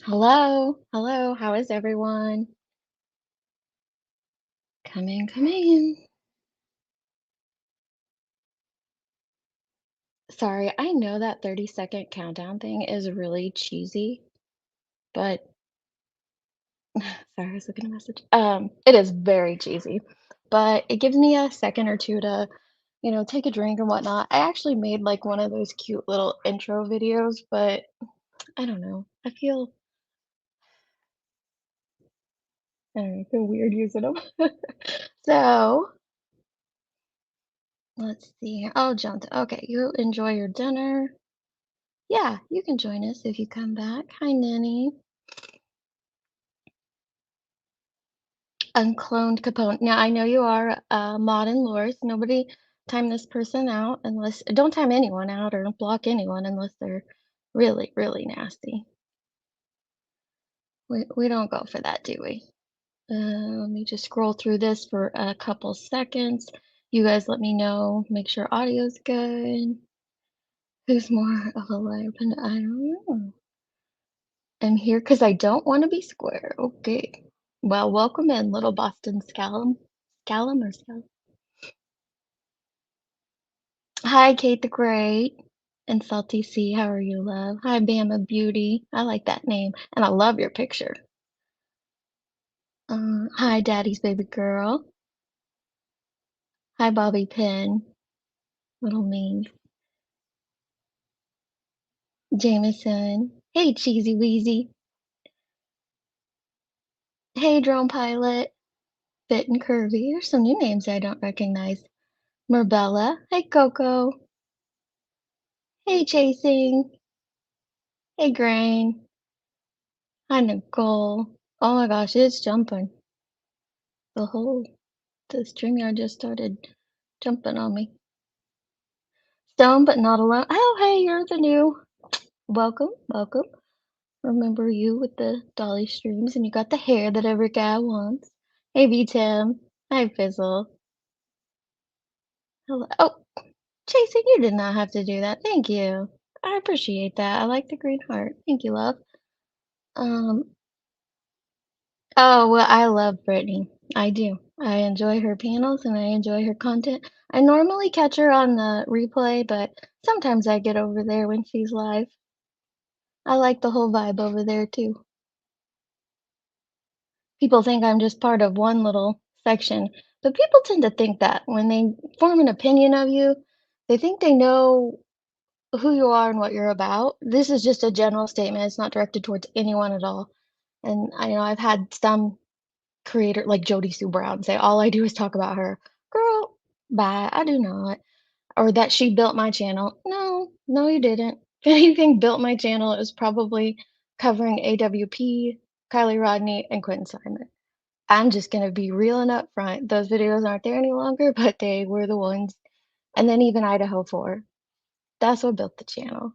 Hello, hello, how is everyone? Come in, come in. Sorry, I know that 30-second countdown thing is really cheesy, but sorry, I was looking at a message. It is very cheesy, but it gives me a second or two to, take a drink and whatnot. I actually made like one of those cute little intro videos, but I don't know. I feel weird using them. So, let's see. Oh, John. Okay, you enjoy your dinner. Yeah, you can join us if you come back. Hi, Nanny. Uncloned Capone. Now, I know you are Mod and Lores. Nobody time this person out unless, don't time anyone out or block anyone unless they're really, really nasty. We don't go for that, do we? Let me just scroll through this for a couple seconds. You guys let me know. Make sure audio's good. Who's more of a liar? I don't know. I'm here because I don't want to be square. Okay. Well, welcome in, little Boston Scallum. Scallum or Scallum? Hi, Kate the Great and Salty Sea. How are you, love? Hi, Bama Beauty. I like that name. And I love your picture. Hi, Daddy's baby girl. Hi, Bobby Pin. Little me. Jameson. Hey, Cheesy Weezy. Hey, Drone Pilot. Fit and Curvy. There's some new names I don't recognize. Merbella. Hey, Coco. Hey, Chasing. Hey, Grain. Hi, Nicole. Oh my gosh, it's jumping. The whole the StreamYard just started jumping on me. Stone but not alone. Oh, hey, you're the new. Welcome, welcome. Remember you with the Dolly streams, and you got the hair that every guy wants. Hey, V Tim. Hi, Fizzle. Hello. Oh, Jason, you did not have to do that. Thank you. I appreciate that. I like the green heart. Thank you, love. Um, oh, well, I love Brittany. I do. I enjoy her panels and I enjoy her content. I normally catch her on the replay, but sometimes I get over there when she's live. I like the whole vibe over there too. People think I'm just part of one little section, but people tend to think that when they form an opinion of you, they think they know who you are and what you're about. This is just a general statement. It's not directed towards anyone at all. And I know I've had some creator like Jody Sue Brown say, all I do is talk about her. Girl, bye. I do not. Or that she built my channel. No, no, you didn't. If anything built my channel, it was probably covering AWP, Kylie Rodney, and Quentin Simon. I'm just gonna be real and upfront. Those videos aren't there any longer, but they were the ones. And then even Idaho 4. That's what built the channel.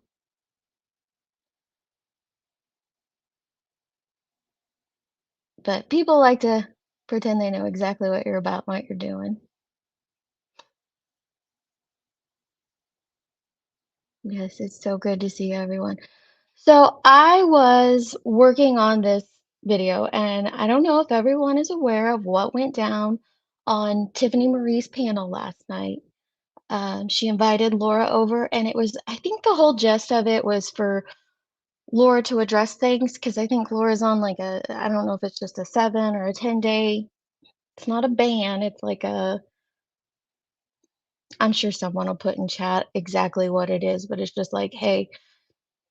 But people like to pretend they know exactly what you're about and what you're doing. Yes, it's so good to see everyone. So I was working on this video, and I don't know if everyone is aware of what went down on Tiffany Marie's panel last night. She invited Laura over, and it was, I think the whole gist of it was for Laura to address things because I think Laura's on like I don't know if it's just a 7 or a 10-day, it's not a ban, it's like I'm sure someone will put in chat exactly what it is, but it's just like, hey,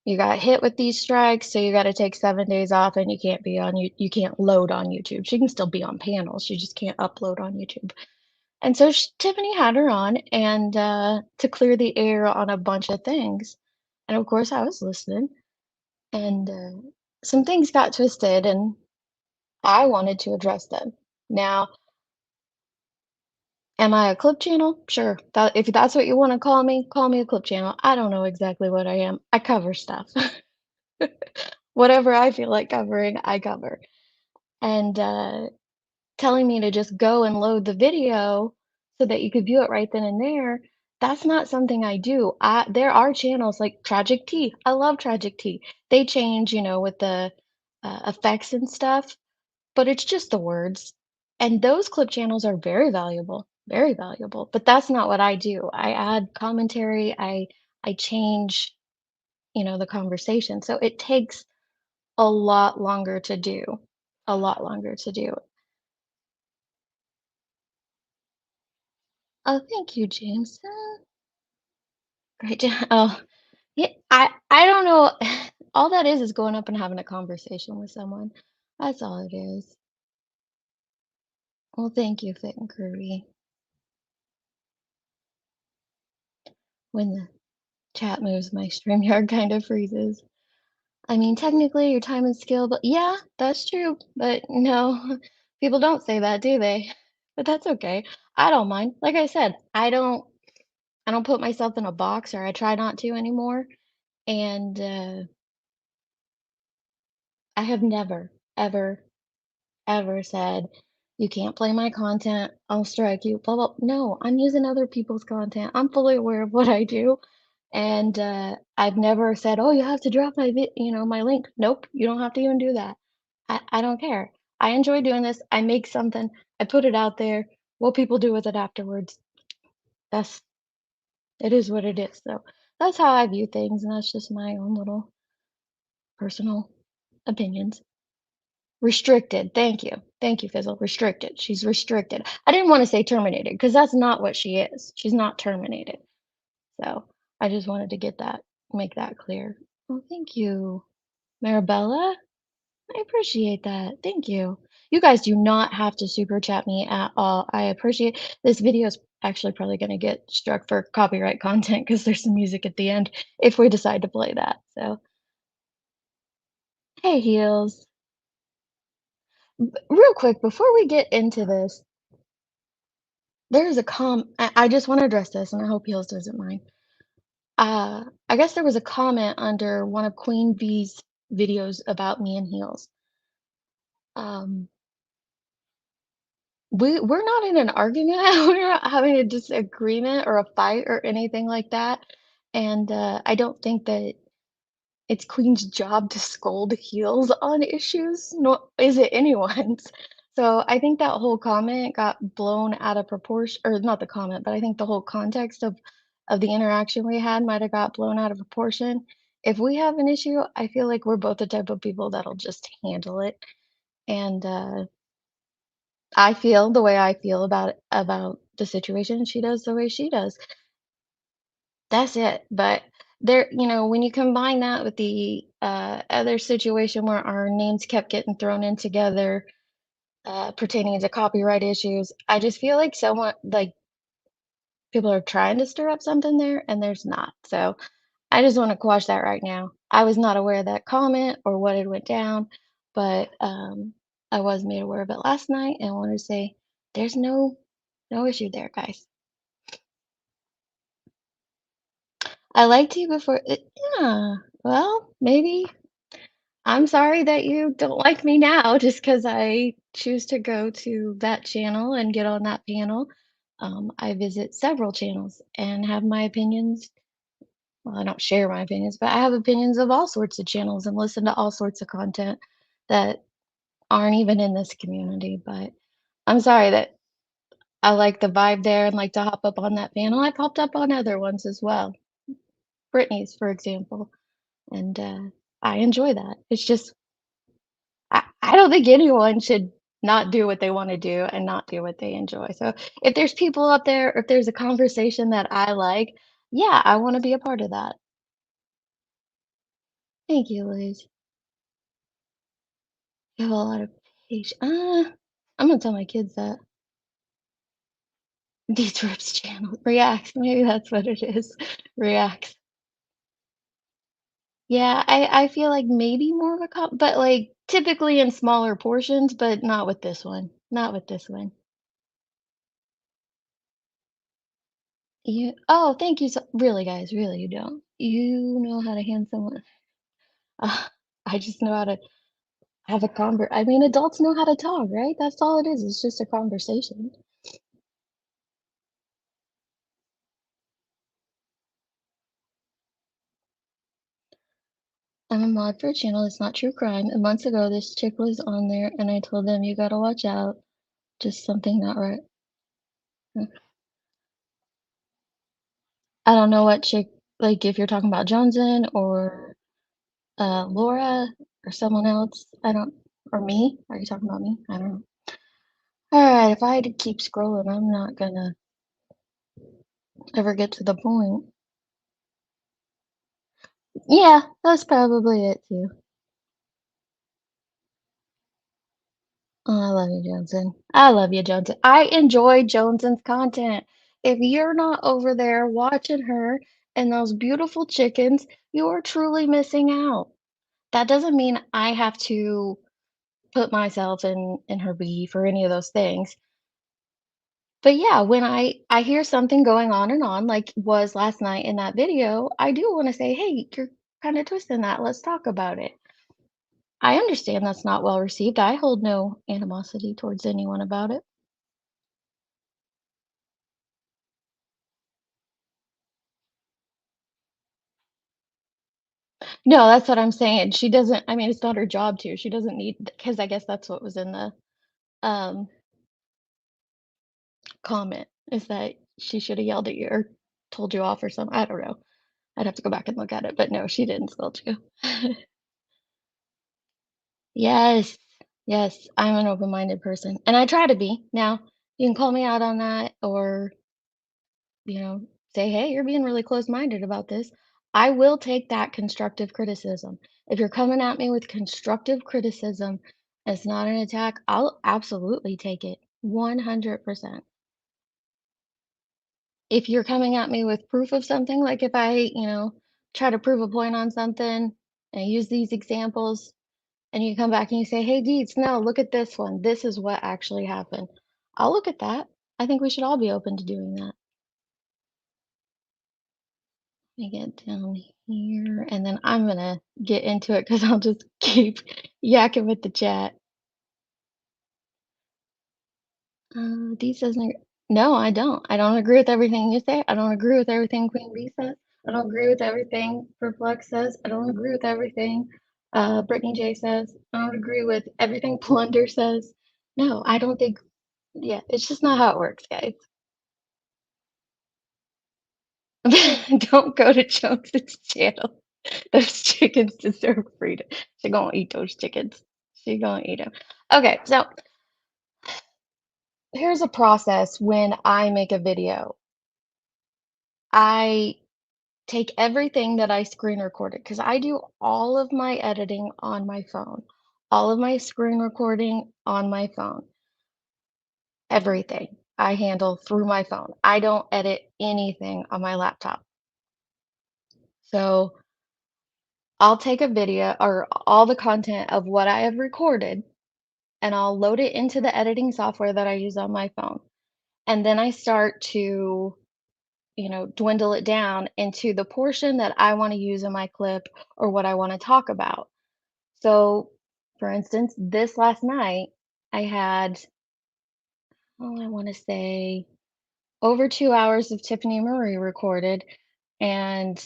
you got hit with these strikes, so you got to take 7 days off, and you can't be on you can't load on YouTube. She can still be on panels, she just can't upload on YouTube. And so Tiffany had her on, and to clear the air on a bunch of things. And of course, I was listening, and some things got twisted, and I wanted to address them. Now, am I a clip channel? Sure. If that's what you want to call me a clip channel. I don't know exactly what I am. I cover stuff. Whatever I feel like covering, I cover. And telling me to just go and load the video so that you could view it right then and there, that's not something I do. There are channels like Tragic Tea. I love Tragic Tea. They change, with the effects and stuff, but it's just the words. And those clip channels are very valuable. But that's not what I do. I add commentary. I change, the conversation. So it takes a lot longer to do. A lot longer to do. Oh, thank you, James. Great. Oh, yeah. I don't know. All that is going up and having a conversation with someone. That's all it is. Well, thank you, Fit and Curvy. When the chat moves, my StreamYard kind of freezes. I mean, technically, your time and skill, but yeah, that's true. But no, people don't say that, do they? But that's okay. I don't mind. Like I said, I don't put myself in a box, or I try not to anymore. And I have never, ever, ever said, "You can't play my content. I'll strike you." Blah blah. No, I'm using other people's content. I'm fully aware of what I do. And, I've never said, "Oh, you have to drop my link." Nope, you don't have to even do that. I don't care. I enjoy doing this. I make something, I put it out there. What people do with it afterwards, that's it is what it is. So, that's how I view things, and that's just my own little personal opinions. Restricted, thank you. Thank you, Fizzle, restricted. She's restricted. I didn't wanna say terminated because that's not what she is. She's not terminated. So, I just wanted to make that clear. Well, thank you, Marabella. I appreciate that. Thank you. You guys do not have to super chat me at all. I appreciate this video is actually probably going to get struck for copyright content because there's some music at the end if we decide to play that. So, hey, Heels. Real quick, before we get into this, there's a I just want to address this, and I hope Heels doesn't mind. I guess there was a comment under one of Queen B's videos about me and Heels. Um, we're not in an argument, we're not having a disagreement or a fight or anything like that, and, I don't think that it's Queen's job to scold heels on issues, nor is it anyone's. So, I think that whole comment got blown out of proportion, or not the comment, but I think the whole context of the interaction we had might have got blown out of proportion. If we have an issue, I feel like we're both the type of people that'll just handle it, and, I feel the way I feel about the situation, she does the way she does. That's it. But when you combine that with the other situation where our names kept getting thrown in together, pertaining to copyright issues, I just feel like someone like people are trying to stir up something there, and there's not. So I just want to quash that right now. I was not aware of that comment or what had went down, but I was made aware of it last night, and I want to say there's no issue there, guys. I liked you before. Yeah. Well, maybe I'm sorry that you don't like me now just because I choose to go to that channel and get on that panel. I visit several channels and have my opinions. Well, I don't share my opinions, but I have opinions of all sorts of channels and listen to all sorts of content that aren't even in this community. But I'm sorry that I like the vibe there and like to hop up on that panel. I popped up on other ones as well. Brittany's, for example. And, I enjoy that. It's just I don't think anyone should not do what they wanna do and not do what they enjoy. So, if there's people up there, or if there's a conversation that I like, yeah, I wanna be a part of that. Thank you, Liz. You have a lot of patience. I'm gonna tell my kids that. DeetS Rip's channel. Reacts, maybe that's what it is. Reacts. Yeah, I feel like maybe more of a but, like, typically in smaller portions, but not with this one. Not with this one. Thank you really, guys, really, you don't. You know how to hand someone uh, I just know how to have a I mean, adults know how to talk, right? That's all it is, it's just a conversation. I'm a mod for a channel, it's not true crime, and months ago, this chick was on there, and I told them, "You gotta watch out, just something not right." Mm. I don't know what chick like, if you're talking about JoneS'N or, Laura or someone else, I don't or me? Are you talking about me? I don't know. Alright, if I had to keep scrolling, I'm not gonna ever get to the point. Yeah, that's probably it too. Oh, I love you, JoneS'N. I love you, JoneS'N. I enjoy JoneS'N's content. If you're not over there watching her and those beautiful chickens, you are truly missing out. That doesn't mean I have to put myself in her beef or any of those things. But yeah, when I hear something going on and on, like was last night in that video, I do want to say, "Hey, you're kind of twisting that. Let's talk about it." I understand that's not well received. I hold no animosity towards anyone about it. No, that's what I'm saying. She doesn't I mean, it's not her job to. She doesn't need because I guess that's what was in the, um, comment, is that she shoulda yelled at you or told you off or something. I don't know. I'd have to go back and look at it, but no, she didn't scold you. Yes. Yes, I'm an open-minded person, and I try to be. Now, you can call me out on that or, you know, say, "Hey, you're being really closed-minded about this." I will take that constructive criticism. If you're coming at me with constructive criticism, it's not an attack, I'll absolutely take it 100%. If you're coming at me with proof of something, like if I try to prove a point on something and use these examples, and you come back and you say, "Hey, Deets, no, look at this one. This is what actually happened." I'll look at that. I think we should all be open to doing that. Let me get down here, and then I'm gonna get into it because I'll just keep yakking with the chat. Dee says, no, I don't. I don't agree with everything you say. I don't agree with everything Queen Bee says. I don't agree with everything Perplex says. I don't agree with everything Brittany J says. I don't agree with everything Plunder says. No, I don't think, yeah, it's just not how it works, guys. Don't go to Jones's channel. Those chickens deserve freedom. She gonna eat those chickens. She gonna eat them. Okay, so here's a process when I make a video. I take everything that I screen recorded because I do all of my editing on my phone, all of my screen recording on my phone, everything I handle through my phone. I don't edit anything on my laptop. So I'll take a video or all the content of what I have recorded and I'll load it into the editing software that I use on my phone. And then I start to, dwindle it down into the portion that I want to use in my clip or what I want to talk about. So, for instance, this last night, I had, oh, I want to say over 2 hours of Tiffany Marie recorded and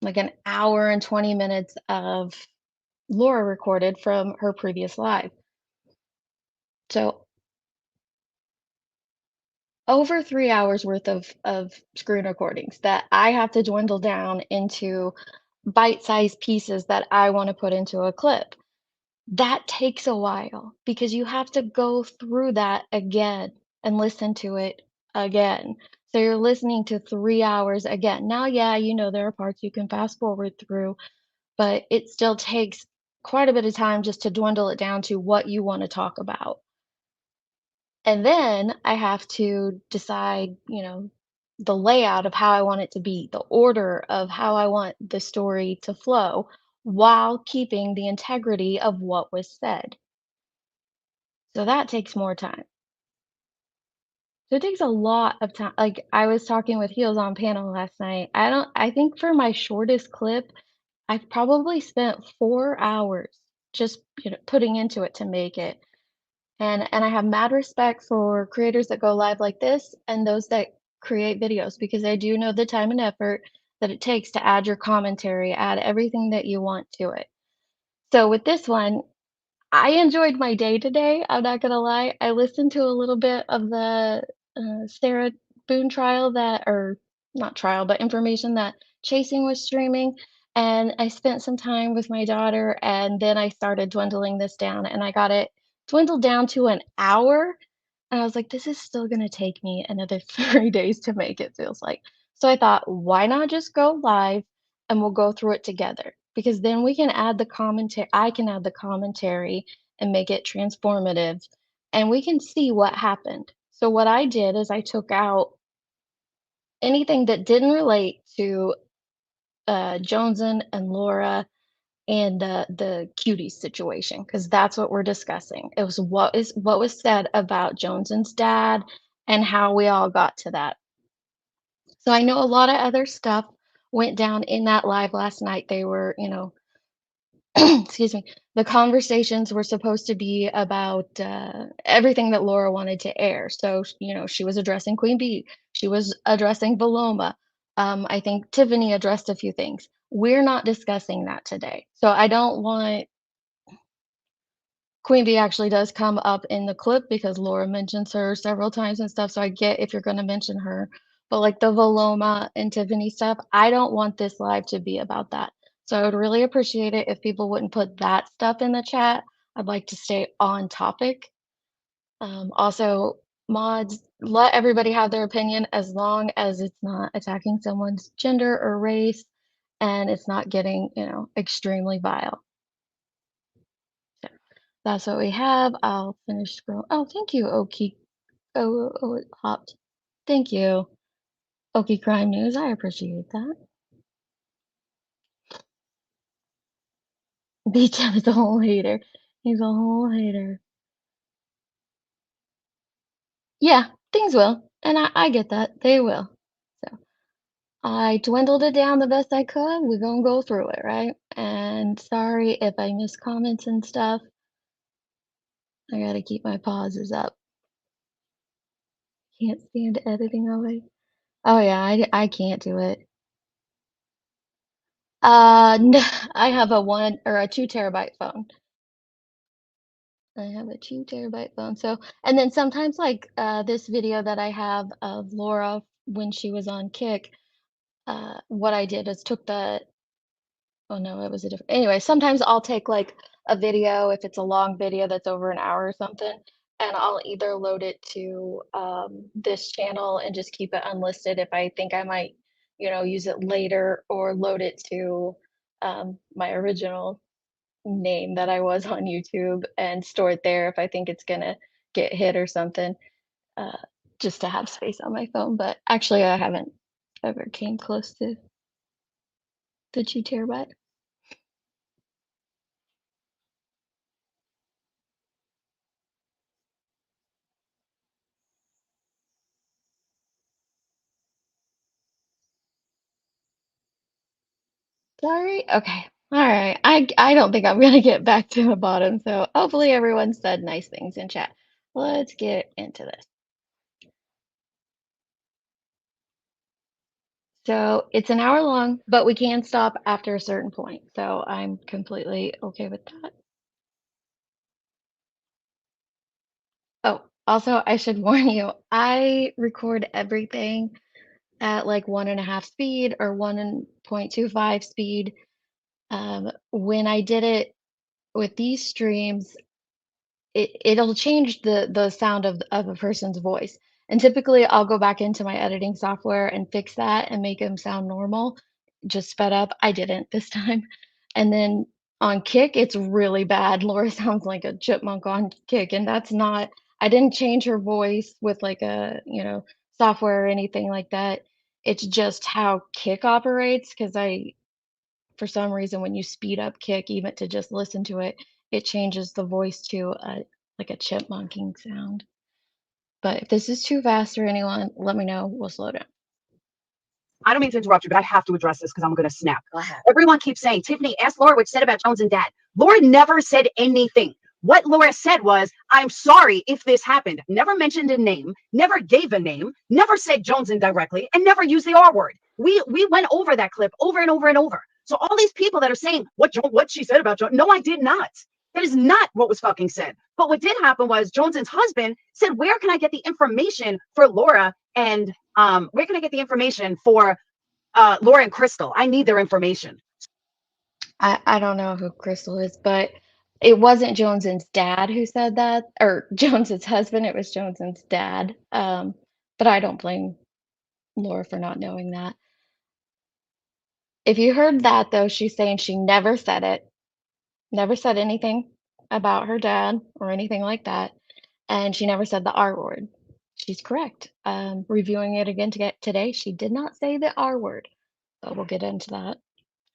like an hour and 20 minutes of Laura recorded from her previous live. So over 3 hours worth of screen recordings that I have to dwindle down into bite-sized pieces that I want to put into a clip. That takes a while because you have to go through that again and listen to it again. So you're listening to 3 hours again. Now, yeah, there are parts you can fast forward through, but it still takes quite a bit of time just to dwindle it down to what you want to talk about. And then I have to decide, the layout of how I want it to be, the order of how I want the story to flow while keeping the integrity of what was said. So that takes more time. So it takes a lot of time. Like I was talking with Heels on panel last night. I think for my shortest clip, I've probably spent 4 hours just putting into it to make it. And I have mad respect for creators that go live like this and those that create videos because I do know the time and effort that it takes to add your commentary, add everything that you want to it. So with this one, I enjoyed my day today, I'm not gonna lie. I listened to a little bit of the, Sarah Boone trial that or not trial, but information that Chasing was streaming, and I spent some time with my daughter, and then I started dwindling this down, and I got it dwindled down to an hour, and I was like, "This is still gonna take me another 3 days to make, it feels like." So I thought, "Why not just go live, and we'll go through it together?" Because then we can add the commentary. I can add the commentary and make it transformative, and we can see what happened. So what I did is I took out anything that didn't relate to JoneS'N and Laura and the cuties situation because that's what we're discussing. It was what was said about JoneS'N's dad and how we all got to that. So I know a lot of other stuff went down in that live last night. They were, excuse me, the conversations were supposed to be about everything that Laura wanted to air. So, she was addressing Queen Bee, she was addressing Valoma. I think Tiffany addressed a few things. We're not discussing that today. So, I don't want Queen Bee actually does come up in the clip because Laura mentions her several times and stuff. So, I get if you're going to mention her. But like the Valoma and Tiffany stuff, I don't want this live to be about that. So I would really appreciate it if people wouldn't put that stuff in the chat. I'd like to stay on topic. Also, mods, let everybody have their opinion as long as it's not attacking someone's gender or race and it's not getting, extremely vile. So that's what we have. I'll finish scroll. Oh, thank you, Oki. Oh, it hopped. Thank you, Oki Crime News. I appreciate that. B-Tab is a whole hater. He's a whole hater. Yeah, things will, and I get that. They will. So I dwindled it down the best I could. We're gonna go through it, right? And sorry if I miss comments and stuff. I gotta keep my pauses up. Can't stand editing away. Oh yeah, I can't do it. No, I have a 2 terabyte phone. I have a 2 terabyte phone. So, and then sometimes like this video that I have of Laura when she was on Kick, what I did is took the oh no, it was a different anyway, sometimes I'll take like a video if it's a long video that's over an hour or something, and I'll either load it to this channel and just keep it unlisted if I think I might, use it later, or load it to my original name that I was on YouTube and store it there if I think it's gonna get hit or something, uh, just to have space on my phone. But actually, I haven't ever came close to the 2 terabyte. Sorry? Okay. All right. I don't think I'm gonna get back to the bottom, so hopefully everyone said nice things in chat. Let's get into this. So it's an hour long, but we can stop after a certain point. So I'm completely okay with that. Oh, also, I should warn you, I record everything at like 1.5 speed or 1.25 speed. When I did it with these streams, it'll change the sound of a person's voice. And typically I'll go back into my editing software and fix that and make them sound normal, just sped up. I didn't this time. And then on Kick, it's really bad. Laura sounds like a chipmunk on Kick, and that's not, I didn't change her voice with like a, software or anything like that. It's just how Kick operates because for some reason, when you speed up Kick, even to just listen to it, it changes the voice to like a chipmunking sound. But if this is too fast for anyone, let me know. We'll slow down. I don't mean to interrupt you, but I have to address this because I'm going to snap. Go ahead. Everyone keeps saying, Tiffany, ask Laura what she said about JoneS'N dad. Laura never said anything. What Laura said was, I'm sorry if this happened. Never mentioned a name, never gave a name, never said JoneS'N directly, and never used the R word. We went over that clip over and over and over. So all these people that are saying what she said about Jones, no, I did not. That is not what was fucking said. But what did happen was JoneS'N's husband said, where can I get the information for Laura and where can I get the information for Laura and Crystal? I need their information. I don't know who Crystal is, but it wasn't JoneS'N's dad who said that, or JoneS'N's husband. It was JoneS'N's dad. But I don't blame Laura for not knowing that. If you heard that, though, she's saying she never said it, never said anything about her dad or anything like that, and she never said the R word. She's correct. Reviewing it again today, she did not say the R word, but we'll get into that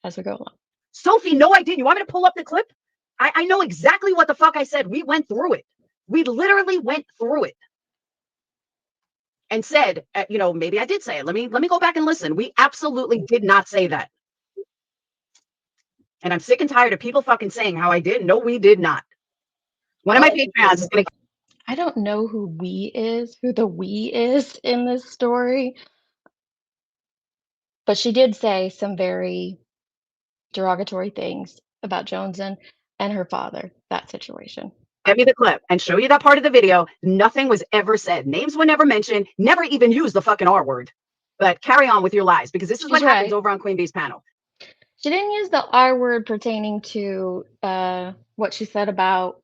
as we go along. Sophie, no, I didn't. You want me to pull up the clip? I know exactly what the fuck I said. We went through it. We literally went through it and said, you know, maybe I did say it. Let me go back and listen. We absolutely did not say that. And I'm sick and tired of people fucking saying how I did. No, we did not. One of my Patreons is going to. I don't know who the we is in this story, but she did say some very derogatory things about JoneS'N and her father, that situation. Give me the clip and show you that part of the video. Nothing was ever said. Names were never mentioned. Never even used the fucking R word. But carry on with your lies, because this is what happens over on Queen Bee's panel. She didn't use the R word pertaining to what she said about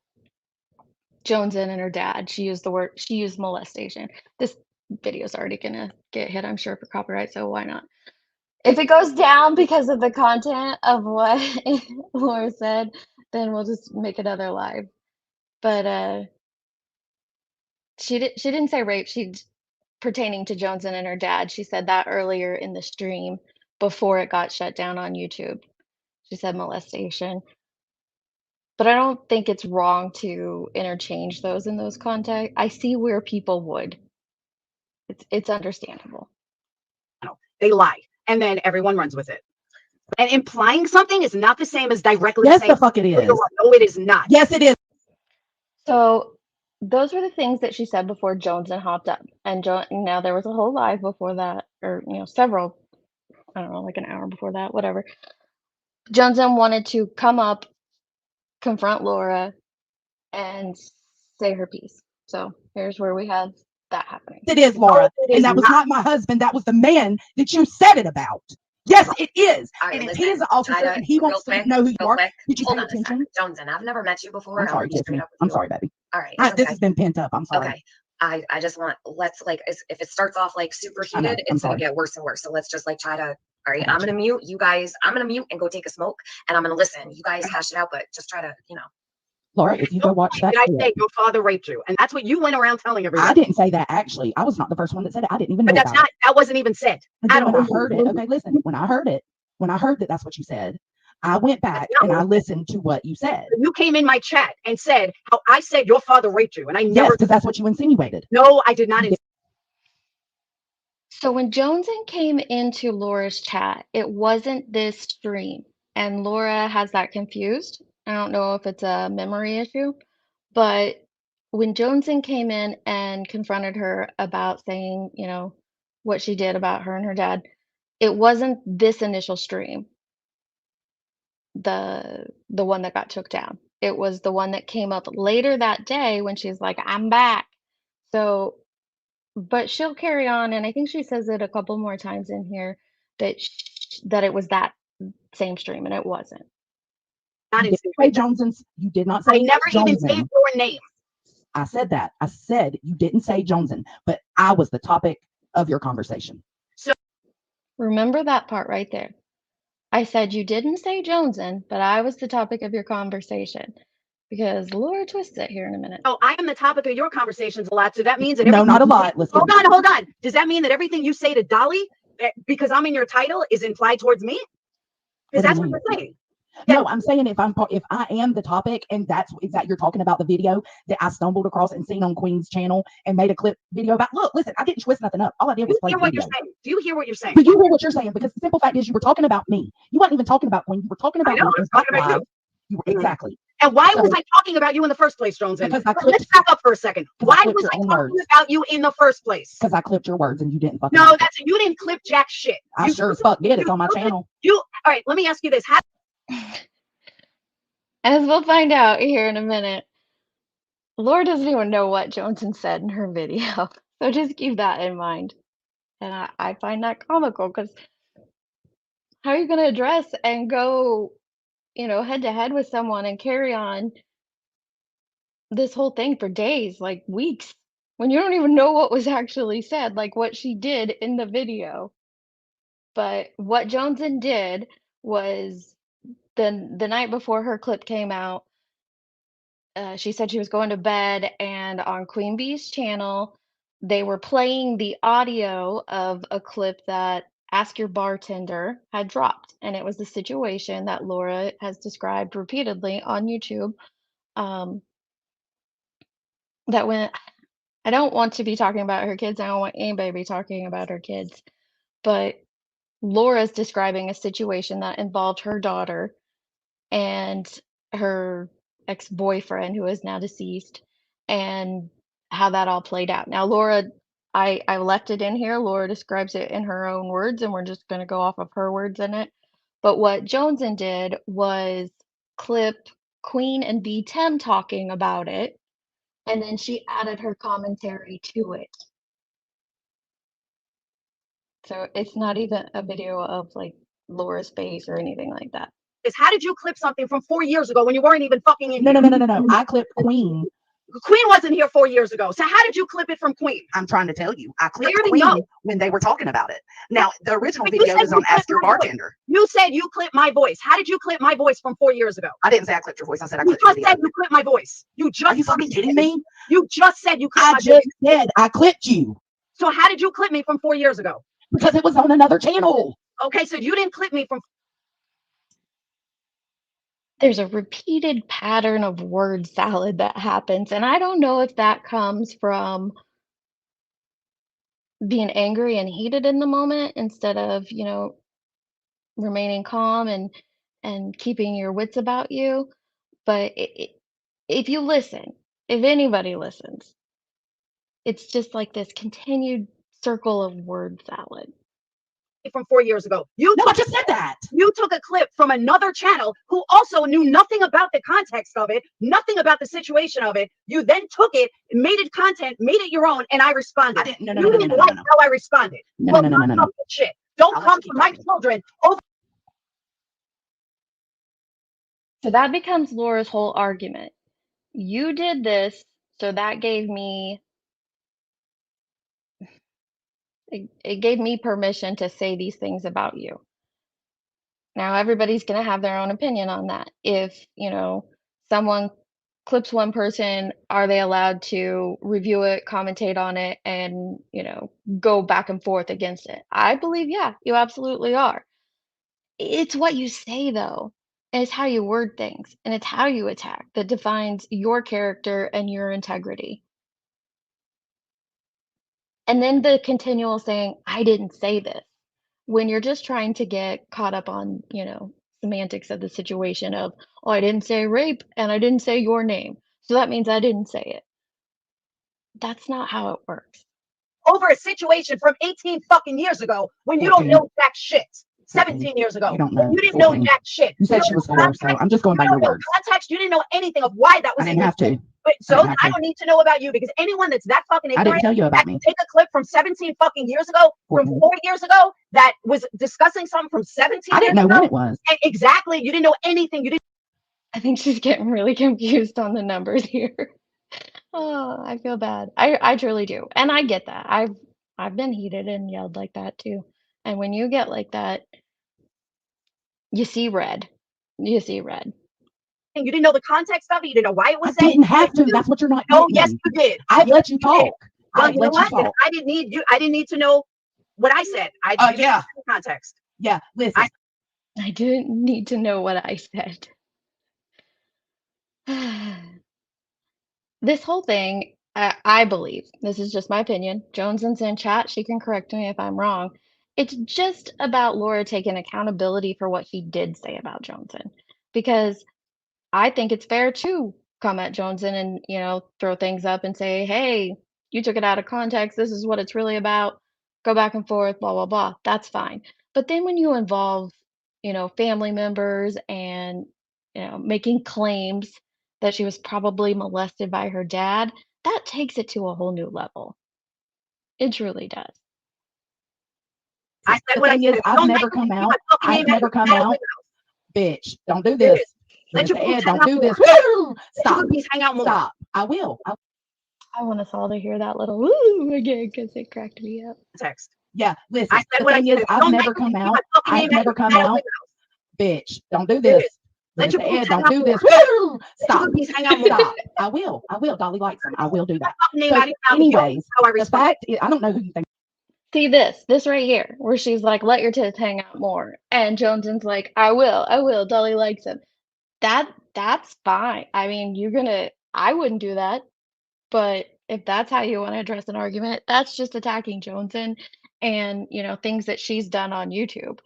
JoneS'N and her dad. She used molestation. This video's already gonna get hit, I'm sure, for copyright, so why not? If it goes down because of the content of what Laura said, then we'll just make another live. But she didn't say rape. She's pertaining to JoneS'N and her dad. She said that earlier in the stream before it got shut down on YouTube. She said molestation. But I don't think it's wrong to interchange those in those contexts. I see where people would. It's understandable. They lie, and then everyone runs with it. And implying something is not the same as directly yes, saying. Yes, the fuck it is. No, it is not. Yes, it is. So those were the things that she said before JoneS'N hopped up. And now there was a whole live before that, or several, I don't know, like an hour before that, whatever. JoneS'N wanted to come up, confront Laura, and say her piece. So here's where we have that happening. It is, Laura. And that was not my husband. That was the man that you said it about. Yes, it is. And if he is an officer and he wants to know who you are, did you pay attention? JoneS'N, I've never met you before. I'm sorry, Tiffany. I'm sorry, baby. All right. This has been pent up. I'm sorry. Okay. I just want, let's if it starts off like super heated, it's going to get worse and worse. So let's just try to, all right, I'm going to mute you guys. I'm going to mute and go take a smoke, and I'm going to listen. You guys hash it out, but just try to, Laura, if you go watch that. Did I say your father raped you? And that's what you went around telling everybody. I didn't say that, actually. I was not the first one that said it. I didn't even know that wasn't even said. When I heard it, okay, listen, when I heard that that's what you said, I went back and I listened to what you said. You came in my chat and said how I said your father raped you, and I never. Yes, because that's what you insinuated. No, I did not. So when JoneS'N came into Laura's chat, it wasn't this stream, and Laura has that confused. I don't know if it's a memory issue, but when JoneS'N came in and confronted her about saying, what she did about her and her dad, it wasn't this initial stream, the one that got took down. It was the one that came up later that day when she's like, I'm back. So, but she'll carry on, and I think she says it a couple more times in here that that it was that same stream, and it wasn't. You didn't say JoneS'N's. You did not say. I never even said your name. I said that. I said you didn't say JoneS'N, but I was the topic of your conversation. So remember that part right there. I said you didn't say JoneS'N, but I was the topic of your conversation, because Laura twists it here in a minute. Oh, I am the topic of your conversations a lot, so that means that no, not a lot. Listen. Hold on. Does that mean that everything you say to Dolly, because I'm in your title, is implied towards me? Because that's what you're saying. No, I'm saying if I am the topic, and that's you're talking about the video that I stumbled across and seen on Queen's channel and made a clip video about. Look, listen, I didn't twist nothing up. All I did was play the video. Do you hear what you're saying? Do you hear what you're saying? Because the simple fact is, you were talking about me. You weren't even talking about Queen. You were talking about me. You were exactly. And why was I talking about you in the first place, JoneS'N? Because let's back up for a second. Why was I talking words. about you in the first place? Because I clipped your words and you didn't fucking. No, you didn't clip jack shit. I sure as fuck did. It's on my channel. All right, let me ask you this. As we'll find out here in a minute, Laura doesn't even know what JoneS'N said in her video. So just keep that in mind. And I find that comical because how are you going to address and go, head to head with someone and carry on this whole thing for days, like weeks, when you don't even know what was actually said, like what she did in the video. But what JoneS'N did was the night before her clip came out, she said she was going to bed, and on Queen Bee's channel, they were playing the audio of a clip that Ask Your Bartender had dropped. And it was the situation that Laura has described repeatedly on YouTube. That when I don't want to be talking about her kids, I don't want anybody to be talking about her kids, but Laura's describing a situation that involved her daughter and her ex-boyfriend, who is now deceased, and how that all played out. Now, Laura, I left it in here. Laura describes it in her own words, and we're just going to go off of her words in it. But what JoneS'N did was clip Queen and B10 talking about it, and then she added her commentary to it. So it's not even a video of like Laura's face or anything like that. How did you clip something from 4 years ago when you weren't even fucking in? No. I clipped Queen. Queen wasn't here 4 years ago. So how did you clip it from Queen? I'm trying to tell you. I clipped Queen when they were talking about it. Now, the original video is on Ask Your Bartender. You said you clipped my voice. How did you clip my voice from 4 years ago? I didn't say I clipped your voice. I said I clipped your video. You just said you clipped my voice. Are you fucking kidding me? You just said you clipped my voice. I just said I clipped you. So how did you clip me from 4 years ago? Because it was on another channel. Okay, so you didn't clip me from. There's a repeated pattern of word salad that happens, and I don't know if that comes from being angry and heated in the moment instead of, remaining calm and keeping your wits about you. But if you listen, if anybody listens, it's just like this continued circle of word salad. From 4 years ago. I just said that. You took a clip from another channel who also knew nothing about the context of it, nothing about the situation of it. You then took it, made it content, made it your own, and I responded. No. You didn't like how I responded. No. Shit. Don't come for my children over. So that becomes Laura's whole argument. You did this, so that gave me it gave me permission to say these things about you. Now everybody's going to have their own opinion on that. If, someone clips one person, are they allowed to review it, commentate on it, and, go back and forth against it? I believe, yeah, you absolutely are. It's what you say, though. And it's how you word things, and it's how you attack that defines your character and your integrity. And then the continual saying, I didn't say this, when you're just trying to get caught up on, semantics of the situation of, oh, I didn't say rape and I didn't say your name, so that means I didn't say it. That's not how it works. Over a situation from 18 fucking years ago when you don't know jack shit. 17 years ago. You didn't know jack shit. You said she was 4, so I'm just going by your words. Context, you didn't know anything of why that was. I didn't have to. But so I don't need to know about you, because anyone that's that fucking ignorant, I didn't tell you about me. Take a clip from 17 fucking years ago, from 4 years ago, that was discussing something from 17 I didn't know when it was. And exactly. You didn't know anything. You didn't. I think she's getting really confused on the numbers here. Oh, I feel bad. I truly do. And I get that. I've been heated and yelled like that too. And when you get like that, you see red. You see red. You didn't know the context of it. You didn't know why it was I didn't have to. That's what you're not getting. No, yes, you did. I've let you talk. Well, you know what? I didn't need you. I didn't need to know what I said. I didn't yeah. know the context. Yeah, listen. I didn't need to know what I said. This whole thing, I believe, this is just my opinion. JoneS'N's in chat. She can correct me if I'm wrong. It's just about Laura taking accountability for what she did say about JoneS'N. Because I think it's fair to come at JoneS'N and, throw things up and say, "Hey, you took it out of context. This is what it's really about. Go back and forth, blah, blah, blah." That's fine. But then when you involve, family members and, making claims that she was probably molested by her dad, that takes it to a whole new level. It truly does. I said The what I thing said. is, If you I've don't like never it, come keep out. my fucking I've name never come out of out. your Bitch, don't do mouth. Do this. it. Let your Ed, boobs hang don't out do more. this. Let your Stop. boobies hang out more. Stop. I will. I want us all to hear that little woo again because it cracked me up. Text. Yeah, I listen. said The what I thing said. is, If you I've don't never like it, come keep my out. fucking I've name never come out of out. your mouth. Bitch, don't do Do it. this. Let your boobs Ed, hang don't out do more. this. Let your Stop. boobies hang out more. Stop. I will. Dolly likes them. I will do that. Fucking name So, out of your mouth. If you don't anyways, know how I the respond. fact is, I don't know who you think. See this right here, where she's like, "Let your tits hang out more," and JoneS'N's like, I will. Dolly likes him. That's fine. I mean, I wouldn't do that, but if that's how you want to address an argument, that's just attacking JoneS'N and things that she's done on YouTube.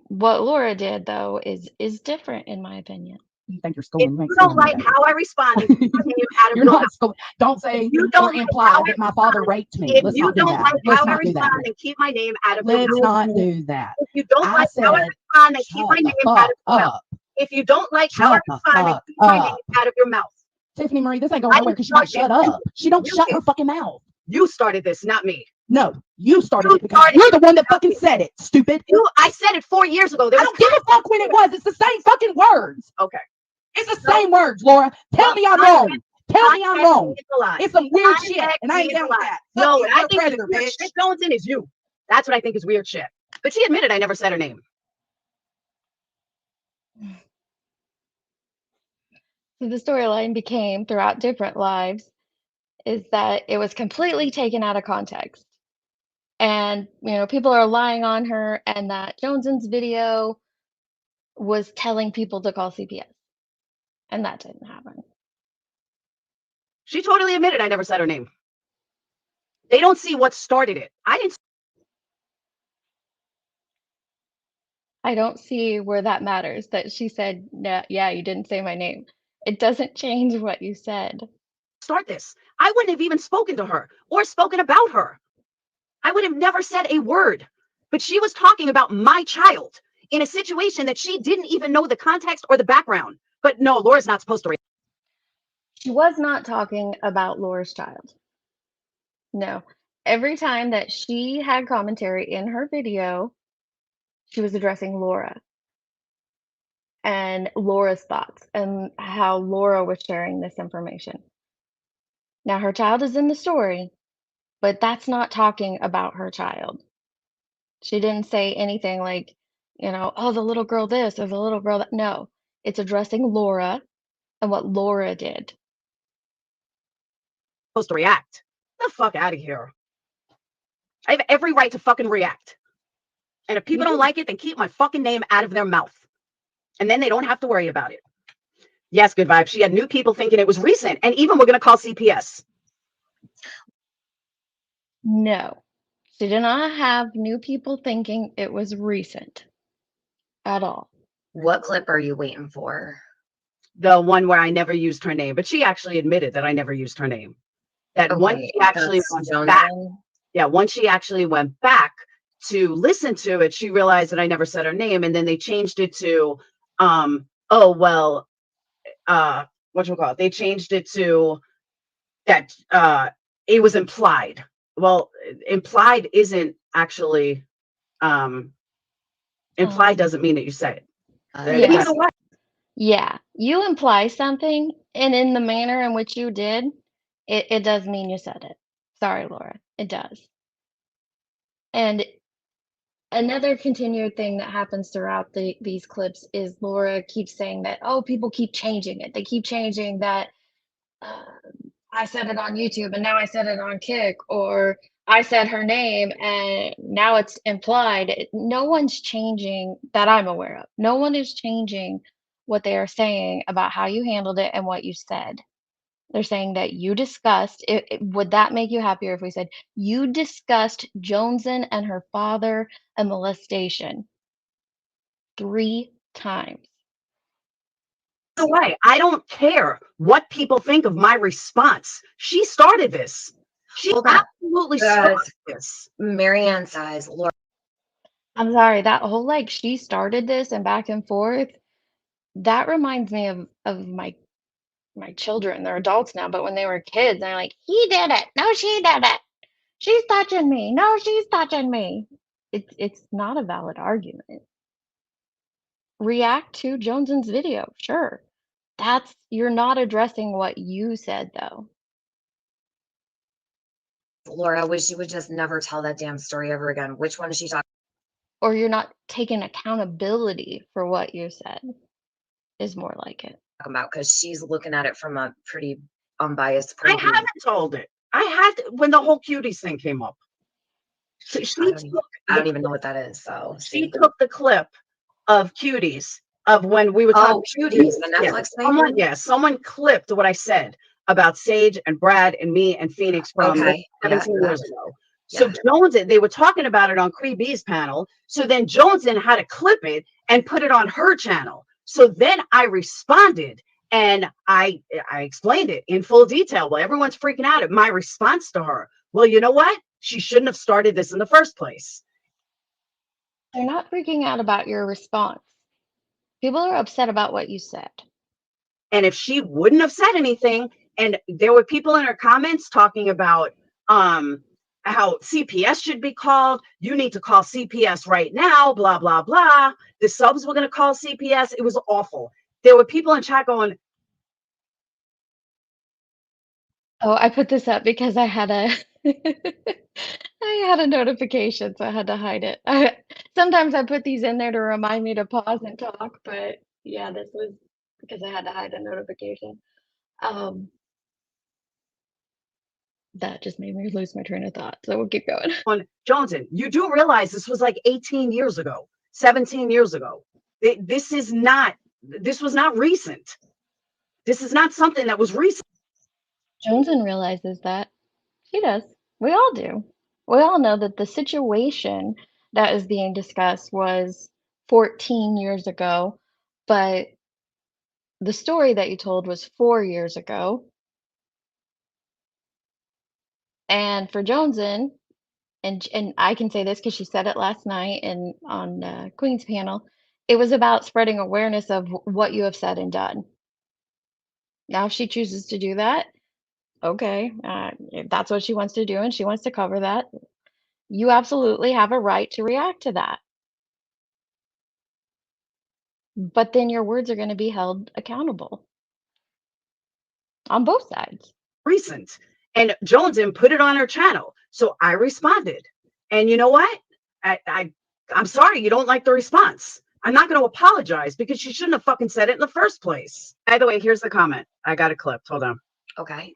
What Laura did though is different in my opinion. You think you're If schooling. You ain't you don't schooling me, like baby. how I respond, then keep my name out of You're your not mouth. schooling. Don't say If you or don't like imply how I that my father respond, raped me. if Let's you not do don't that. like Let's how I not do that. respond, then keep my name out of your Let's mouth. not do that. If you don't I like how I said, respond, then keep shut my the name out fuck of your mouth. up. If you don't like how I Shut the respond, then fuck keep my name up. out of your mouth. Tiffany Marie, this ain't going I nowhere didn't because she won't start shut this. up. She don't You shut did. her fucking mouth. You started this, not me. No, you started You it because started you're the it, one that not fucking me. said it, stupid. I said it 4 years ago. There I was don't give a fuck when it was. It's the same fucking words. okay. It's the So, same words, Laura. Tell me I'm wrong. Tell me I'm wrong. Context is a lie. It's some weird shit, Context and I ain't is a down with lie. that. No, Fuck you, what I you're a think is predator, weird bitch. shit, JoneS'N, is you. That's what I think is weird shit. But she admitted I never said her name. So the storyline became throughout different lives is that it was completely taken out of context. And, people are lying on her and that JoneS'N's video was telling people to call CPS. And that didn't happen. She totally admitted I never said her name. They don't see what started it. I don't see where that matters, that she said, "No, yeah, you didn't say my name." It doesn't change what you said. Start this. I wouldn't have even spoken to her or spoken about her. I would have never said a word. But she was talking about my child in a situation that she didn't even know the context or the background. But no, Laura's not supposed to. She was not talking about Laura's child. No. Every time that she had commentary in her video, she was addressing Laura and Laura's thoughts and how Laura was sharing this information. Now, her child is in the story, but that's not talking about her child. She didn't say anything like, "Oh, the little girl this or the little girl that." No, it's addressing Laura and what Laura did. Supposed to react. Get the fuck out of here. I have every right to fucking react. And if people don't like it, then keep my fucking name out of their mouth. And then they don't have to worry about it. Yes, good vibe. She had new people thinking it was recent. And even we're going to call CPS. No, she did not have new people thinking it was recent at all. What clip are you waiting for? The one where I never used her name. But she actually admitted that I never used her name. That once she actually went back. Yeah, once she actually went back to listen to it, she realized that I never said her name. And then they changed it to, whatchamacallit? They changed it to that it was implied. Well, implied isn't actually implied doesn't mean that you said it. It means a lot. Yeah, you imply something, and in the manner in which you did, it does mean you said it. Sorry, Laura, it does. And another continued thing that happens throughout these clips is Laura keeps saying that, oh, people keep changing it. They keep changing that I said it on YouTube and now I said it on Kick, or I said her name and now it's implied. No one's changing that I'm aware of. No one is changing what they are saying about how you handled it and what you said. They're saying that you discussed would that make you happier if we said you discussed JoneS'N and her father and molestation 3 times? the way, I don't care what people think of my response. She started this. She Hold on. absolutely started this. Marianne says, Laura, I'm sorry, that whole like she started this and back and forth, that reminds me of my children. They're adults now, but when they were kids, they're like, he did it. No, she did it. She's touching me. No, she's touching me. It's not a valid argument. React to JoneS'N's video, sure. You're not addressing what you said though. Laura, I wish you would just never tell that damn story ever again. Which one is she talking Or you're not taking accountability for what you said, is more like it. about? Because she's looking at it from a pretty unbiased point I of view. haven't told it. I had when the whole cuties thing came up. I don't even know what that is. So she took the clip of cuties of when we were talking. Cuties, the Netflix thing. Someone clipped what I said about Sage and Brad and me and Phoenix from 17 years ago. So JoneS'N, they were talking about it on Cree B's panel. So then JoneS'N had to clip it and put it on her channel. So then I responded and I explained it in full detail. Well, everyone's freaking out at my response to her. Well, you know what? She shouldn't have started this in the first place. They're not freaking out about your response. People are upset about what you said. And if she wouldn't have said anything, and there were people in her comments talking about how CPS should be called, you need to call CPS right now, blah, blah, blah. The subs were going to call CPS. It was awful. There were people in chat going, oh, I put this up because I had a I had a notification, so I had to hide it. Sometimes I put these in there to remind me to pause and talk, but yeah, this was because I had to hide a notification. That just made me lose my train of thought. So we'll keep going. on JoneS'N, you do realize this was like 18 years ago, 17 years ago. This was not recent. This is not something that was recent. JoneS'N realizes that. She does. We all do. We all know that the situation that is being discussed was 14 years ago, but the story that you told was 4 years ago. And for JoneS'N, and I can say this because she said it last night and on Queen's panel, it was about spreading awareness of what you have said and done. Now, if she chooses to do that, okay, if that's what she wants to do and she wants to cover that, you absolutely have a right to react to that. But then your words are going to be held accountable on both sides. Recent. And JoneS'N put it on her channel. So I responded. And you know what? I'm sorry you don't like the response. I'm not going to apologize because she shouldn't have fucking said it in the first place. By the way, here's the comment. I got it clipped. Hold on. Okay.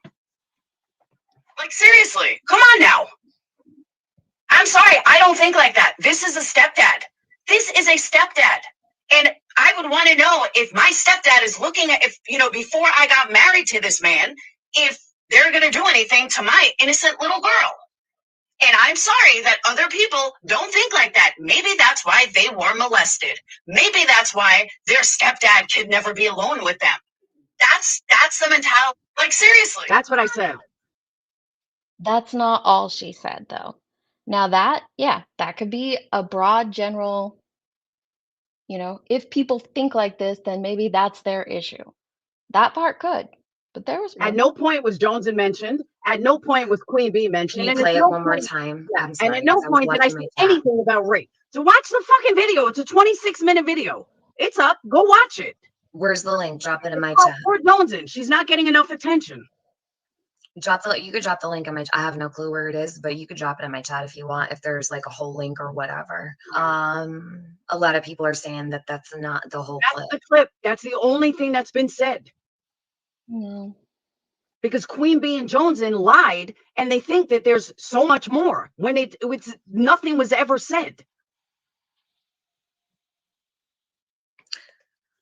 Like, seriously, come on now. I'm sorry, I don't think like that. This is a stepdad. This is a stepdad. And I would want to know if my stepdad is looking at, if, you know, before I got married to this man, if they're going to do anything to my innocent little girl. And I'm sorry that other people don't think like that. Maybe that's why they were molested. Maybe that's why their stepdad could never be alone with them. That's the mentality. Like, seriously. That's what I said. That's not all she said, though. Now that, yeah, that could be a broad general, you know, if people think like this, then maybe that's their issue. That part could, but there was At no point was JoneS'N mentioned. At no point was Queen B mentioned. Can you play it one more time? Yeah. And at no point did I say anything about rape. So watch the fucking video. It's a 26-minute video. It's up. Go watch it. Where's the link? Drop it in my chat. Poor JoneS'N. She's not getting enough attention. You could drop the link in my I have no clue where it is, but you could drop it in my chat if you want, if there's like a whole link or whatever. A lot of people are saying that that's not the whole clip. That's the clip. That's the only thing that's been said. No. Because Queen B and JoneS'N lied and they think that there's so much more when nothing was ever said.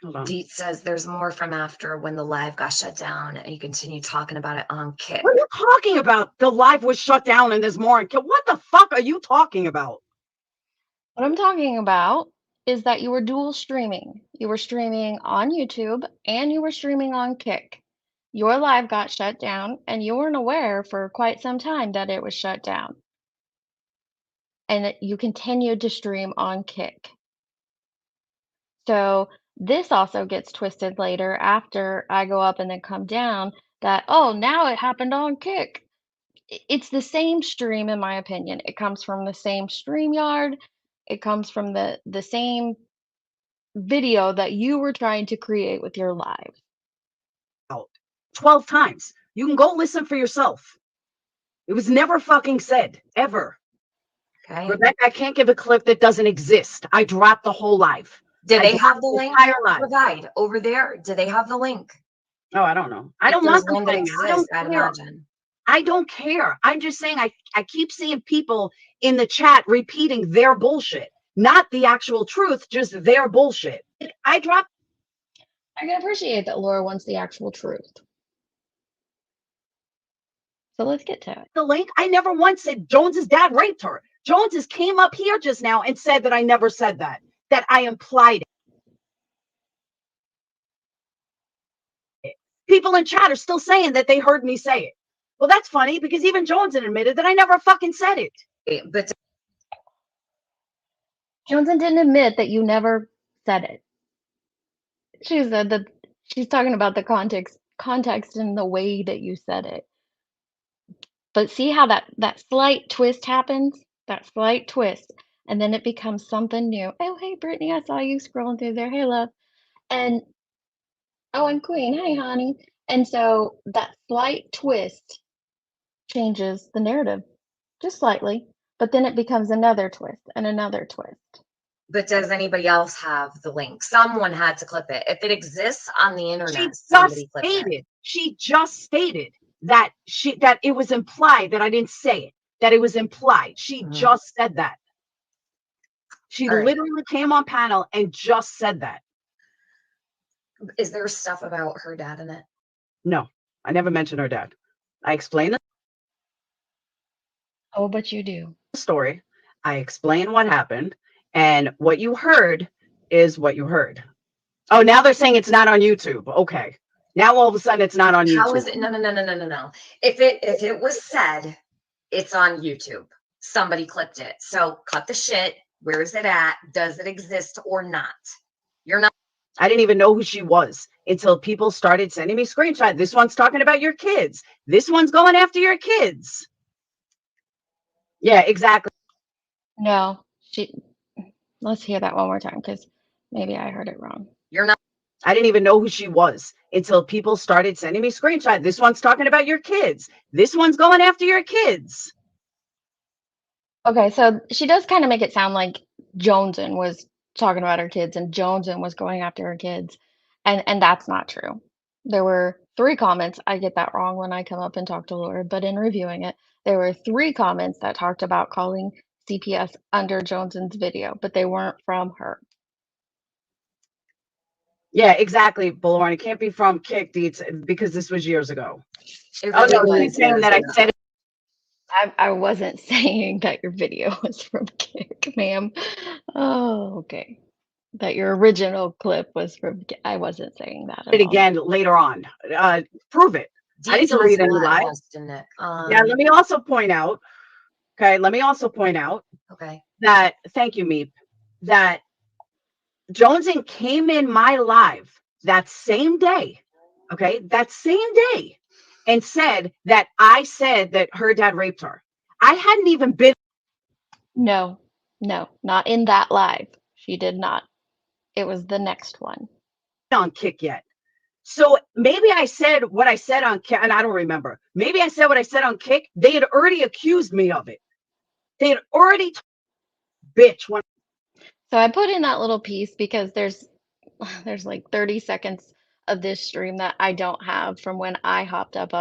DeetS says there's more from after when the live got shut down and you continue talking about it on Kick. What are you talking about? The live was shut down and there's more on Kick. What the fuck are you talking about? What I'm talking about is that you were dual streaming. You were streaming on YouTube and you were streaming on Kick. Your live got shut down and you weren't aware for quite some time that it was shut down. And you continued to stream on Kick. So this also gets twisted later after I go up and then come down that, oh, now it happened on Kick. It's the same stream, in my opinion. It comes from the same StreamYard. It comes from the same video that you were trying to create with your live. 12 times. You can go listen for yourself. It was never fucking said, ever. Okay. Rebecca, I can't give a clip that doesn't exist. I dropped the whole live. Did they have the link? Entire live. Provide over there. Do they have the link? Oh, I don't know. I If don't there's want them one that saying it. I don't exists, I'd care. imagine. I don't care. I'm just saying I keep seeing people in the chat repeating their bullshit, not the actual truth, just their bullshit. I dropped. I can appreciate that Laura wants the actual truth. So let's get to it. The link. I never once said Jones's dad raped her. Jones's came up here just now and said that I never said that I implied it. People in chat are still saying that they heard me say it. Well, that's funny because even JoneS'N admitted that I never fucking said it. But JoneS'N didn't admit that you never said it. She said that she's talking about the context and the way that you said it. But see how that slight twist happens? That slight twist. And then it becomes something new. Oh, hey, Brittany, I saw you scrolling through there. Hey, love. And, oh, and Queen, hey, honey. And so that slight twist changes the narrative just slightly, but then it becomes another twist and another twist. But does anybody else have the link? Someone had to clip it. If it exists on the internet, She just stated that it was implied that I didn't say it, that it was implied. She just said that. She literally came on panel and just said that. Is there stuff about her dad in it? No, I never mentioned her dad. I explained the Oh, but you do. story. I explained what happened, and what you heard is what you heard. Oh, now they're saying it's not on YouTube. Okay. Now all of a sudden it's not on YouTube. How is it? No. If it was said, it's on YouTube. Somebody clipped it. So cut the shit. Where is it at? Does it exist or not? You're not. I didn't even know who she was until people started sending me screenshots. This one's talking about your kids. This one's going after your kids. Yeah, exactly. No, let's hear that one more time because maybe I heard it wrong. You're not. I didn't even know who she was until people started sending me screenshots. This one's talking about your kids. This one's going after your kids. Okay, so she does kind of make it sound like JoneS'N was talking about her kids and JoneS'N was going after her kids. And that's not true. There were 3 comments. I get that wrong when I come up and talk to Laura, but in reviewing it, there were 3 comments that talked about calling CPS under JoneS'N's video, but they weren't from her. Yeah, exactly, Bullhorn. It can't be from Kick, DeetS, because this was years ago. Oh, no, he's saying that I said it. I wasn't saying that your video was from Kick, ma'am. Oh, okay. That your original clip was from Kick. I wasn't saying that at all. Again later on. Prove it. I didn't read any lies. Yeah, let me also point out. Okay, that thank you, Meep. That JoneS'N came in my live that same day. Okay, that same day. And said that I said that her dad raped her. I hadn't even been. No, not in that live. She did not. It was the next one. On Kick yet. So maybe I said what I said on Kick, and I don't remember. Maybe I said what I said on Kick. They had already accused me of it. They had already bitch. So I put in that little piece because there's like 30 seconds of this stream that I don't have from when I hopped up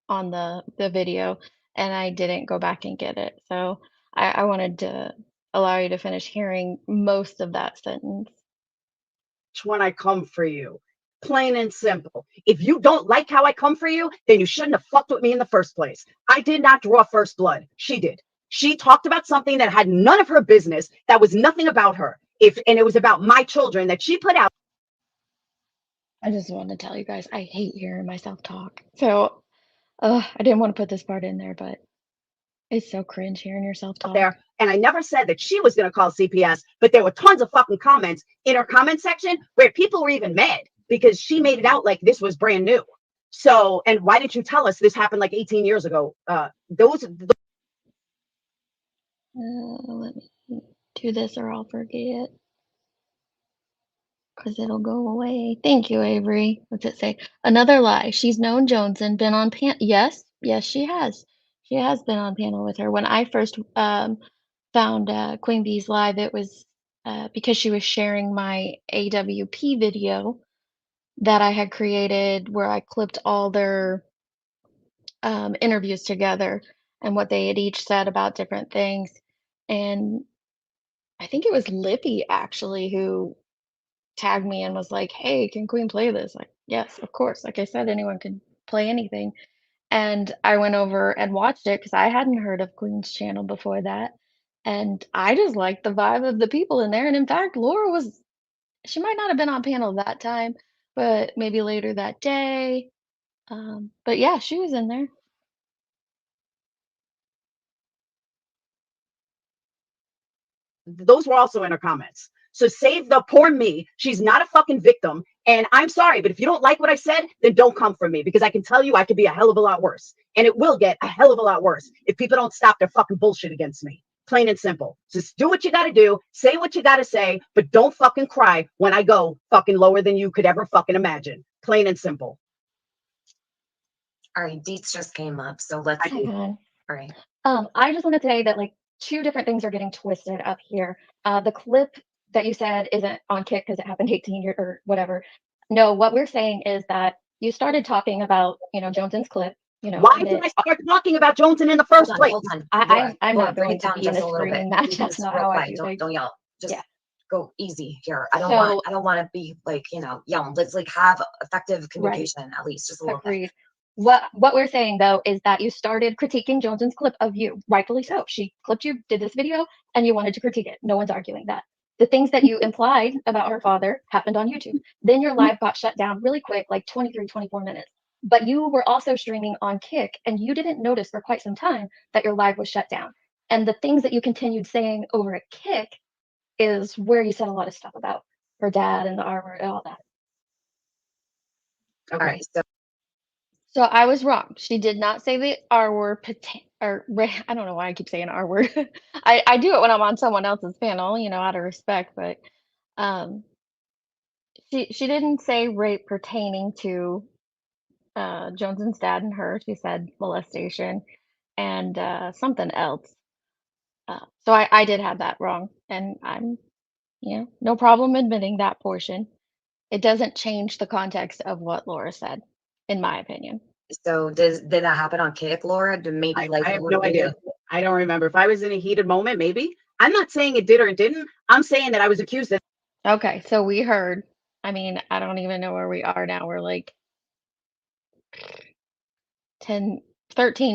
on the video and I didn't go back and get it. So I wanted to allow you to finish hearing most of that sentence. When I come for you, plain and simple. If you don't like how I come for you, then you shouldn't have fucked with me in the first place. I did not draw first blood. She did. She talked about something that had none of her business. That was nothing about her. and it was about my children that she put out. I just want to tell you guys, I hate hearing myself talk. So, I didn't want to put this part in there, but it's so cringe hearing yourself talk. There, and I never said that she was going to call CPS, but there were tons of fucking comments in her comment section where people were even mad because she made it out like this was brand new. So, and why didn't you tell us this happened like 18 years ago? Those Let me do this or I'll forget. Because it'll go away. Thank you, Avery. What's it say? Another lie. She's known JoneS'N, been on Yes, she has. She has been on panel with her. When I first found Queen Bee's live, it was because she was sharing my AWP video that I had created where I clipped all their interviews together and what they had each said about different things. And I think it was Lippy actually who tagged me and was like, "Hey, can Queen play this?" Like, yes, of course. Like I said, anyone can play anything. And I went over and watched it because I hadn't heard of Queen's channel before that. And I just liked the vibe of the people in there. And in fact, Laura was, she might not have been on panel that time, but maybe later that day. But yeah, she was in there. those were also in her comments. So save the poor me. She's not a fucking victim. And I'm sorry, but if you don't like what I said, then don't come for me because I can tell you I could be a hell of a lot worse. And it will get a hell of a lot worse if people don't stop their fucking bullshit against me. Plain and simple. Just do what you gotta do, say what you gotta say, but don't fucking cry when I go fucking lower than you could ever fucking imagine. Plain and simple. All right, DeetS just came up, so let's. All right. I just want to say that like two different things are getting twisted up here. The clip that you said isn't on Kick because it happened 18 years or whatever. No, what we're saying is that you started talking about, JoneS'N's clip. Why did I start talking about JoneS'N in the first place? Hold on. I'm Laura, not bring going it to down be in just a a little bit. screaming match. That's Just not real how I quiet. do things. Don't yell. Just Yeah. go easy here. I don't So- want to be like, yelling. Let's like have effective communication at least just a little bit. Agreed. What we're saying though is that you started critiquing JoneS'N's clip of you, rightfully so. She clipped you, did this video, and you wanted to critique it. No one's arguing that. The things that you implied about her father happened on YouTube. Then your live got shut down really quick, like 23, 24 minutes. But you were also streaming on Kick, and you didn't notice for quite some time that your live was shut down. And the things that you continued saying over at Kick is where you said a lot of stuff about her dad and the R word and all that. All right. So I was wrong. She did not say the R word, I don't know why I keep saying R word. I do it when I'm on someone else's panel, out of respect, but she didn't say rape pertaining to JoneS'N's dad and her. She said molestation and something else. So I did have that wrong, and I'm, no problem admitting that portion. It doesn't change the context of what Laura said, in my opinion. So did that happen on Kick, Laura? Maybe I have no idea. I don't remember. If I was in a heated moment, maybe. I'm not saying it did or it didn't. I'm saying that I was accused of. Okay, so we heard. I mean, I don't even know where we are now. We're like 13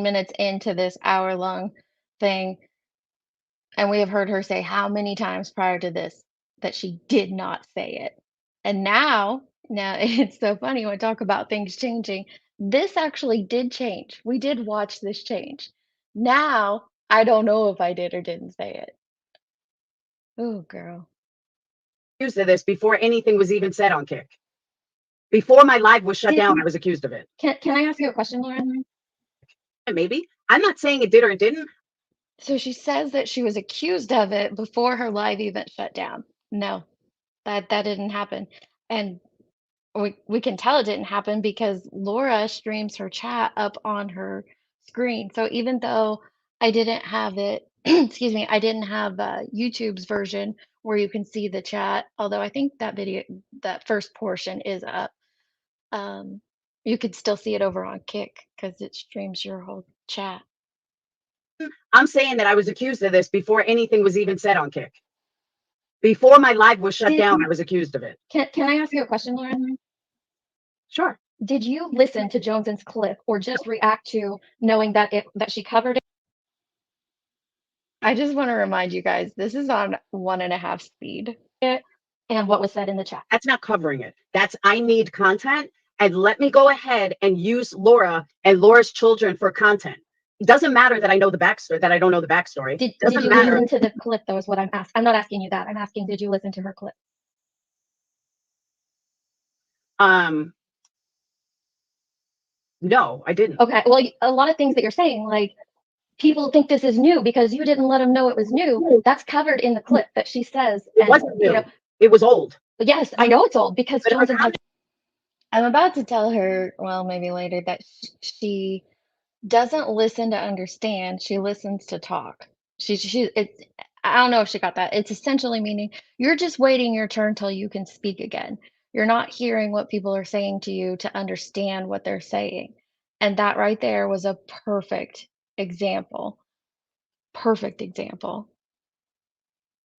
minutes into this hour-long thing, and we have heard her say how many times prior to this that she did not say it. And now it's so funny when I talk about things changing. This actually did change. We did watch this change. Now, I don't know if I did or didn't say it. Oh, girl. Accused of this before anything was even said on Kick. Before my live was shut down, I was accused of it. Can I ask you a question, Lauren? Maybe. I'm not saying it did or it didn't. So she says that she was accused of it before her live event shut down. No, that didn't happen. And we can tell it didn't happen because Laura streams her chat up on her screen. So even though I didn't have it, excuse me, I didn't have YouTube's version where you can see the chat, although I think that video, that first portion is up. You could still see it over on Kick because it streams your whole chat. I'm saying that I was accused of this before anything was even said on Kick. Before my live was shut down, I was accused of it. Can I ask you a question, Lauren? Sure. Did you listen to JoneS'N's clip or just react to knowing that she covered it? I just want to remind you guys, this is on 1.5 speed. And what was said in the chat. That's not covering it. That's I need content, and let me go ahead and use Laura and Laura's children for content. It doesn't matter that I know the backstory, that I don't know the backstory. Did Doesn't you matter. listen to the clip though is what I'm asking. I'm not asking you that. I'm asking, did you listen to her clip? No, I didn't. Okay. Well, a lot of things that you're saying, like people think this is new because you didn't let them know it was new. That's covered in the clip that she says. It And, wasn't new. you know, It was old. yes, I know it's old because But JoneS'N has. I'm about to tell her, well, maybe later, that she doesn't listen to understand. She listens to talk. It's, I don't know if she got that. It's essentially meaning you're just waiting your turn till you can speak again. You're not hearing what people are saying to you to understand what they're saying. And that right there was a perfect example. Perfect example.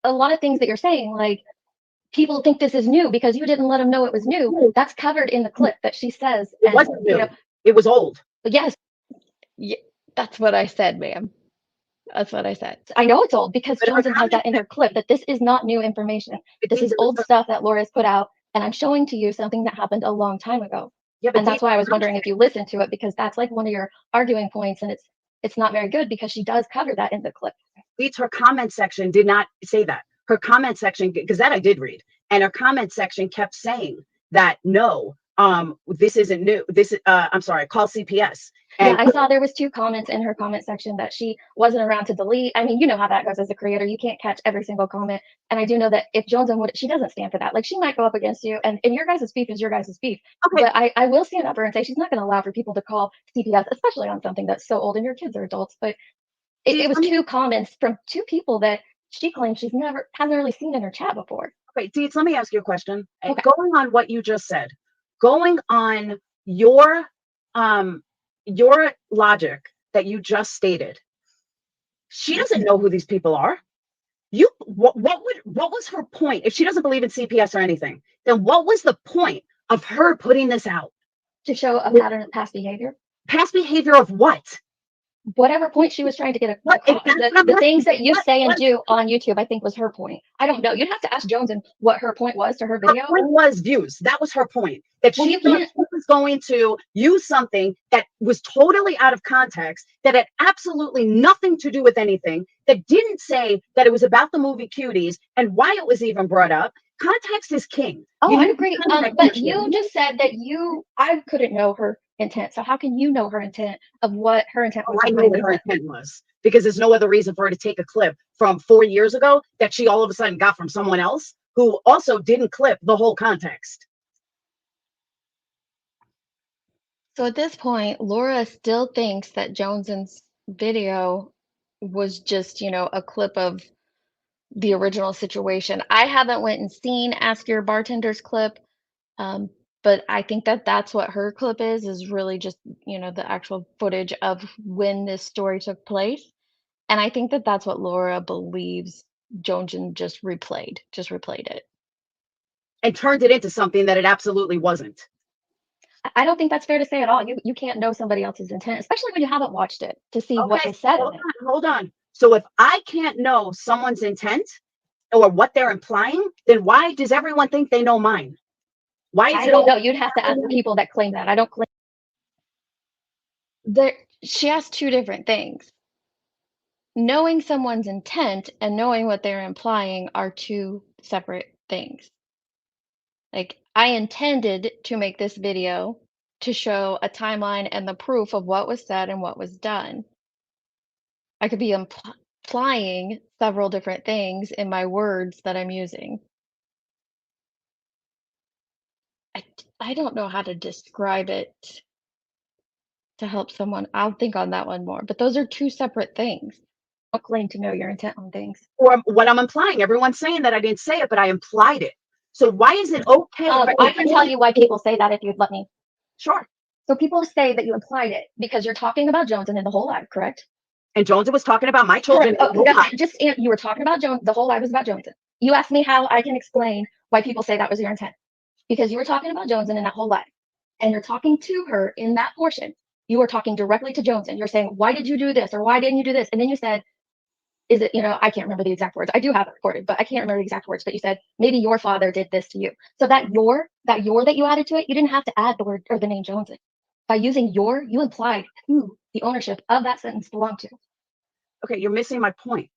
A lot of things that you're saying, like people think this is new because you didn't let them know it was new. That's covered in the clip that she says. It And, wasn't new. you know, It was old. yes, Yeah, that's what I said, ma'am. That's what I said. I know it's old because But her JoneS'N has that in her clip that this is not new information. This is old stuff that Laura's put out, and I'm showing to you something that happened a long time ago. Yeah, but And that's why I was wondering if you listened to it, because that's like one of your arguing points, and it's not very good because she does cover that in the clip. Deet's, her comment section did not say that. Her comment section, because that I did read, and her comment section kept saying that no, this isn't new. This is I'm sorry, call CPS. Yeah, And I saw there was 2 comments in her comment section that she wasn't around to delete. I mean, you know how that goes as a creator. You can't catch every single comment. And I do know that if JoneS'N would, she doesn't stand for that. Like she might go up against you, and your guys' beef is your guys' beef. okay, But I will stand up for her and say she's not going to allow for people to call CPS, especially on something that's so old and your kids are adults. But it was 2 comments from 2 people that she claims she's hasn't really seen in her chat before. okay, Deet's, let me ask you a question. Okay. Going on what you just said, going on your logic that you just stated, she doesn't know who these people are. What was her point? If she doesn't believe in CPS or anything, then what was the point of her putting this out? To show a pattern of past behavior. Past behavior of what? Whatever point she was trying to get across. The things that you say and do on YouTube, I think was her point. I don't know. You'd have to ask JoneS'N what her point was to her video. Her point was views. That was her point. That Well, she you thought can't- she was going to use something that was totally out of context, that had absolutely nothing to do with anything, that didn't say that it was about the movie Cuties and why it was even brought up. Context is king. Oh, You I need agree. context. But you just said that I couldn't know her intent. So how can you know her intent of what her intent was? I know what her intent was, because there's no other reason for her to take a clip from 4 years ago that she all of a sudden got from someone else who also didn't clip the whole context. So at this point, Laura still thinks that JoneS'N's video was just, a clip of the original situation. I haven't went and seen Ask Your Bartender's clip, but I think that that's what her clip is really just, the actual footage of when this story took place. And I think that that's what Laura believes JoneS'N just replayed it. And turned it into something that it absolutely wasn't. I don't think that's fair to say at all. You can't know somebody else's intent, especially when you haven't watched it to see what was said. Hold on. So if I can't know someone's intent or what they're implying, then why does everyone think they know mine? Why is I it don't know. You'd have to ask the people that claim that. I don't claim. She has 2 different things. Knowing someone's intent and knowing what they're implying are 2 separate things. Like, I intended to make this video to show a timeline and the proof of what was said and what was done. I could be implying several different things in my words that I'm using. I don't know how to describe it to help someone. I'll think on that one more, but those are 2 separate things. Don't claim to know your intent on things. Or what I'm implying? Everyone's saying that I didn't say it, but I implied it. So why is it okay? I can tell you why people say that if you'd let me. Sure. So people say that you implied it because you're talking about JoneS'N in the whole live, correct? And JoneS'N was talking about my children. You were talking about JoneS'N. The whole live was about JoneS'N. You asked me how I can explain why people say that was your intent, because you were talking about JoneS'N in that whole live, and you're talking to her in that portion. You were talking directly to JoneS'N. You're saying, why did you do this? Or why didn't you do this? And then you said, is it, I can't remember the exact words. I do have it recorded, but I can't remember the exact words. But you said maybe your father did this to you. So that your that you added to it, you didn't have to add the word or the name Joneson. By using your, you implied who the ownership of that sentence belonged to. Okay, you're missing my point.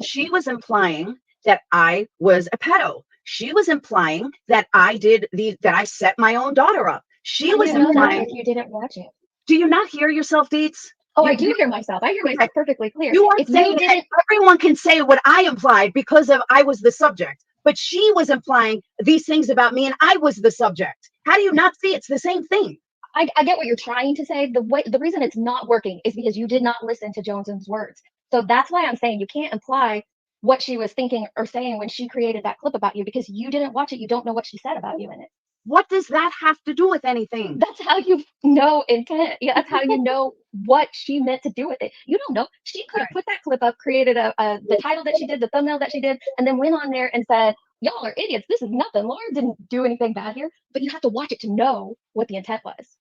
She was implying that I was a pedo. She was implying that that I set my own daughter up. She was implying. If you didn't watch it. Do you not hear yourself, DeetS? Oh, I do hear myself. I hear myself perfectly clear. You are saying that everyone can say what I implied because I was the subject, but she was implying these things about me and I was the subject. How do you not see it's the same thing? I get what you're trying to say. The reason it's not working is because you did not listen to Jone's'n's words. So that's why I'm saying you can't imply what she was thinking or saying when she created that clip about you, because you didn't watch it. You don't know what she said about you in it. What does that have to do with anything? That's how you know intent. Yeah, that's how you know what she meant to do with it. You don't know. She could have put that clip up, created the title that she did, the thumbnail that she did, and then went on there and said, y'all are idiots. This is nothing. Laura didn't do anything bad here. But you have to watch it to know what the intent was.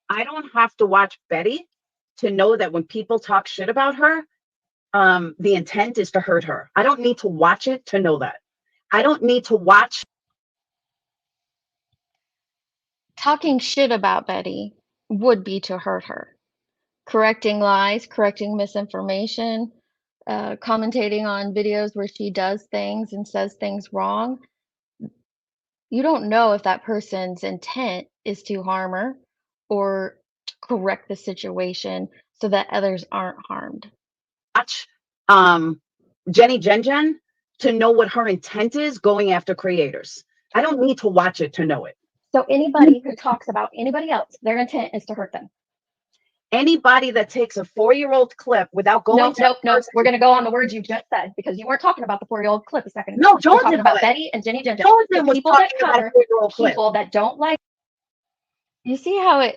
I don't have to watch Betty to know that when people talk shit about her, the intent is to hurt her. I don't need to watch it to know that. I don't need to watch. Talking shit about Betty would be to hurt her. Correcting lies, correcting misinformation, commentating on videos where she does things and says things wrong. You don't know if that person's intent is to harm her or to correct the situation so that others aren't harmed. Watch Jenny Jen to know what her intent is going after creators. I don't need to watch it to know it. So anybody who talks about anybody else, their intent is to hurt them. Anybody that takes a 4-year-old clip without going No. We're going to go on the words you just said, because you weren't talking about the 4-year-old clip a second ago. No, You're talking about Betty and Jenny Jen. JoneS'N was People that talking about a cover 4-year-old clip. people that don't like. You see how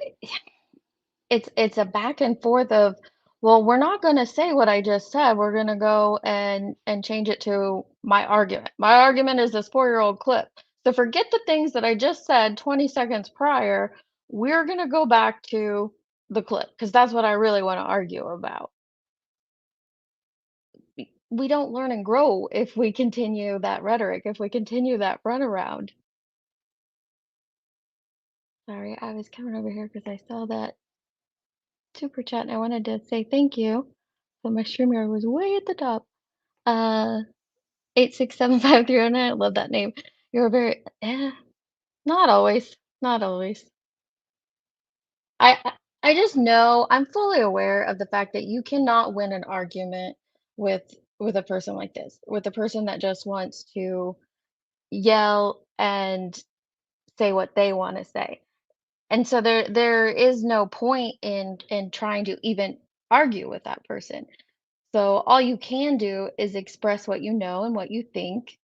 it's a back and forth of, well, we're not going to say what I just said. We're going to go and change it to my argument. My argument is this 4-year-old clip. So forget the things that I just said 20 seconds prior. We're going to go back to the clip because that's what I really want to argue about. We don't learn and grow if we continue that rhetoric, if we continue that runaround. Sorry, I was coming over here because I saw that super chat and I wanted to say thank you. But my streamer was way at the top. 8675309. I love that name. You're very not always. Not always. I just know I'm fully aware of the fact that you cannot win an argument with a person like this, with a person that just wants to yell and say what they want to say. And so there is no point in trying to even argue with that person. So all you can do is express what you know and what you think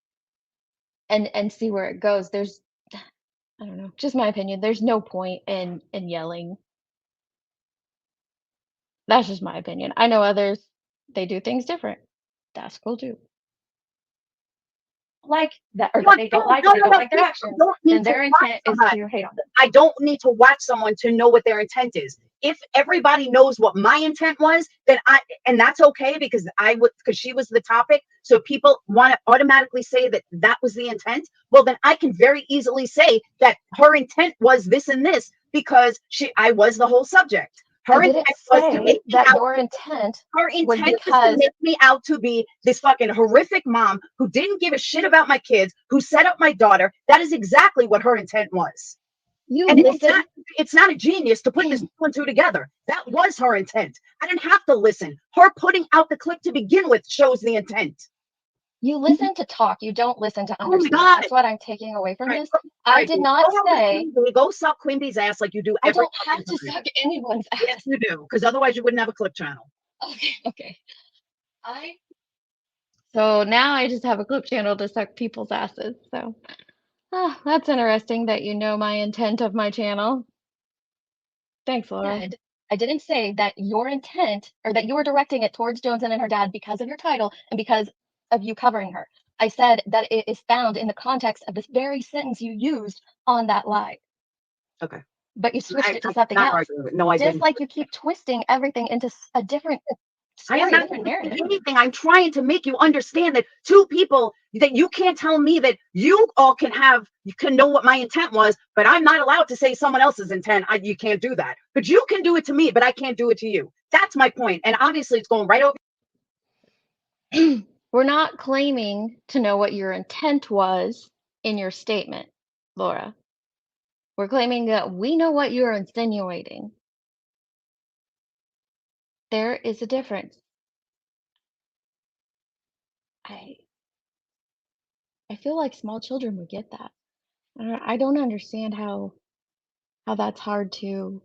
and see where it goes. There's I don't know, just my opinion. There's no point in yelling. That's just my opinion. I know others, they do things different. That's cool too. Like that, or that they don't like, they don't like their actions, and their intent is to hate on them. I don't need to watch someone to know what their intent is. If everybody knows what my intent was, then and that's okay because she was the topic. So people want to automatically say that was the intent. Well, then I can very easily say that her intent was this and this because I was the whole subject. Her intent was to make me out. Your intent. Her intent was to make me out to be this fucking horrific mom who didn't give a shit about my kids, who set up my daughter. That is exactly what her intent was. It's not a genius to put this 2 and 2 together. That was her intent. I didn't have to listen. Her putting out the clip to begin with shows the intent. You listen to talk. You don't listen to understand. That's what I'm taking away from this. I did not say. Go suck Queen Bee's ass like you do. I don't have to suck anyone's ass. Yes, you do. Because otherwise you wouldn't have a clip channel. Okay. So now I just have a clip channel to suck people's asses. So that's interesting that you know my intent of my channel. Thanks, Laura. I didn't say that your intent or that you were directing it towards JoneS'N and her dad because of your title and because of you covering her. I said that it is found in the context of this very sentence you used on that live. Okay. But you switched it to something else. No, I didn't. Just like you keep twisting everything into a different I am Scary not different narrative. anything. I'm trying to make you understand that two people, that you can't tell me that you all can know what my intent was, but I'm not allowed to say someone else's intent. You can't do that. But you can do it to me, but I can't do it to you. That's my point. And obviously it's going right over. We're not claiming to know what your intent was in your statement, Laura. We're claiming that we know what you're insinuating. There is a difference. I feel like small children would get that. I don't understand how that's hard to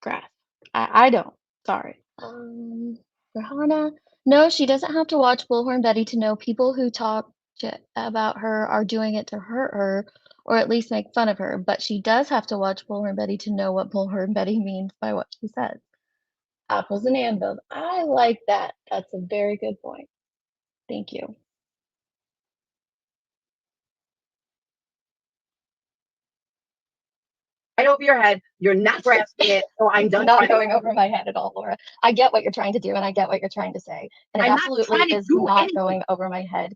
grasp. I don't. Sorry. Rahana, no, she doesn't have to watch Bullhorn Betty to know people who talk shit about her are doing it to hurt her or at least make fun of her. But she does have to watch Bullhorn Betty to know what Bullhorn Betty means by what she says. Apples and anvils. I like that. That's a very good point. Thank you. Right over your head. You're not grasping it. So I'm done. Not going over my head at all, Laura. I get what you're trying to do and I get what you're trying to say. And it I'm not absolutely trying to is do not anything. going over my head.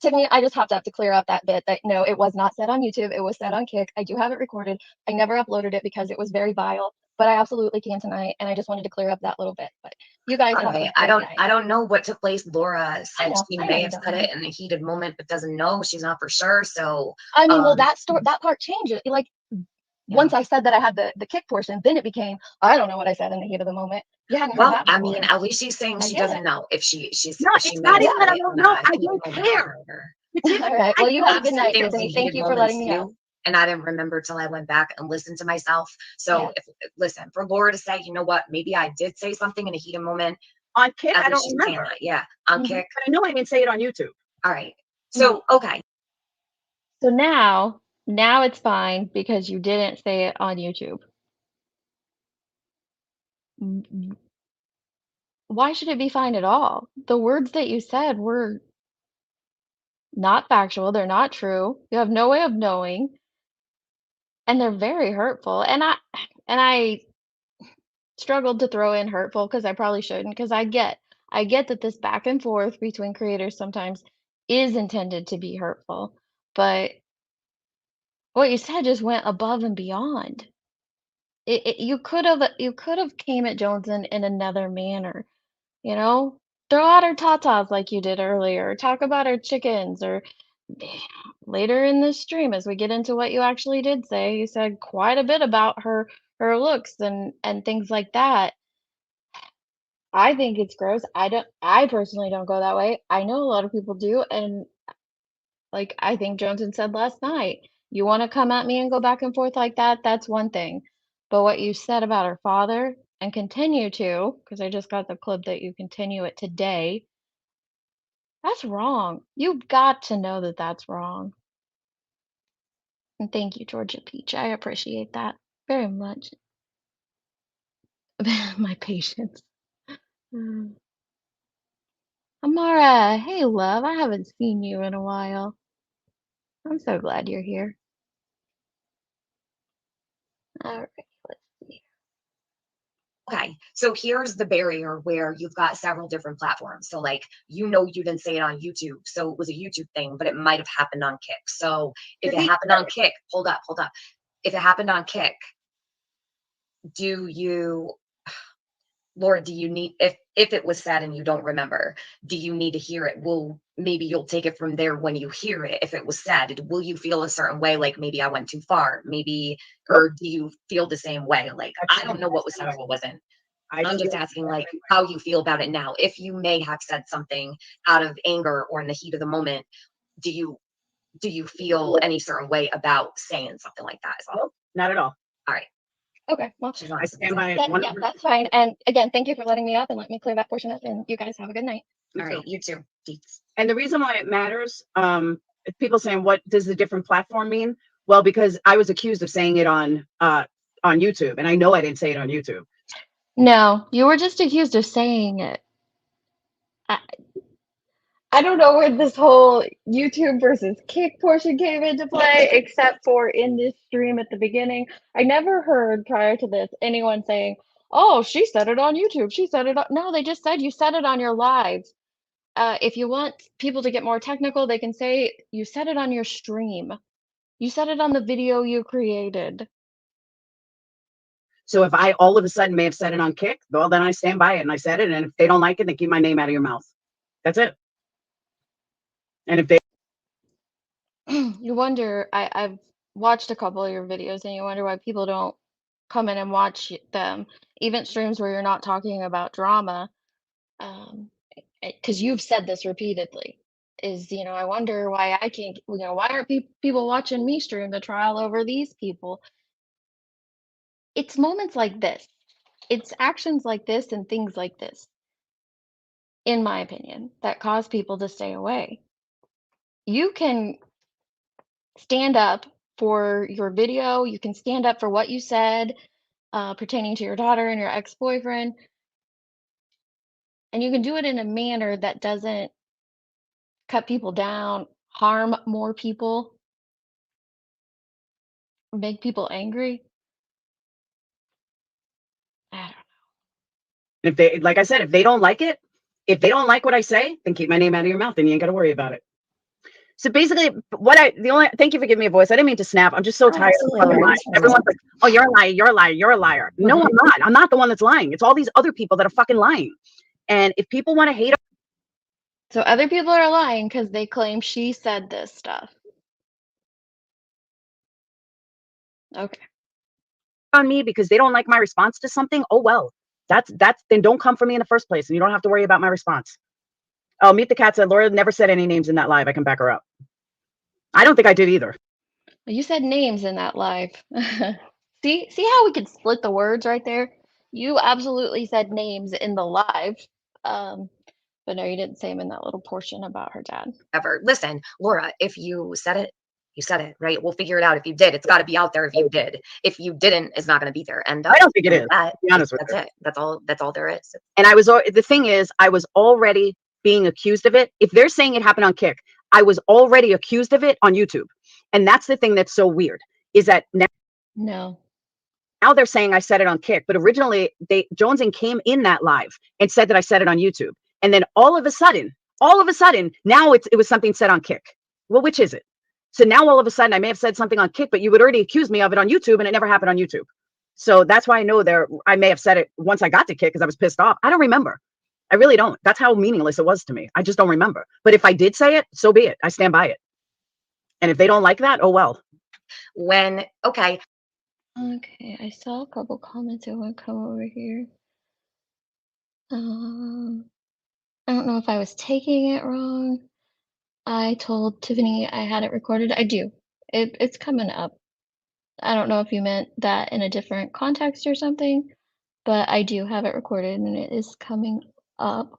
Tiffany, I just have to clear up that bit that no, it was not said on YouTube. It was said on Kick. I do have it recorded. I never uploaded it because it was very vile, but I absolutely can tonight. And I just wanted to clear up that little bit. But you guys have a Okay, great I night. don't know what took place. Laura said know, she I know may you have don't said know. it in a heated moment, but doesn't know. She's not for sure. So I mean, well, that part changes. Like once yeah. I said that I had the Kick portion, then it became, I don't know what I said in the heat of the moment. You hadn't heard Well, that I before. mean, at least she's saying I she get doesn't it. know if she's No, she it's may not have even that said I it don't or know. not. I Heated don't moment care. or whatever. All right. Well, you have a I've good said night, things in Tiffany. Thank heated you for letting moments me up. too, and I didn't remember till I went back and listened to myself. So Yeah. if listen, for Laura to say, you know what, maybe I did say something in a heated moment. On Kick, At I don't least she's saying remember. that. Yeah, on Mhm. Kick. But I know I didn't say it on YouTube. All right. So okay. So now it's fine because you didn't say it on YouTube. Why should it be fine at all? The words that you said were not factual, they're not true. You have no way of knowing, and they're very hurtful. And I struggled to throw in hurtful because I probably shouldn't, because I get that this back and forth between creators sometimes is intended to be hurtful, but what you said just went above and beyond. You could have came at JoneS'N in another manner, you know? Throw out her tatas like you did earlier, talk about her chickens, or later in this stream as we get into what you actually did say, you said quite a bit about her looks and things like that. I think it's gross. I personally don't go that way. I know a lot of people do, and like I think JoneS'N said last night, you want to come at me and go back and forth like that, that's one thing. But what you said about her father and continue to, because I just got the clip that you continue it today, that's wrong. You've got to know that that's wrong. And thank you, Georgia Peach. I appreciate that very much. My patience. Mm. Amara, hey love, I haven't seen you in a while. I'm so glad you're here. All right, let's see. Okay, so here's the barrier where you've got several different platforms. So like, you know, you didn't say it on YouTube, so it was a YouTube thing, but it might have happened on Kick. So if it happened on Kick, hold up. If it happened on Kick, do you, Laura, do you need, if it was said and you don't remember, do you need to hear it? Well, maybe you'll take it from there when you hear it. If it was said, will you feel a certain way? Like maybe I went too far, maybe, or do you feel the same way? Like, I don't know what was said or what wasn't. I'm just asking like how you feel about it now. If you may have said something out of anger or in the heat of the moment, do you feel any certain way about saying something like that as well? Nope, not at all. All right. Okay, well, I stand by yeah, that's fine. And again, thank you for letting me up and let me clear that portion up. And you guys have a good night. All right, you too. DeetS. And the reason why it matters, people saying, what does the different platform mean? Well, because I was accused of saying it on YouTube, and I know I didn't say it on YouTube. No, you were just accused of saying it. I don't know where this whole YouTube versus Kick portion came into play, except for in this stream at the beginning. I never heard prior to this anyone saying, oh, she said it on YouTube. She said it on, no, they just said you said it on your live. If you want people to get more technical, they can say you said it on your stream. You said it on the video you created. So if I all of a sudden may have said it on Kick, well, then I stand by it and I said it. And if they don't like it, then keep my name out of your mouth. That's it. And if they You wonder, I've watched a couple of your videos and you wonder why people don't come in and watch them. Even streams where you're not talking about drama. Because you've said this repeatedly, is, I wonder why I can't, why aren't people watching me stream the trial over these people? It's moments like this. It's actions like this and things like this, in my opinion, that cause people to stay away. You can stand up for your video, you can stand up for what you said pertaining to your daughter and your ex-boyfriend, and you can do it in a manner that doesn't cut people down, harm more people, make people angry. I don't know. if they like I said, if they don't like it, if they don't like what I say, then keep my name out of your mouth and you ain't gotta worry about it. So basically, thank you for giving me a voice. I didn't mean to snap. I'm just so tired of the fucking lie. Everyone's like, oh, you're a liar, you're a liar, you're a liar. No, I'm not. I'm not the one that's lying. It's all these other people that are fucking lying. And if people want to hate So other people are lying because they claim she said this stuff. Okay. on me because they don't like my response to something, oh well. That's then don't come for me in the first place and you don't have to worry about my response. Oh, Meet the Cat said Laura never said any names in that live. I can back her up. I don't think I did either. You said names in that live. See how we could split the words right there? You absolutely said names in the live. But no, you didn't say them in that little portion about her dad. Ever. Listen, Laura, if you said it, you said it, right? We'll figure it out. If you did, it's got to be out there. If you did, if you didn't, it's not going to be there. And I don't think it is. that, To be honest with that's you. it. That's all there is. And the thing is, I was already being accused of it. If they're saying it happened on Kick, I was already accused of it on YouTube. And that's the thing that's so weird is that No. now they're saying I said it on Kick, but originally JoneS'N came in that live and said that I said it on YouTube. And then all of a sudden, now it was something said on Kick. Well, which is it? So now all of a sudden I may have said something on Kick, but you would already accuse me of it on YouTube and it never happened on YouTube. So that's why I know I may have said it once I got to Kick because I was pissed off. I don't remember. I really don't. That's how meaningless it was to me. I just don't remember. But if I did say it, so be it. I stand by it. And if they don't like that, oh well. Okay. Okay, I saw a couple comments that want to come over here. I don't know if I was taking it wrong. I told Tiffany I had it recorded. I do. It's coming up. I don't know if you meant that in a different context or something, but I do have it recorded and it is coming up.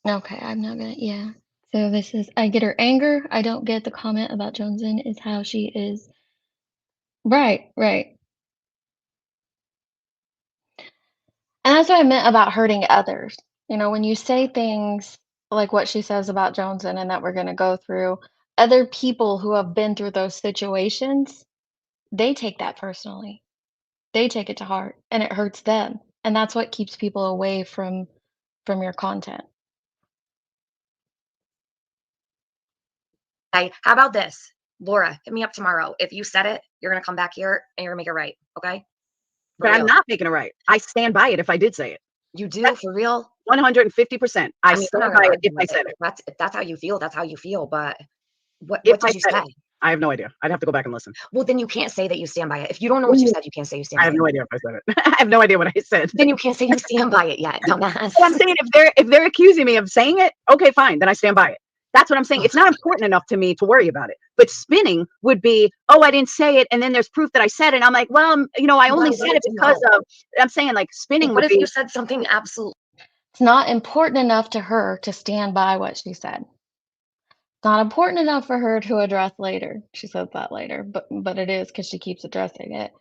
Okay, I'm not gonna, yeah. So this is, I get her anger. I don't get the comment about JoneS'N is how she is. Right, right. And that's what I meant about hurting others. When you say things like what she says about JoneS'N and that we're gonna go through, other people who have been through those situations, they take that personally. They take it to heart and it hurts them. And that's what keeps people away from your content. How about this? Laura, hit me up tomorrow. If you said it, you're going to come back here and you're going to make it right. Okay. But I'm not making it right. I stand by it if I did say it. You do, for real? 150%. I mean, stand by it if I said it. If that's how you feel, that's how you feel. But what If did I you said say? it, I have no idea. I'd have to go back and listen. Well, then you can't say that you stand by it. If you don't know what you said, you can't say you stand I by have it. no idea if I said it. I have no idea what I said. Then you can't say you stand by it yet, dumbass. But I'm saying if they're accusing me of saying it, okay, fine, then I stand by it. That's what I'm saying. It's not important enough to me to worry about it. But spinning would be, oh, I didn't say it, and then there's proof that I said it. And I'm like, well, I only said it because of. I'm saying like spinning What would if be. you said something absolutely? It's not important enough to her to stand by what she said. It's not important enough for her to address later. She says that later, but it is because she keeps addressing it.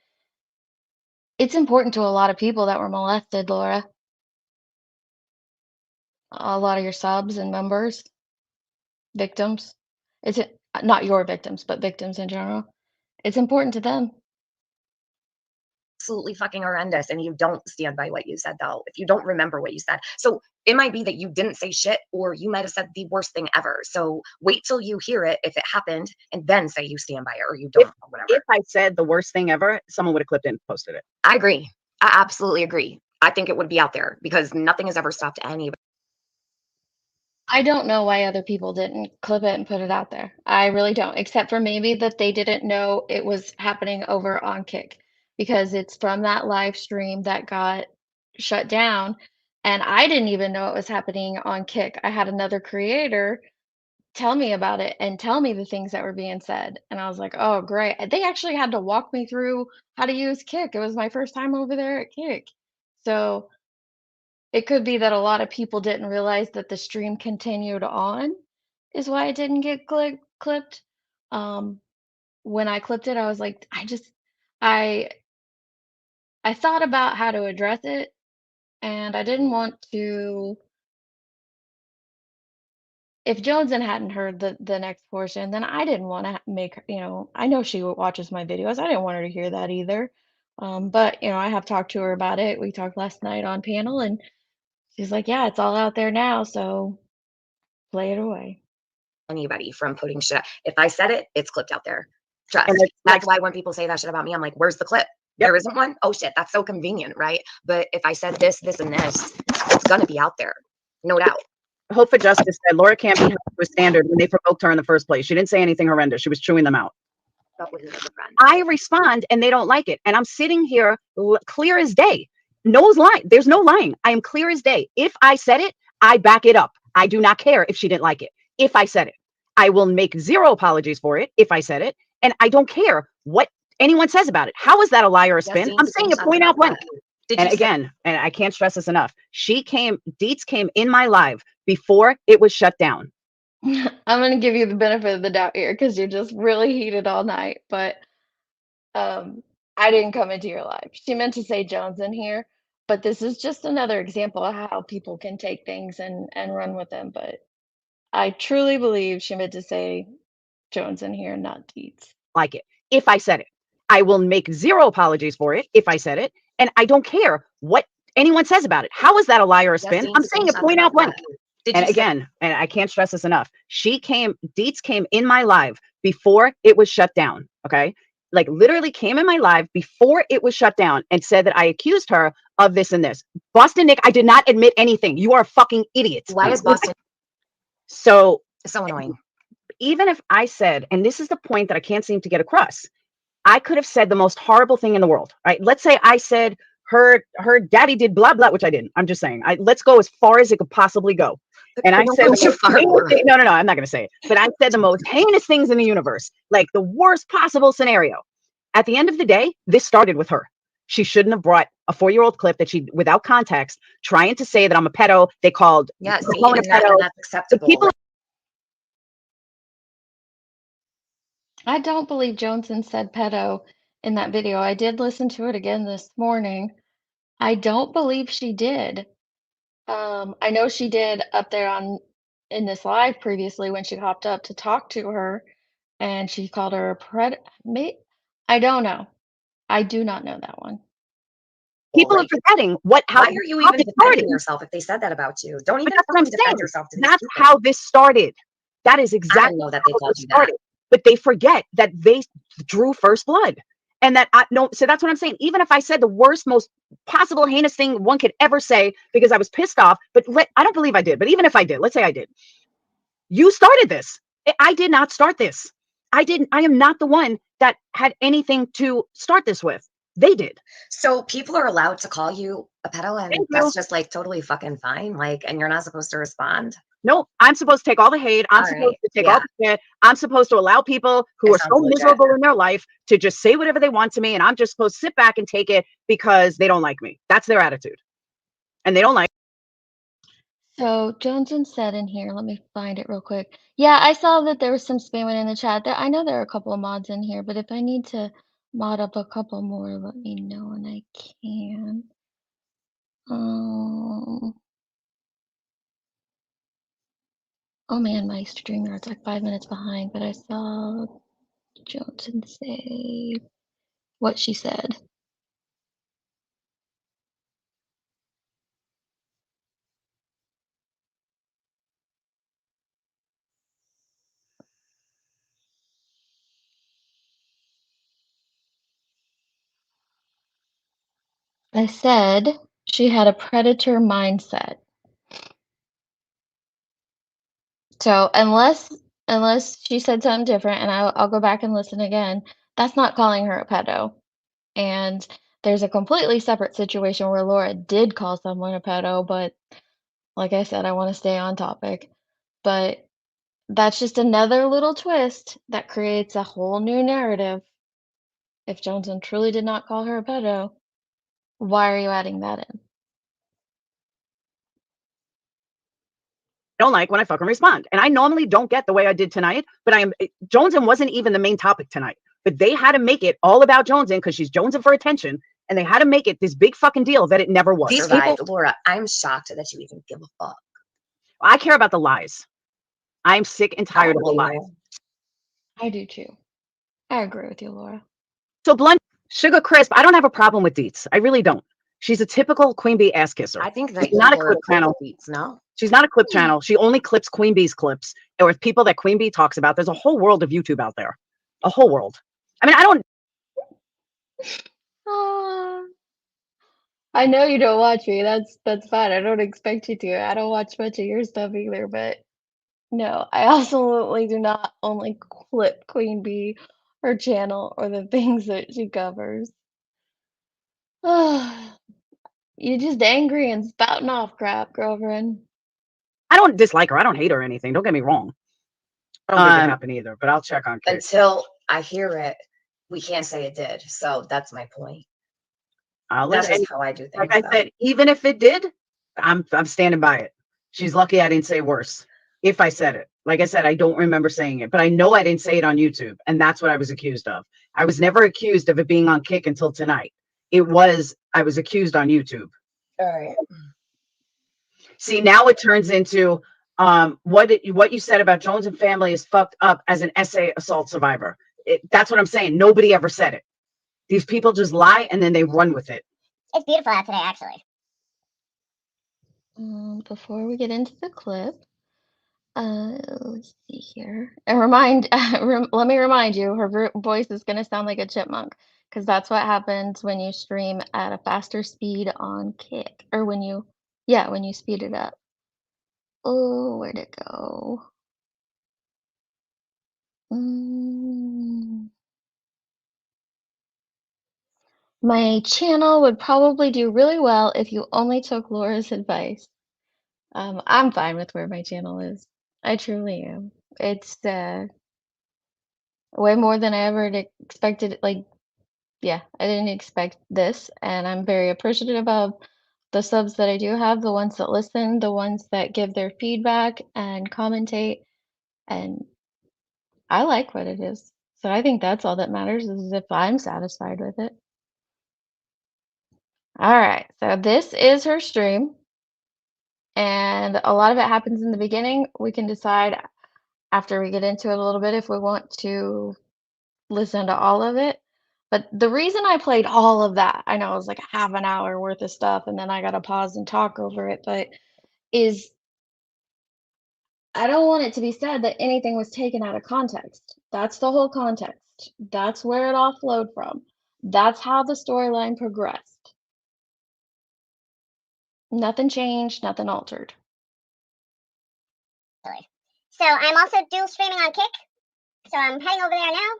It's important to a lot of people that were molested, Laura. A lot of your subs and members. victims. It's not your victims, but victims in general. It's important to them. Absolutely fucking horrendous, and you don't stand by what you said, though, if you don't remember what you said. So it might be that you didn't say shit, or you might have said the worst thing ever. So wait till you hear it if it happened, and then say you stand by it or you don't, or whatever. If I said the worst thing ever, someone would have clipped it and posted it. I agree. I absolutely agree. I think it would be out there because nothing has ever stopped anybody. I don't know why other people didn't clip it and put it out there. I really don't, except for maybe that they didn't know it was happening over on Kick because it's from that live stream that got shut down. And I didn't even know it was happening on Kick. I had another creator tell me about it and tell me the things that were being said. And I was like, oh, great. They actually had to walk me through how to use Kick. It was my first time over there at Kick. So it could be that a lot of people didn't realize that the stream continued on, is why it didn't get clipped. Um, when I clipped it, I was like, I I thought about how to address it, and I didn't want to. If JoneS'N hadn't heard the next portion, then I didn't want to make her. I know she watches my videos. I didn't want her to hear that either. But I have talked to her about it. We talked last night on panel, and she's like, "Yeah, it's all out there now, so play it away." Anybody from putting shit. If I said it, it's clipped out there. Trust. And That's why when people say that shit about me, I'm like, where's the clip? Yep. There isn't one? Oh shit, that's so convenient, right? But if I said this, this, and this, it's gonna be out there. No doubt. Hope for Justice said Laura can't be held to a standard when they provoked her in the first place. She didn't say anything horrendous. She was chewing them out. That was another friend. I respond and they don't like it. And I'm sitting here clear as day. There's no lying. I am clear as day. If I said it, I back it up. I do not care if she didn't like it. If I said it, I will make zero apologies for it if I said it. And I don't care what anyone says about it. How is that a lie or a spin? I'm saying it point out blank. And again, and I can't stress this enough, DeetS came in my live before it was shut down. I'm gonna give you the benefit of the doubt here because you're just really heated all night. But I didn't come into your live. She meant to say JoneS'N here, but this is just another example of how people can take things and run with them. But I truly believe she meant to say JoneS'N here, not DeetS. Like it. If I said it, I will make zero apologies for it if I said it. And I don't care what anyone says about it. How is that a lie or a spin? I'm saying it point out blank. And again, and I can't stress this enough. DeetS came in my live before it was shut down. Okay. Like literally came in my live before it was shut down and said that I accused her of this and this. Boston Nick, I did not admit anything. You are a fucking idiot. Why is Boston so annoying? Even if I said, and this is the point that I can't seem to get across, I could have said the most horrible thing in the world. Right? Let's say I said her daddy did blah blah, which I didn't. I'm just saying. Let's go as far as it could possibly go. And I said, no, I'm not going to say it. But I said the most heinous things in the universe, like the worst possible scenario. At the end of the day, this started with her. She shouldn't have brought a 4-year-old clip that she, without context, trying to say that I'm a pedo. They called see, a pedo. That's acceptable. People. I don't believe JoneS'N said pedo in that video. I did listen to it again this morning. I don't believe she did. I know she did up there in this live previously when she hopped up to talk to her, and she called her a predator. I don't know. I do not know that one. People are forgetting why are you even defending yourself if they said that about you? Don't even defend yourself. That's how this started. That is exactly how this started. But they forget that they drew first blood. And that so that's what I'm saying. Even if I said the worst, most possible heinous thing one could ever say because I was pissed off, but I don't believe I did. But even if I did, let's say I did. You started this. I did not start this. I am not the one that had anything to start this with. They did. So people are allowed to call you a pedo, and that's just like totally fucking fine. Like, and you're not supposed to respond. No, I'm supposed to take all the hate. I'm supposed to take all the shit. I'm supposed to allow people who are so miserable in their life to just say whatever they want to me. And I'm just supposed to sit back and take it because they don't like me. That's their attitude. And they don't like. So JoneS'N said in here, let me find it real quick. Yeah, I saw that there was some spamming in the chat. I know there are a couple of mods in here, but if I need to mod up a couple more, let me know and I can. Oh man, my streamer is like 5 minutes behind, but I saw JoneS'N say what she said. I said she had a predator mindset. So unless she said something different, and I'll go back and listen again, that's not calling her a pedo. And there's a completely separate situation where Laura did call someone a pedo, but like I said, I want to stay on topic. But that's just another little twist that creates a whole new narrative. If JoneS'N truly did not call her a pedo, why are you adding that in? Don't like when I fucking respond. And I normally don't get the way I did tonight, but JoneS'N wasn't even the main topic tonight. But they had to make it all about JoneS'N because she's JoneS'N for attention. And they had to make it this big fucking deal that it never was. These people, Laura, I'm shocked that you even give a fuck. I care about the lies. I'm sick and tired of the lies. I do too. I agree with you, Laura. So blunt, Sugar Crisp, I don't have a problem with DeetS. I really don't. She's a typical Queen Bee ass kisser. I think that she's not a clip channel. DeetS, no? She's not a clip channel. She only clips Queen Bee's clips or with people that Queen Bee talks about. There's a whole world of YouTube out there. A whole world. I mean, I don't. I know you don't watch me. That's fine. I don't expect you to. I don't watch much of your stuff either, but no, I absolutely do not only clip Queen Bee, her channel, or the things that she covers. You're just angry and spouting off crap, girlfriend. I don't dislike her. I don't hate her or anything. Don't get me wrong. I don't think it happened either, but I'll check on Kate. Until I hear it, we can't say it did. So that's my point. That's just how I do things. Like I said, even if it did, I'm standing by it. She's lucky I didn't say worse. If I said it, like I said, I don't remember saying it, but I know I didn't say it on YouTube, and that's what I was accused of. I was never accused of it being on Kick until tonight. I was accused on YouTube. All right. See, now it turns into what you said about JoneS'N family is fucked up as an essay assault survivor. That's what I'm saying. Nobody ever said it. These people just lie and then they run with it. It's beautiful out today, actually. Before we get into the clip, let's see here. And let me remind you, her voice is going to sound like a chipmunk because that's what happens when you stream at a faster speed on Kick, or when you speed it up. Oh, where'd it go? My channel would probably do really well if you only took Laura's advice. I'm fine with where my channel is. I truly am. It's way more than I ever expected. Like, yeah, I didn't expect this, and I'm very appreciative of the subs that I do have, the ones that listen, the ones that give their feedback and commentate, and I like what it is. So I think that's all that matters, is if I'm satisfied with it. All right, so this is her stream, and a lot of it happens in the beginning. We can decide after we get into it a little bit if we want to listen to all of it. But the reason I played all of that, I know it was like a half an hour worth of stuff, and then I got to pause and talk over it, but is I don't want it to be said that anything was taken out of context. That's the whole context. That's where it all flowed from. That's how the storyline progressed. Nothing changed, nothing altered. So I'm also dual streaming on Kick. So I'm heading over there now.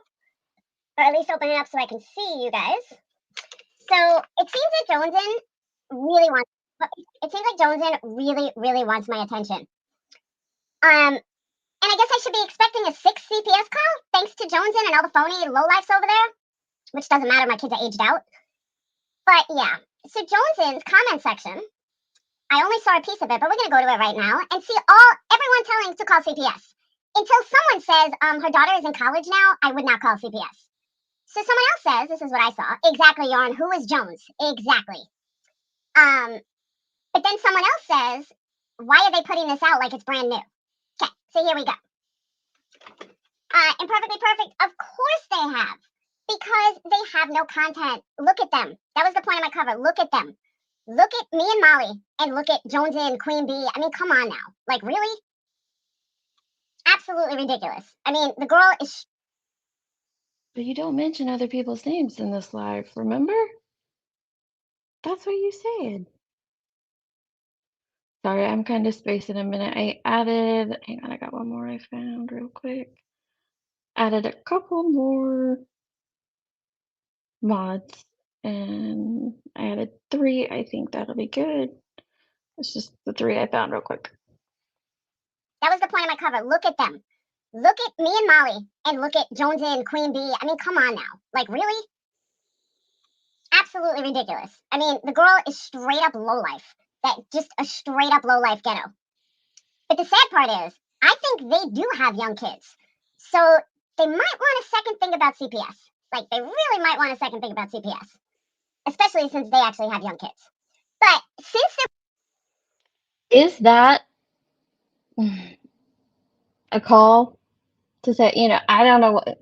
Or at least open it up so I can see you guys. So it seems that JoneS'N really wants really wants my attention. And I guess I should be expecting a 6 CPS call thanks to JoneS'N and all the phony lowlifes over there. Which doesn't matter, my kids are aged out. But yeah, so JoneS'N's comment section, I only saw a piece of it, but we're gonna go to it right now and see everyone telling to call CPS. Until someone says her daughter is in college now, I would not call CPS. So someone else says, this is what I saw. Exactly, Yarn. Who is Jones? Exactly. But then someone else says, why are they putting this out like it's brand new? Okay, So here we go. Imperfectly perfect. Of course they have. Because they have no content. Look at them. That was the point of my cover. Look at them. Look at me and Molly and look at JoneS'N, Queen Bee. I mean, come on now. Like, really? Absolutely ridiculous. I mean, the girl is... But you don't mention other people's names in this live, remember? That's what you said. Sorry, I'm kind of spacing a minute. I added, hang on, I got one more I found real quick. Added a couple more mods and I added 3. I think that'll be good. It's just the 3 I found real quick. That was the point of my cover. Look at them. Look at me and Molly and look at JoneS'N, Queen Bee. I mean, come on now. Like, really? Absolutely ridiculous. I mean, the girl is straight up lowlife. That just a straight up lowlife ghetto. But the sad part is, I think they do have young kids. So they might want a second think about CPS. Like, they really might want a second think about CPS. Especially since they actually have young kids. But since they're... Is that a call to say, you know, I don't know what,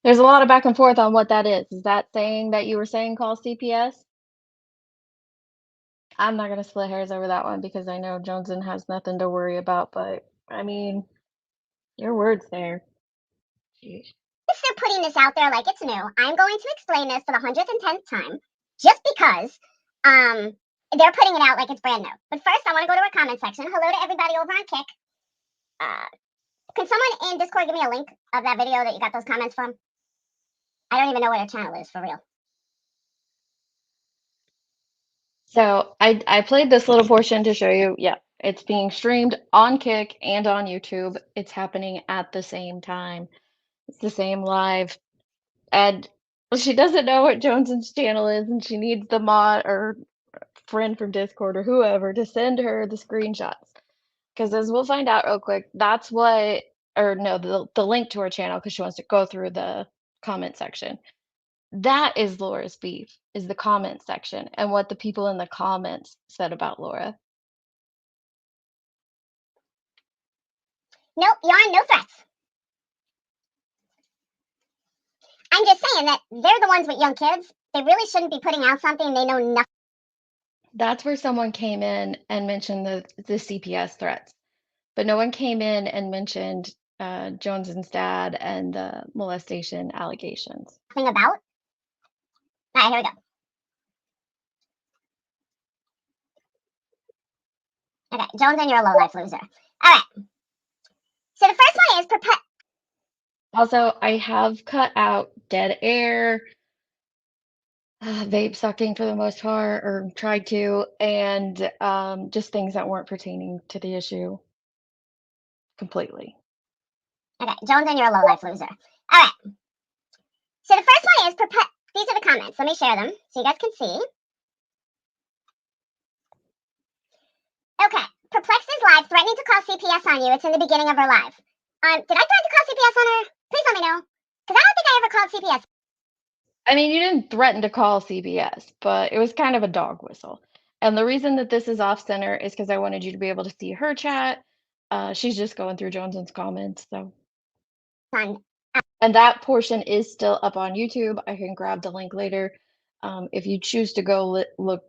there's a lot of back and forth on what that is. Is that saying that you were saying call CPS? I'm not going to split hairs over that one because I know JoneS'N has nothing to worry about, but I mean, your words there. Jeez. If they're putting this out there like it's new, I'm going to explain this for the 110th time, just because they're putting it out like it's brand new. But first, I want to go to our comment section. Hello to everybody over on Kick. Can someone in Discord give me a link of that video that you got those comments from? I don't even know what her channel is, for real. So I played this little portion to show you. Yeah, it's being streamed on Kick and on YouTube. It's happening at the same time. It's the same live. And she doesn't know what JoneS'N's channel is, and she needs the mod or friend from Discord or whoever to send her the screenshots. Because as we'll find out real quick, that's what, or no, the link to her channel, because she wants to go through the comment section. That is Laura's beef, is the comment section and what the people in the comments said about Laura. Nope, Yarn, no threats. I'm just saying that they're the ones with young kids. They really shouldn't be putting out something they know nothing. That's where someone came in and mentioned the CPS threats. But no one came in and mentioned JoneS'N's dad and the molestation allegations. About. All right, here we go. Okay, JoneS'N, you're a low-life loser. All right. So the first one is Also, I have cut out dead air, vape sucking for the most part, or tried to, and just things that weren't pertaining to the issue completely. Okay, JoneS'N, you're a low-life loser. All right. So the first one is these are the comments. Let me share them so you guys can see. Okay, Perplex is live, threatening to call CPS on you. It's in the beginning of her live. Did I threaten to call CPS on her? Please let me know, because I don't think I ever called CPS. I mean, you didn't threaten to call CPS, but it was kind of a dog whistle. And the reason that this is off center is because I wanted you to be able to see her chat. She's just going through JoneS'N's comments, so. And that portion is still up on YouTube. I can grab the link later. If you choose to go look,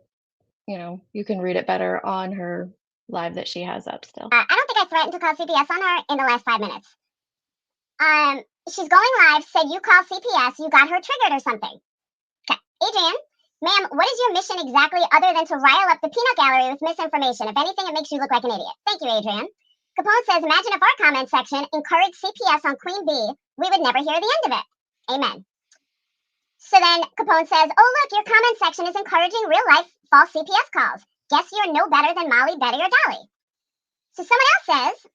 you know, you can read it better on her live that she has up still. I don't think I threatened to call CPS on her in the last 5 minutes. She's going live, said you call CPS, you got her triggered or something. Okay, Adrian, ma'am, what is your mission exactly other than to rile up the peanut gallery with misinformation? If anything, it makes you look like an idiot. Thank you, Adrian. Capone says, imagine if our comment section encouraged CPS on Queen Bee, we would never hear the end of it. Amen. So then Capone says, oh look, your comment section is encouraging real life false CPS calls. Guess you're no better than Molly, Betty, or Dolly. So someone else says,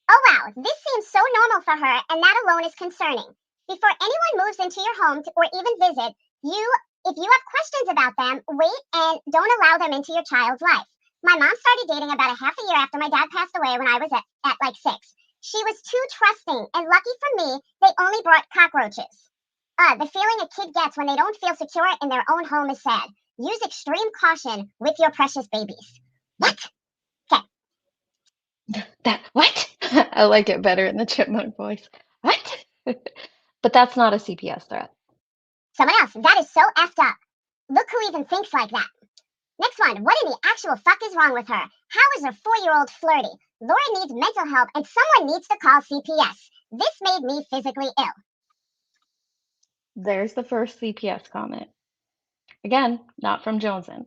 oh wow, this seems so normal for her, and that alone is concerning. Before anyone moves into your home or even visit, if you have questions about them, wait and don't allow them into your child's life. My mom started dating about a half a year after my dad passed away when I was at like 6. She was too trusting, and lucky for me, they only brought cockroaches. The feeling a kid gets when they don't feel secure in their own home is sad. Use extreme caution with your precious babies. What? Okay. That what? I like it better in the chipmunk voice. What? But that's not a CPS threat. Someone else. That is so effed up. Look who even thinks like that. Next one. What in the actual fuck is wrong with her? How is her 4-year-old flirty? Laura needs mental help and someone needs to call CPS. This made me physically ill. There's the first CPS comment. Again, not from JoneS'N.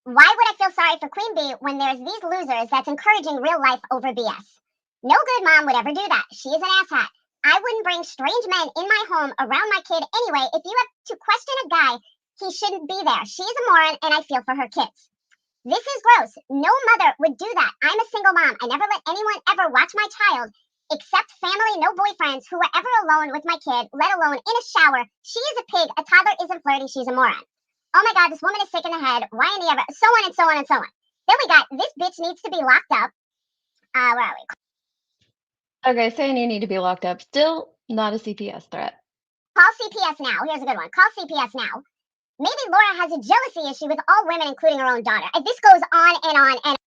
Why would I feel sorry for Queen Bee when there's these losers that's encouraging real life over BS? No good mom would ever do that. She is an asshat. I wouldn't bring strange men in my home around my kid anyway. If you have to question a guy, he shouldn't be there. She's a moron and I feel for her kids. This is gross. No mother would do that. I'm a single mom. I never let anyone ever watch my child except family, no boyfriends who were ever alone with my kid, let alone in a shower. She is a pig. A toddler isn't flirty. She's a moron. Oh my God, this woman is sick in the head. Why in the ever? So on and so on and so on. Then we got this bitch needs to be locked up. Where are we? Okay, saying you need to be locked up. Still not a CPS threat. Call CPS now. Here's a good one. Call CPS now. Maybe Laura has a jealousy issue with all women, including her own daughter. And this goes on and on and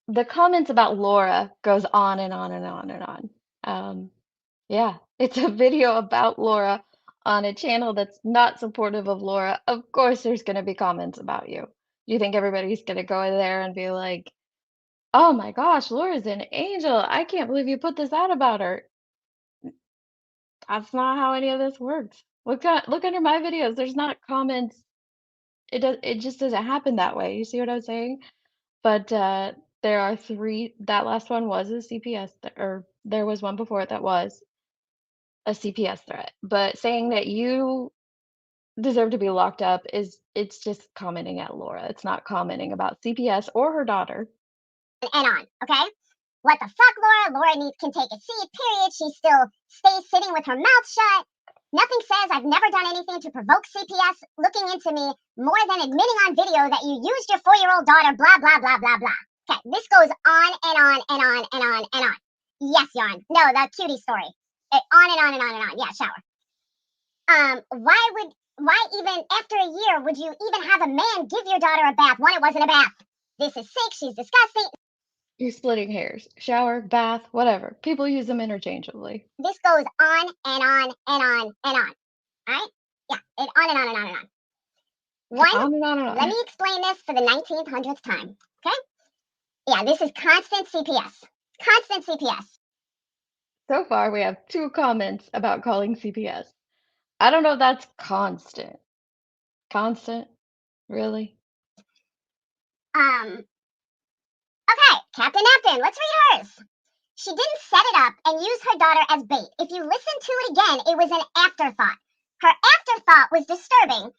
The comments about Laura goes on and on and on and on. Yeah, it's a video about Laura on a channel that's not supportive of Laura. Of course, there's going to be comments about you. You think everybody's going to go in there and be like, oh my gosh, Laura's an angel. I can't believe you put this out about her. That's not how any of this works. Look under my videos. There's not comments. It just doesn't happen that way. You see what I'm saying? But there are 3. That last one was a CPS, or there was one before it that was a CPS threat. But saying that you deserve to be locked up it's just commenting at Laura. It's not commenting about CPS or her daughter. on, okay? What the fuck, Laura? Laura can take a seat, period. She still stays sitting with her mouth shut. Nothing says I've never done anything to provoke CPS looking into me more than admitting on video that you used your 4-year-old daughter, blah, blah, blah, blah, blah. Okay, this goes on and on and on and on and on. Yes, Yarn. No, the cutie story. On and on and on and on. Yeah, shower. Why even after a year would you even have a man give your daughter a bath? One, it wasn't a bath. This is sick. She's disgusting. You're splitting hairs. Shower, bath, whatever. People use them interchangeably. This goes on and on and on and on. Alright? Yeah, on and on and on and on. On and on and on. Let me explain this for the 1900th time. Okay? Yeah, this is constant CPS. Constant CPS. So far, we have 2 comments about calling CPS. I don't know if that's constant. Constant? Really? Okay, Captain Napton, let's read hers. She didn't set it up and use her daughter as bait. If you listen to it again, it was an afterthought. Her afterthought was disturbing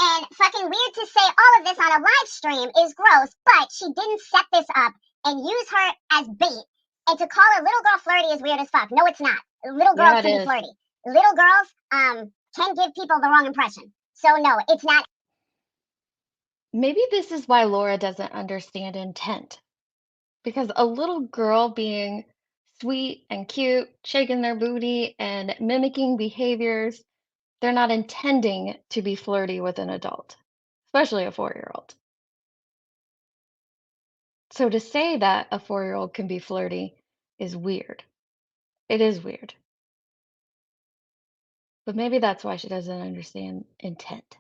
and fucking weird to say all of this on a live stream is gross, but she didn't set this up and use her as bait. And to call a little girl flirty is weird as fuck. No, it's not. Little girls can be flirty. Little girls can give people the wrong impression. So no, it's not. Maybe this is why Laura doesn't understand intent. Because a little girl being sweet and cute, shaking their booty and mimicking behaviors, they're not intending to be flirty with an adult, especially a 4-year-old. So to say that a 4-year-old can be flirty is weird. It is weird. But maybe that's why she doesn't understand intent.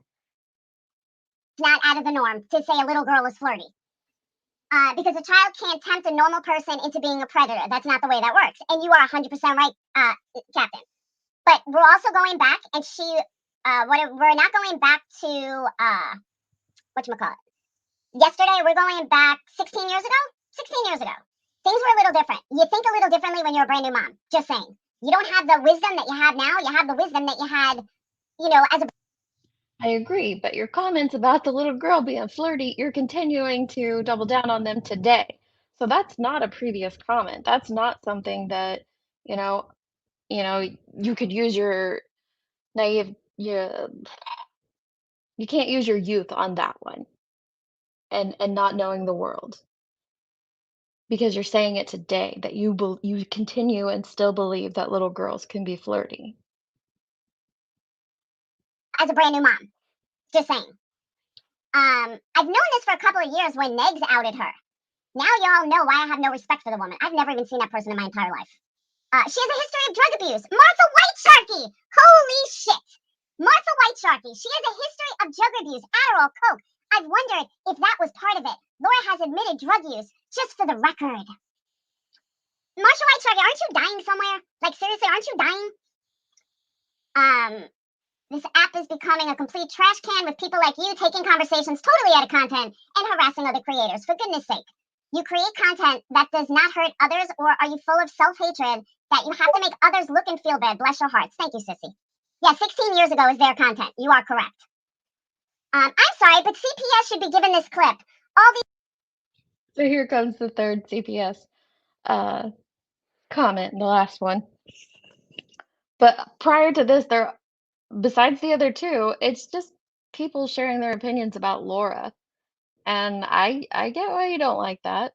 It's not out of the norm to say a little girl is flirty. Because a child can't tempt a normal person into being a predator. That's not the way that works. And you are 100% right, Captain. But we're also going back, and we're not going back to, whatchamacallit. Yesterday, we're going back 16 years ago? 16 years ago. Things were a little different. You think a little differently when you're a brand new mom. Just saying. You don't have the wisdom that you have now. You have the wisdom that you had, as a... I agree, but your comments about the little girl being flirty, you're continuing to double down on them today. So that's not a previous comment. That's not something that, you could use your naive, you can't use your youth on that one and not knowing the world. Because you're saying it today that you continue and still believe that little girls can be flirty. As a brand new mom. Just saying. I've known this for a couple of years when Negs outed her. Now y'all know why I have no respect for the woman. I've never even seen that person in my entire life. She has a history of drug abuse. Martha White Sharkey! Holy shit! Martha White Sharkey. She has a history of drug abuse. Adderall, Coke. I've wondered if that was part of it. Laura has admitted drug use, just for the record. Marsha White Sharkey, aren't you dying somewhere? Like, seriously, aren't you dying? This app is becoming a complete trash can with people like you taking conversations totally out of content and harassing other creators. For goodness sake. You create content that does not hurt others, or are you full of self-hatred that you have to make others look and feel bad? Bless your hearts. Thank you, sissy. Yeah, 16 years ago is their content. You are correct. I'm sorry, but CPS should be given this clip. All these. So here comes the third CPS comment, the last one. But prior to this, besides the other two, it's just people sharing their opinions about Laura. And I get why you don't like that.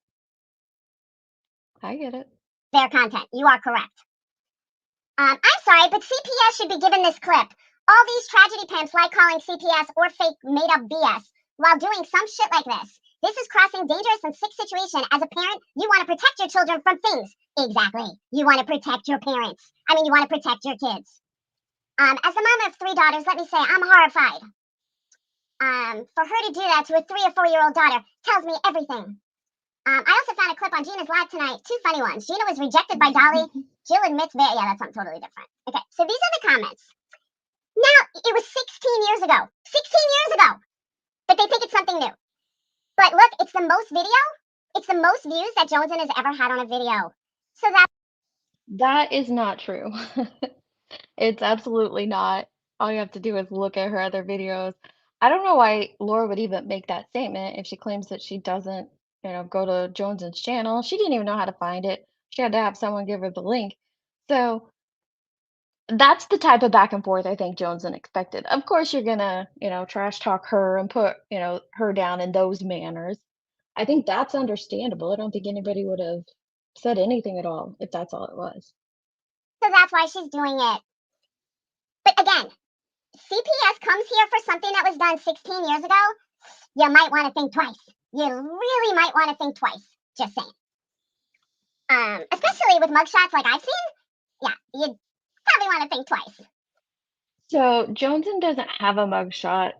I get it. Their content. You are correct. I'm sorry, but CPS should be given this clip. All these tragedy pimps like calling CPS or fake made-up BS while doing some shit like this. This is crossing dangerous and sick situation. As a parent, you want to protect your children from things. Exactly. You want to protect your parents. You want to protect your kids. As a mom of 3 daughters, let me say I'm horrified. For her to do that to a 3 or 4-year-old daughter tells me everything. I also found a clip on Gina's live tonight. 2 funny ones. Gina was rejected by Dolly. Jill admits that. Yeah, that's something totally different. Okay, so these are the comments. Now, it was 16 years ago. 16 years ago! But they think it's something new. But look, it's the most video. It's the most views that JoneS'N has ever had on a video. So that is not true. It's absolutely not. All you have to do is look at her other videos. I don't know why Laura would even make that statement if she claims that she doesn't, go to JoneS'N's channel. She didn't even know how to find it. She had to have someone give her the link. So that's the type of back and forth I think JoneS'N expected. Of course, you're gonna, trash talk her and put, her down in those manners. I think that's understandable. I don't think anybody would have said anything at all if that's all it was. So that's why she's doing it. But again, CPS comes here for something that was done 16 years ago. You might want to think twice. You really might want to think twice. Just saying. Especially with mugshots like I've seen. Yeah, you'd probably want to think twice. So JoneS'N doesn't have a mugshot.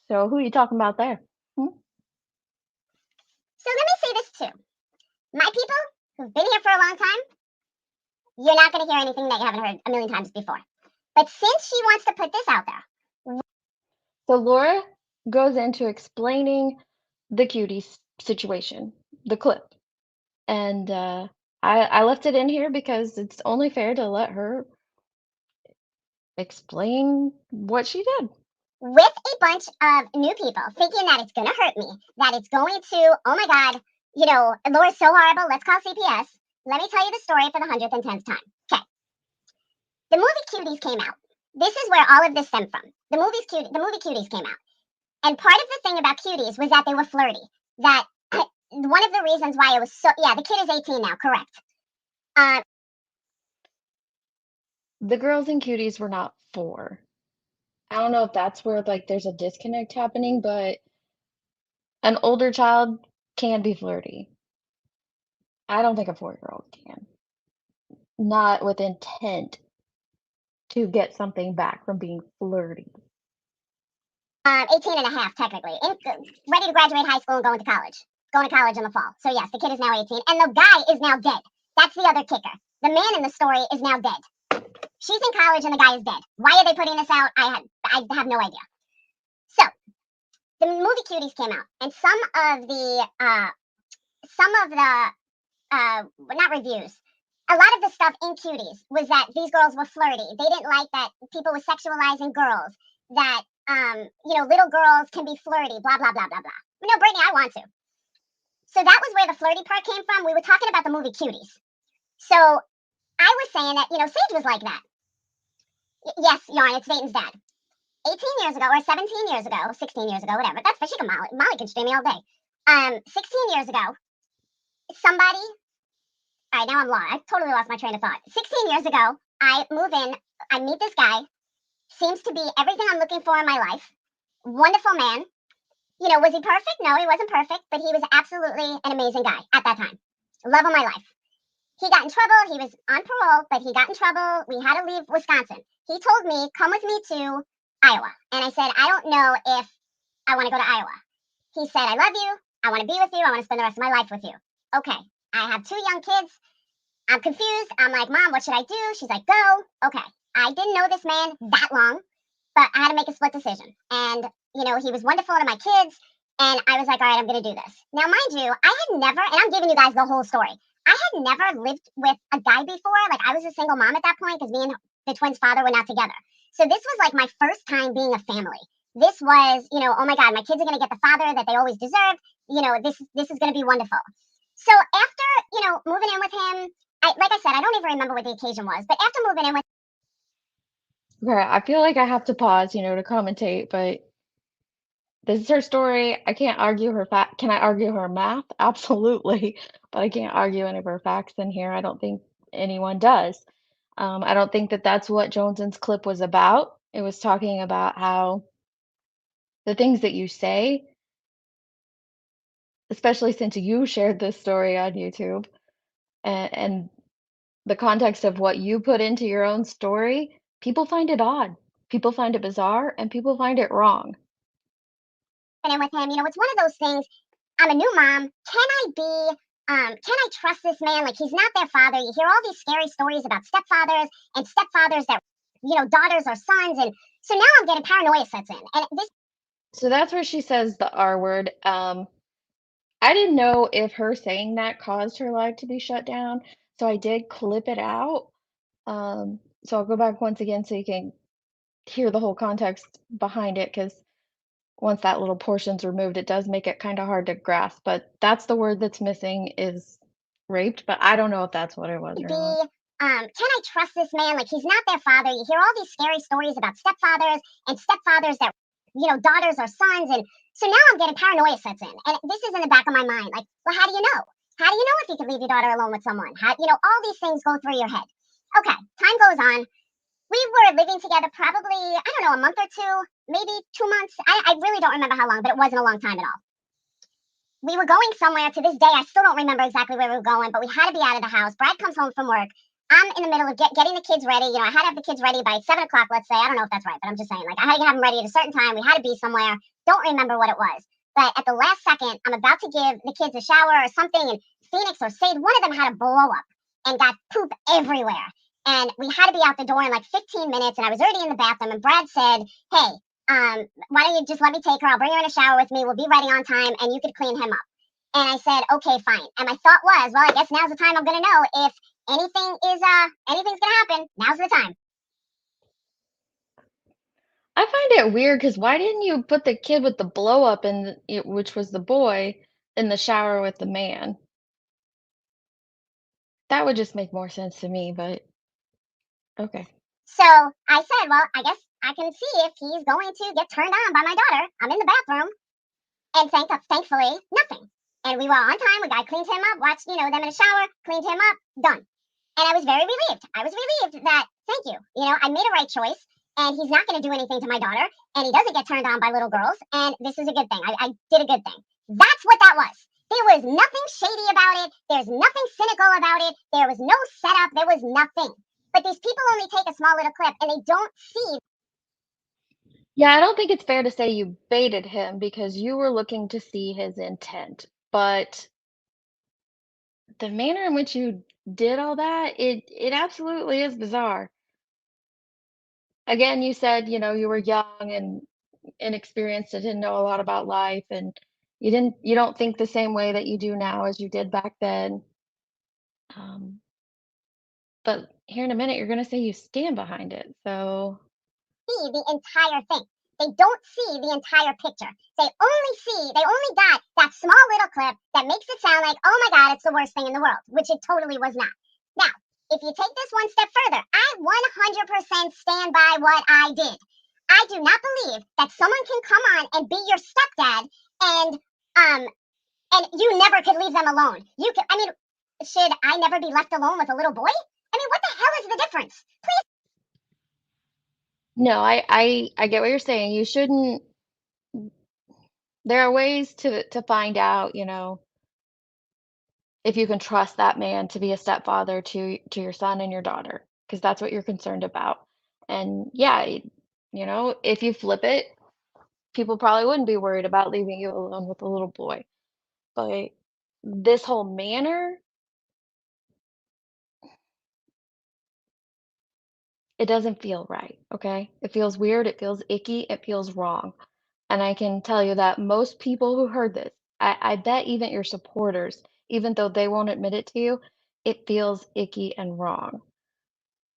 So who are you talking about there? So let me say this too. My people who've been here for a long time, you're not going to hear anything that you haven't heard a million times before. But since she wants to put this out there. So Laura goes into explaining the cutie situation, the clip. And I left it in here because it's only fair to let her explain what she did. With a bunch of new people thinking that it's going to hurt me, that it's going to, oh my God, Laura's so horrible, let's call CPS. Let me tell you the story for the 110th time. Okay. The movie Cuties came out. This is where all of this stemmed from. The movie Cuties came out. And part of the thing about Cuties was that they were flirty. That one of the reasons why it was so, yeah, the kid is 18 now, correct. The girls in Cuties were not 4. I don't know if that's where there's a disconnect happening, but an older child can be flirty. I don't think a 4-year-old can. Not with intent to get something back from being flirty. 18 and a half, technically. Ready to graduate high school and going to college. Going to college in the fall. So yes, the kid is now 18. And the guy is now dead. That's the other kicker. The man in the story is now dead. She's in college and the guy is dead. Why are they putting this out? I have no idea. So, the movie Cuties came out. And some of the not reviews, a lot of the stuff in Cuties was that these girls were flirty. They didn't like that people were sexualizing girls. That, little girls can be flirty, blah, blah, blah, blah, blah. No, Brittany, I want to. So that was where the flirty part came from. We were talking about the movie Cuties. So I was saying that, Sage was like that. Yes, Yarn, it's Dayton's dad. 18 years ago, or 17 years ago, 16 years ago, whatever. That's for she can Molly can stream me all day. 16 years ago, somebody, all right, now I'm lost. I totally lost my train of thought. 16 years ago, I move in, I meet this guy, seems to be everything I'm looking for in my life. Wonderful man. Was he perfect? No, he wasn't perfect, but he was absolutely an amazing guy at that time. Love of my life. He got in trouble. He was on parole, but he got in trouble. We had to leave Wisconsin. He told me, come with me to Iowa. And I said, I don't know if I want to go to Iowa. He said, I love you. I want to be with you. I want to spend the rest of my life with you. Okay. I have 2 young kids. I'm confused. I'm like, Mom, what should I do? She's like, go. Okay. I didn't know this man that long, but I had to make a split decision. And, he was wonderful to my kids. And I was like, all right, I'm going to do this. Now, mind you, I had never, and I'm giving you guys the whole story. I had never lived with a guy before. Like, I was a single mom at that point because me and the twins' father were not together. So this was like my first time being a family. This was, oh my God, my kids are going to get the father that they always deserved. This is going to be wonderful. So after, moving in with him, like I said, I don't even remember what the occasion was, but after moving in with Okay, I feel like I have to pause, to commentate, but this is her story. I can't argue her fact. Can I argue her math? Absolutely, but I can't argue any of her facts in here. I don't think anyone does. I don't think that that's what JoneS'N's clip was about. It was talking about how the things that you say, especially since you shared this story on YouTube, and the context of what you put into your own story, people find it odd. People find it bizarre, and people find it wrong. in with him, it's one of those things. I'm a new mom. Can I trust this man? Like, he's not their father. You hear all these scary stories about stepfathers and stepfathers that, daughters are sons. And so now I'm getting paranoia sets in. And So that's where she says the R word. I didn't know if her saying that caused her live to be shut down, so I did clip it out. So I'll go back once again so you can hear the whole context behind it, because once that little portion's removed, it does make it kind of hard to grasp. But that's the word that's missing is raped, but I don't know if that's what it was or not. can I trust this man? Like, he's not their father. You hear all these scary stories about stepfathers and stepfathers that, daughters are sons. And so now I'm getting paranoia sets in. And this is in the back of my mind. Like, well, how do you know? How do you know if you could leave your daughter alone with someone? All these things go through your head. Okay, time goes on. We were living together probably, I don't know, a month or 2, maybe 2 months. I really don't remember how long, but it wasn't a long time at all. We were going somewhere. To this day, I still don't remember exactly where we were going, but we had to be out of the house. Brad comes home from work. I'm in the middle of getting the kids ready. I had to have the kids ready by 7 o'clock, let's say. I don't know if that's right, but I'm just saying, like, I had to have them ready at a certain time. We had to be somewhere. Don't remember what it was. But at the last second, I'm about to give the kids a shower or something, and Phoenix or Sade, one of them had a blow up and got poop everywhere. And we had to be out the door in like 15 minutes, and I was already in the bathroom, and Brad said, hey, why don't you just let me take her? I'll bring her in a shower with me. We'll be ready on time, and you could clean him up. And I said, okay, fine. And my thought was, well, I guess now's the time I'm going to know if anything's gonna happen. Now's the time. I find it weird because why didn't you put the kid with the blow up which was the boy, in the shower with the man? That would just make more sense to me, but okay. So I said, well, I guess I can see if he's going to get turned on by my daughter. I'm in the bathroom, and thankfully, nothing. And we were on time. I cleaned him up, watched, them in a shower, cleaned him up, done. And I was very relieved. I was relieved that, thank you, I made a right choice, and he's not going to do anything to my daughter, and he doesn't get turned on by little girls, and this is a good thing. I did a good thing. That's what that was. There was nothing shady about it. There's nothing cynical about it. There was no setup. There was nothing. But these people only take a small little clip, and they don't see. Yeah, I don't think it's fair to say you baited him because you were looking to see his intent. But the manner in which you did all that, it absolutely is bizarre. Again, you said, you were young and inexperienced and didn't know a lot about life, and you don't think the same way that you do now as you did back then. But here in a minute, you're gonna say you stand behind it. So See the entire thing. They don't see the entire picture. They only got that small little clip that makes it sound like, oh my God, it's the worst thing in the world, which it totally was not. Now, if you take this one step further, I 100% stand by what I did. I do not believe that someone can come on and be your stepdad and you never could leave them alone. Should I never be left alone with a little boy? What the hell is the difference? Please. no, I get what you're saying. You There are ways to find out, you know, if you can trust that man to be a stepfather to your son and your daughter, because that's what you're concerned about. And yeah, you know, if you flip it, people probably wouldn't be worried about leaving you alone with a little boy. But this whole manner, it doesn't feel right, okay? It feels weird, it feels icky, it feels wrong. And I can tell you that most people who heard this, I bet even your supporters, even though they won't admit it to you, it feels icky and wrong.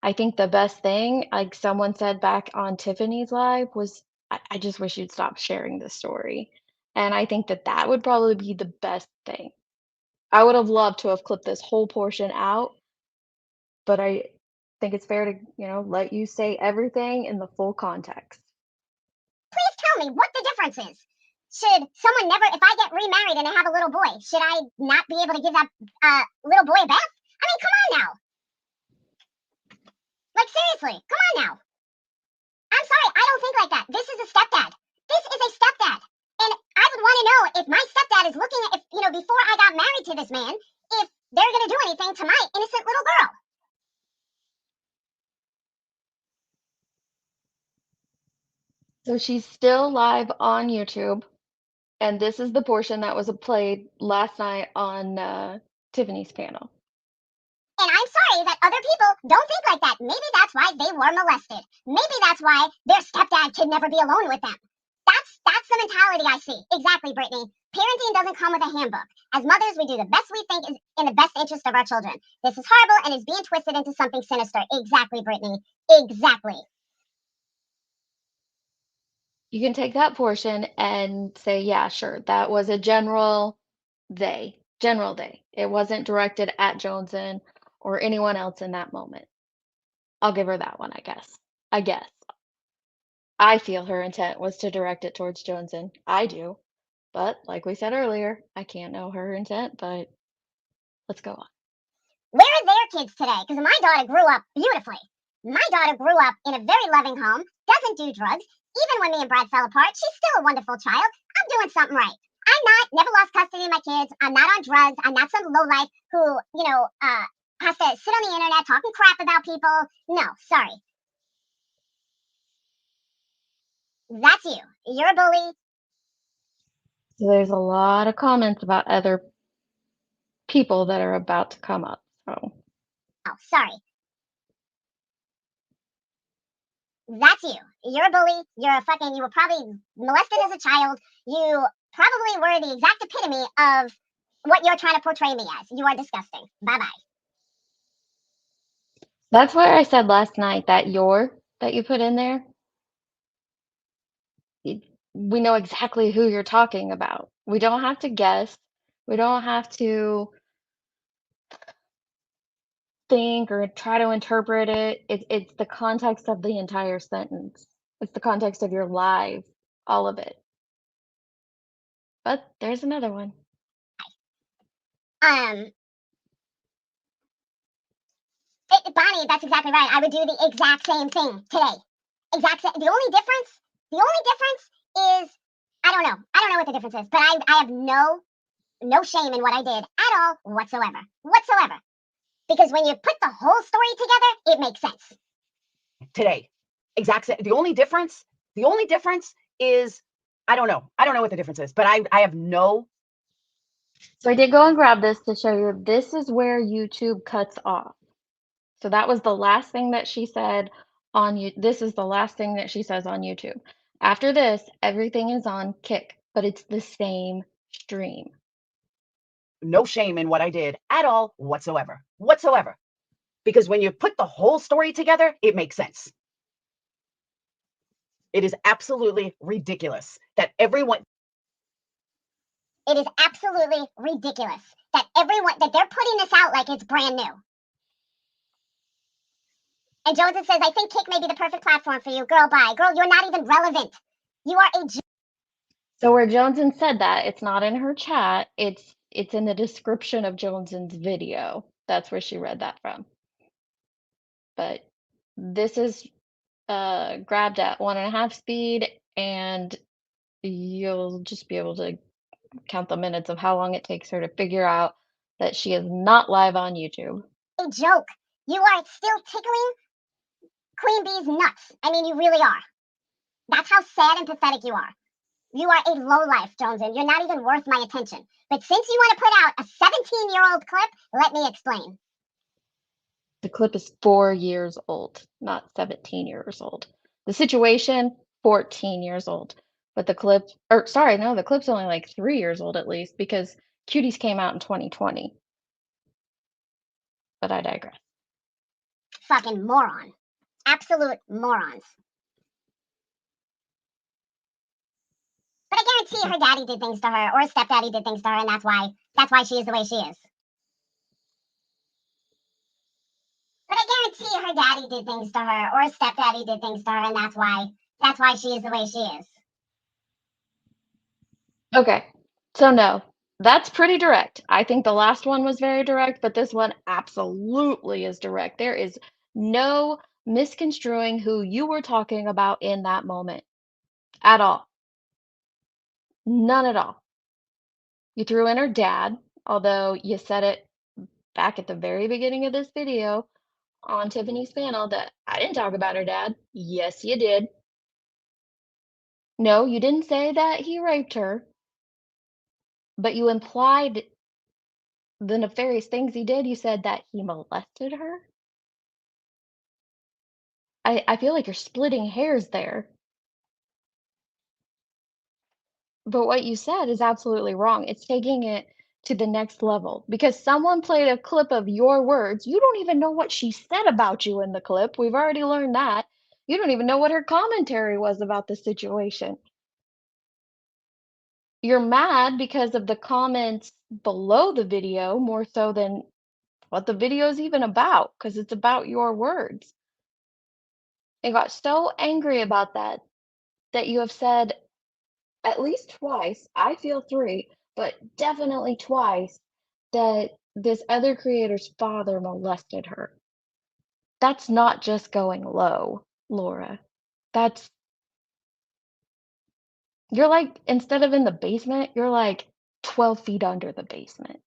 I think the best thing, like someone said back on Tiffany's live, was I just wish you'd stop sharing this story. And I think that that would probably be the best thing. I would have loved to have clipped this whole portion out, but I think it's fair to, you know, let you say everything in the full context. Please tell me what the difference is. Should someone never, if I get remarried and I have a little boy, should I not be able to give that little boy a bath? I mean, come on now. Like, seriously, come on now. I'm sorry, I don't think like that. This is a stepdad. This is a stepdad. And I would want to know if my stepdad is looking at, if, you know, before I got married to this man, if they're going to do anything to my innocent little girl. So she's still live on YouTube, and this is the portion that was played last night on Tiffany's panel. And I'm sorry that other people don't think like that. Maybe that's why they were molested. Maybe that's why their stepdad could never be alone with them. That's the mentality I see. Exactly, Brittany. Parenting doesn't come with a handbook. As mothers, we do the best we think is in the best interest of our children. This is horrible and is being twisted into something sinister. Exactly, Brittany. Exactly. You can take that portion and say, yeah, sure, that was a general they. It wasn't directed at JoneS'N or anyone else in that moment. I'll give her that one, I guess. I guess. I feel her intent was to direct it towards JoneS'N. I do. But like we said earlier, I can't know her intent, but let's go on. Where are their kids today? Because my daughter grew up beautifully. My daughter grew up in a very loving home, doesn't do drugs. Even when me and Brad fell apart, she's still a wonderful child. I'm doing something right. Never lost custody of my kids. I'm not on drugs. I'm not some lowlife who, has to sit on the internet talking crap about people. No, sorry. That's you. You're a bully. So there's a lot of comments about other people that are about to come up. So Oh, sorry. That's you. You're a bully. You were probably molested as a child. You probably were the exact epitome of what you're trying to portray me as. You are disgusting. Bye bye. that's why I said last night that that you put in there, we know exactly who you're talking about. We don't have to guess. We don't have to think or try to interpret it. It's the context of the entire sentence. It's the context of your life, all of it. But there's another one. Bonnie, that's exactly right. I would do the exact same thing today. The only difference is I don't know. I don't know what the difference is, but I have no shame in what I did at all whatsoever. Whatsoever. Because when you put the whole story together, it makes sense. Today. The only difference is I don't know. I don't know what the difference is, but I have no. So I did go and grab this to show you this is where YouTube cuts off. So that was the last thing that she said on you. This is the last thing that she says on YouTube. After this, everything is on Kick, but it's the same stream. No shame in what I did at all whatsoever. Whatsoever. Because when you put the whole story together, it makes sense. It is absolutely ridiculous that everyone. It is absolutely ridiculous that they're putting this out like it's brand new. And JoneS'N says, I think Kick may be the perfect platform for you. Girl, bye. Girl, you're not even relevant. You are a. So where JoneS'N said that, it's not in her chat. It's in the description of JoneS'N's video. That's where she read that from. But this is grabbed at 1.5 speed, and you'll just be able to count the minutes of how long it takes her to figure out that she is not live on YouTube. A joke. You are still tickling Queen Bee's nuts. I mean, you really are. That's how sad and pathetic you are. You are a lowlife, JoneS'N. You're not even worth my attention. But since you want to put out a 17-year-old clip, let me explain. The clip is 4 years old, not 17 years old. The situation, 14 years old. But the clip, or sorry, no, the clip's only like 3 years old at least because Cuties came out in 2020. But I digress. Fucking moron. Absolute morons. But I guarantee her daddy did things to her, or her stepdaddy did things to her, and that's why she is the way she is. But I guarantee her daddy did things to her, or her stepdaddy did things to her, and that's why she is the way she is. Okay, so no, that's pretty direct. I think the last one was very direct, but this one absolutely is direct. There is no misconstruing who you were talking about in that moment at all. None at all. You threw in her dad, although you said it back at the very beginning of this video on Tiffany's panel that I didn't talk about her dad. Yes, you did. No, you didn't say that he raped her, but you implied the nefarious things he did. You said that he molested her. I feel like you're splitting hairs there. But what you said is absolutely wrong. It's taking it to the next level because someone played a clip of your words. You don't even know what she said about you in the clip. We've already learned that. You don't even know what her commentary was about the situation. You're mad because of the comments below the video more so than what the video is even about, because it's about your words. And got so angry about that that you have said at least twice, I feel 3, but definitely twice, that this other creator's father molested her. That's not just going low, Laura. That's you're like instead of in the basement, you're like 12 feet under the basement.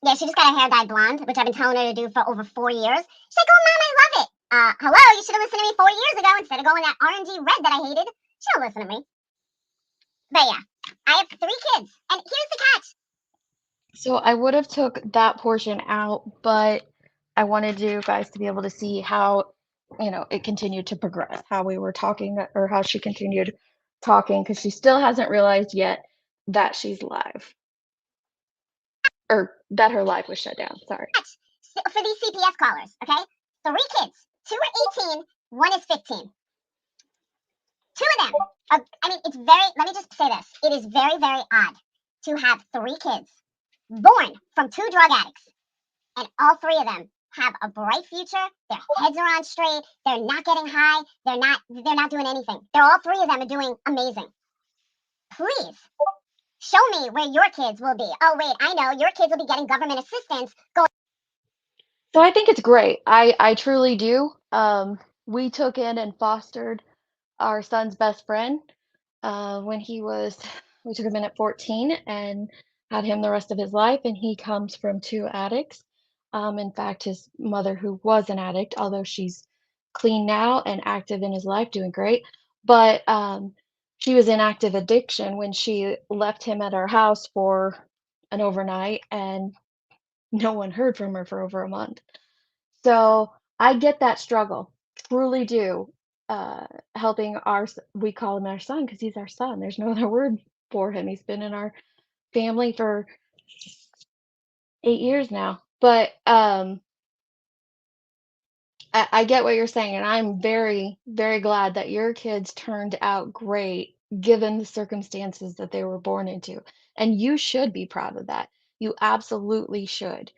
Yeah, she just got her hair dyed blonde, which I've been telling her to do for over 4 years. She's like, oh, Mom, I love it. Hello, you should have listened to me 4 years ago instead of going that orangey red that I hated. She don't listen to me. But yeah, I have 3 kids, and here's the catch. So I would have took that portion out, but I wanted you guys to be able to see how, it continued to progress, how we were talking or how she continued talking, because she still hasn't realized yet that she's live. Or that her live was shut down, sorry. For these CPS callers, okay? 3 kids. 2 are 18, 1 is 15. 2 of them, it's very, let me just say this. It is very, very odd to have 3 kids born from 2 drug addicts, and all 3 of them have a bright future. Their heads are on straight. They're not getting high. They're not doing anything. All 3 of them are doing amazing. Please show me where your kids will be. Oh wait, I know your kids will be getting government assistance. So I think it's great. I truly do. We took in and fostered our son's best friend when we took him in at 14 and had him the rest of his life. And he comes from 2 addicts. In fact, his mother, who was an addict, although she's clean now and active in his life, doing great, but she was in active addiction when she left him at our house for an overnight, and no one heard from her for over a month. So I get that struggle, truly do. Helping we call him our son because he's our son. There's no other word for him. He's been in our family for 8 years now. But I get what you're saying, and I'm very, very glad that your kids turned out great given the circumstances that they were born into. And you should be proud of that. You absolutely should.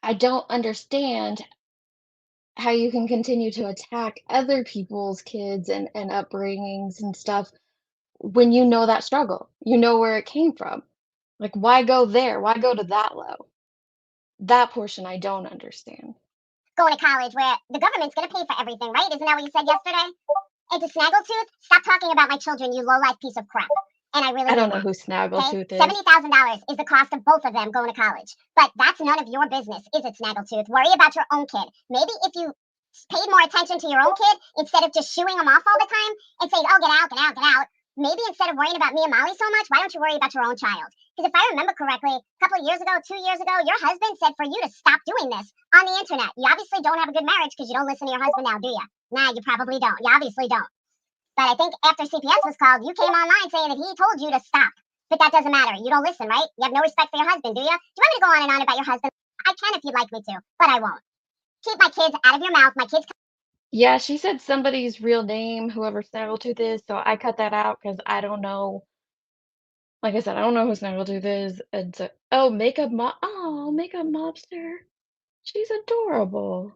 I don't understand how you can continue to attack other people's kids and upbringings and stuff when you know that struggle, you know where it came from. Like, why go there? Why go to that low? That portion I don't understand. Going to college where the government's going to pay for everything, right? Isn't that what you said yesterday? And to Snaggletooth, stop talking about my children, you low-life piece of crap. And I really I don't mean know who that. Snaggletooth Okay, is. $70,000 is the cost of both of them going to college. But that's none of your business, is it, Snaggletooth? Worry about your own kid. Maybe if you paid more attention to your own kid instead of just shooing them off all the time and saying, oh, get out, get out, get out. Maybe instead of worrying about me and Molly so much, why don't you worry about your own child? Because if I remember correctly, a couple of years ago, 2 years ago, your husband said for you to stop doing this on the internet. You obviously don't have a good marriage because you don't listen to your husband now, do you? Nah, you probably don't. You obviously don't. But I think after CPS was called, you came online saying that he told you to stop. But that doesn't matter. You don't listen, right? You have no respect for your husband, do you? Do you want me to go on and on about your husband? I can if you'd like me to, but I won't. Keep my kids out of your mouth. My kids. Yeah, she said somebody's real name, whoever Snaggletooth is, so I cut that out because I don't know. Like I said, I don't know who Snaggletooth is. And so, oh, makeup mobster. She's adorable.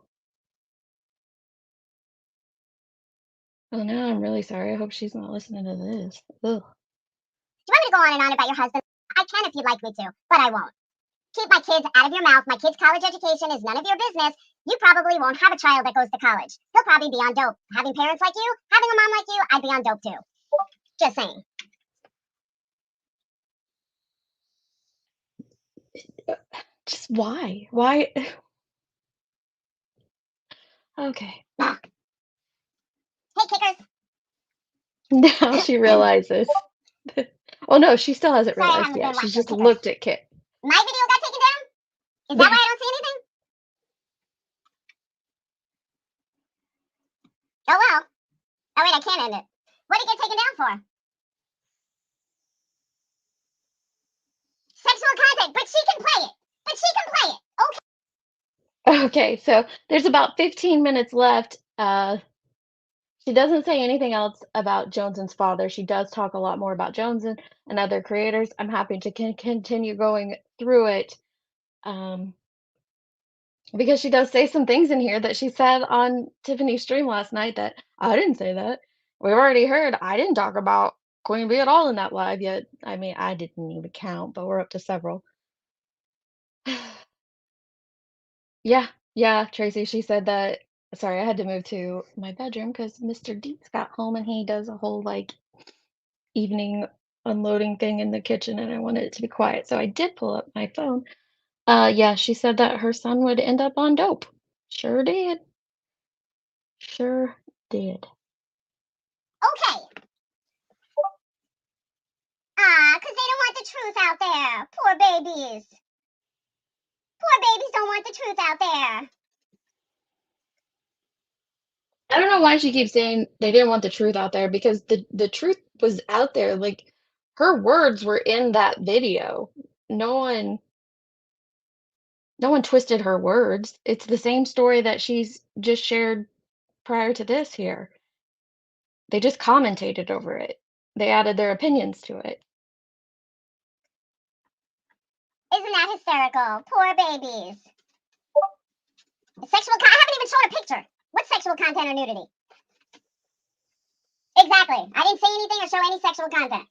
Oh, now I'm really sorry. I hope she's not listening to this. Ugh. Do you want me to go on and on about your husband? I can if you'd like me to, but I won't. Keep my kids out of your mouth. My kids' college education is none of your business. You probably won't have a child that goes to college. He'll probably be on dope. Having parents like you, having a mom like you, I'd be on dope too. Just saying. Just why? Why? Okay. Hey, kickers. Now she realizes. Oh no, she still hasn't Sorry, I realized haven't yet. been She watching just kickers. looked at Kit. My video got taken down? Is that why I don't see anything? Oh well. Oh wait, I can't end it. What did it get taken down for? Sexual content, but she can play it. But she can play it. Okay. Okay, so there's about 15 minutes left. She doesn't say anything else about JoneS'N's father. She does talk a lot more about JoneS'N and other creators. I'm happy to continue going through it because she does say some things in here that she said on Tiffany's stream last night that I didn't say that. We've already heard I didn't talk about Queen Bee at all in that live yet. I mean, I didn't even count, but we're up to several. Yeah, Tracy, she said that. Sorry, I had to move to my bedroom because Mr. DeetS got home and he does a whole like evening unloading thing in the kitchen and I wanted it to be quiet. So I did pull up my phone. Yeah, she said that her son would end up on dope. Sure did. Sure did. Okay. Ah, because they don't want the truth out there. Poor babies. Poor babies don't want the truth out there. I don't know why she keeps saying they didn't want the truth out there because the truth was out there. Like her words were in that video. No one twisted her words. It's the same story that she's just shared prior to this here. They just commentated over it. They added their opinions to it. Isn't that hysterical? Poor babies. I haven't even shown a picture. What's sexual content or nudity? Exactly. I didn't say anything or show any sexual content.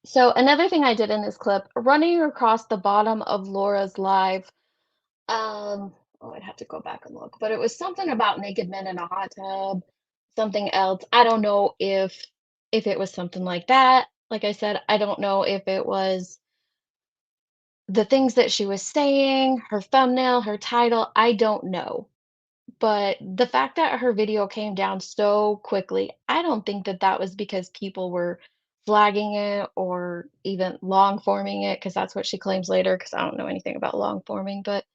So another thing I did in this clip, running across the bottom of Laura's live, oh, I'd have to go back and look, but it was something about naked men in a hot tub, something else. I don't know if it was something like that. Like I said, I don't know if it was the things that she was saying, her thumbnail, her title, I don't know. But the fact that her video came down so quickly, I don't think that that was because people were flagging it or even long forming it, because that's what she claims later, because I don't know anything about long forming. But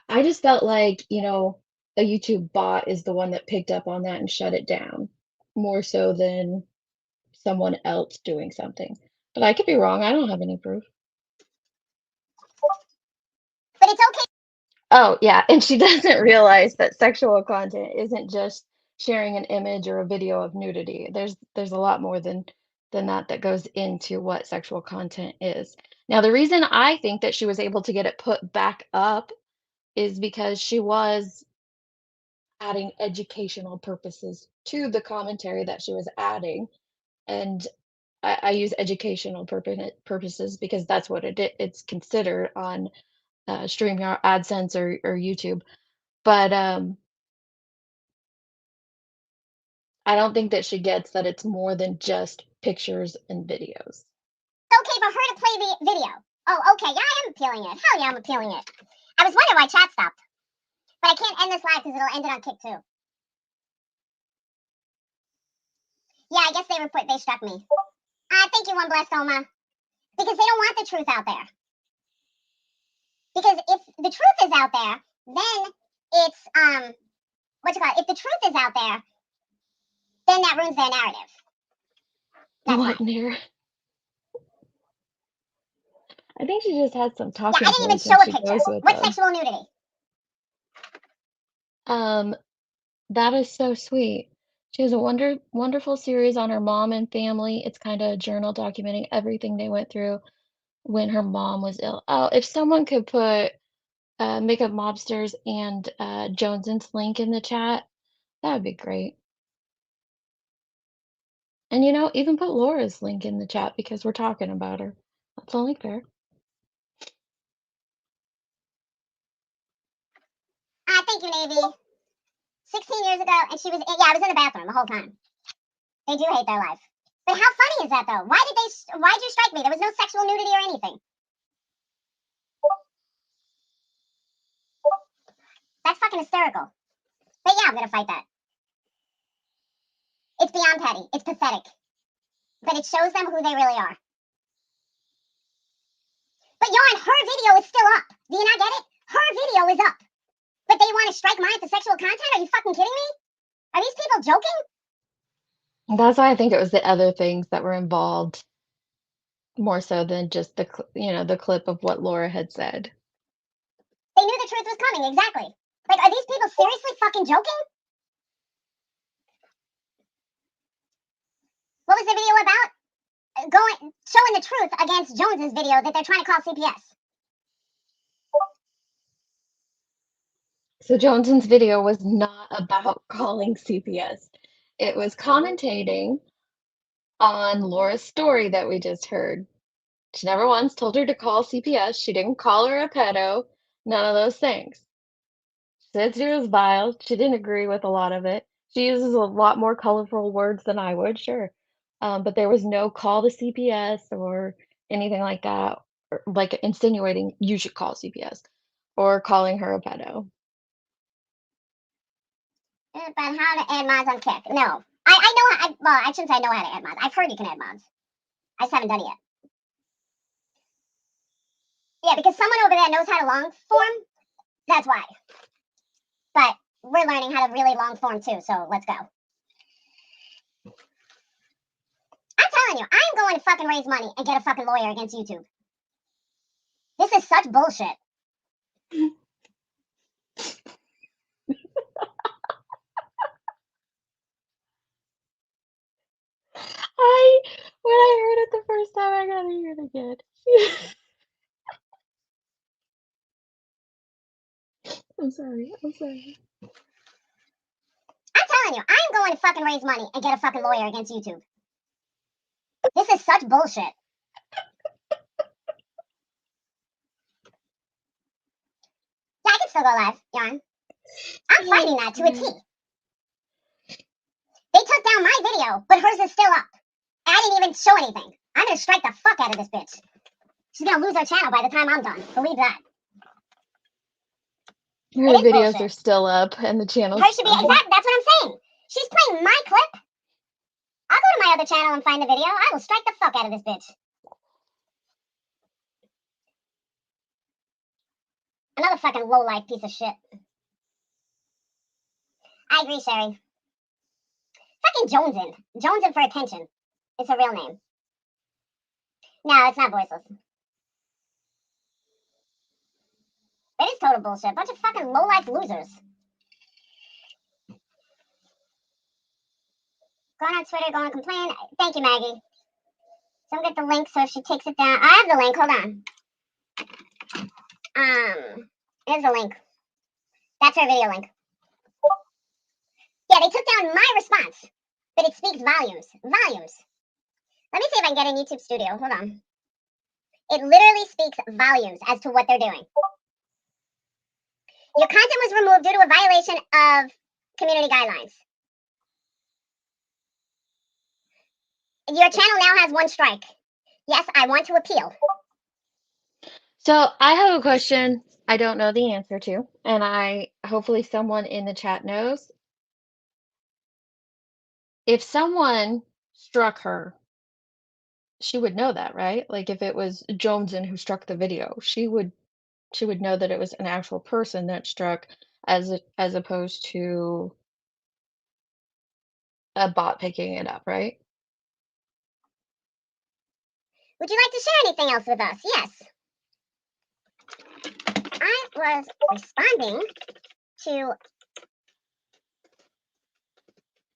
I just felt like, a YouTube bot is the one that picked up on that and shut it down more so than someone else doing something. But I could be wrong. I don't have any proof. But it's okay. Oh, yeah, and she doesn't realize that sexual content isn't just sharing an image or a video of nudity. There's a lot more than that goes into what sexual content is. Now, the reason I think that she was able to get it put back up is because she was adding educational purposes to the commentary that she was adding. And I use educational purposes because that's what it's considered on StreamYard, AdSense, or YouTube. But I don't think that she gets that it's more than just pictures and videos. Okay for her to play the video. Oh, okay. Yeah, I am appealing it. Hell yeah, I'm appealing it. I was wondering why chat stopped. But I can't end this live because it'll end it on Kick too. Yeah, I guess they struck me. Thank you, One Blessed Oma. Because they don't want the truth out there. Because if the truth is out there, then it's if the truth is out there, then that ruins their narrative. That's why. What narrative? I think she just had some Yeah, talking I didn't even points show and a she picture. goes with What them. sexual nudity? That is so sweet. She has a wonderful series on her mom and family. It's kind of a journal documenting everything they went through when her mom was ill. Oh, if someone could put Makeup Mobsters and JoneS'N's link in the chat, that would be great. And even put Laura's link in the chat because we're talking about her. That's only fair. Thank you, Navy. 16 years ago, and I was in the bathroom the whole time. They do hate their life. But how funny is that, though? Why'd you strike me? There was no sexual nudity or anything. That's fucking hysterical. But yeah, I'm gonna fight that. It's beyond petty. It's pathetic. But it shows them who they really are. But Yarn, her video is still up. Do you not get it? Her video is up. But they want to strike mine for sexual content? Are you fucking kidding me? Are these people joking? That's why I think it was the other things that were involved more so than just the clip of what Laura had said. They knew the truth was coming, exactly. Like, are these people seriously fucking joking? What was the video about? Showing the truth against Jones's video that they're trying to call CPS. So JoneS'N's video was not about calling CPS. It was commentating on Laura's story that we just heard. She never once told her to call CPS. She didn't call her a pedo. None of those things. She said she was vile. She didn't agree with a lot of it. She uses a lot more colorful words than I would, sure. But there was no call to CPS or anything like that, or like insinuating you should call CPS or calling her a pedo. About how to add mods on Kick. No. I know I shouldn't say I know how to add mods. I've heard you can add mods. I just haven't done it yet. Yeah, because someone over there knows how to long form. That's why. But we're learning how to really long form too, so let's go. I'm telling you, I'm going to fucking raise money and get a fucking lawyer against YouTube. This is such bullshit. When I heard it the first time, I gotta hear it again. I'm sorry. I'm telling you, I'm going to fucking raise money and get a fucking lawyer against YouTube. This is such bullshit. Yeah, I can still go live, Yarn. I'm fighting that to a T. They took down my video, but hers is still up. And I didn't even show anything. I'm gonna strike the fuck out of this bitch. She's gonna lose her channel by the time I'm done. Believe that. Her videos are still up and the channel's Hers should be exactly. That's what I'm saying. She's playing my clip. I'll go to my other channel and find the video. I will strike the fuck out of this bitch. Another fucking low-life piece of shit. I agree, Sherry. Fucking JoneS'N. JoneS'N for attention. It's her real name. No, it's not voiceless. It is total bullshit. Bunch of fucking low-life losers. Going on Twitter, going to complain. Thank you, Maggie. So get the link so she takes it down. I have the link. Hold on. Here's the link. That's her video link. Yeah, they took down my response, but it speaks volumes. Volumes. Let me see if I can get in YouTube Studio. Hold on. It literally speaks volumes as to what they're doing. Your content was removed due to a violation of community guidelines. Your channel now has 1 strike. Yes, I want to appeal. So I have a question I don't know the answer to, and hopefully someone in the chat knows. If someone struck her, she would know that, right? Like if it was JoneS'N who struck the video, she would know that it was an actual person that struck as opposed to a bot picking it up, right? Would you like to share anything else with us? Yes. I was responding to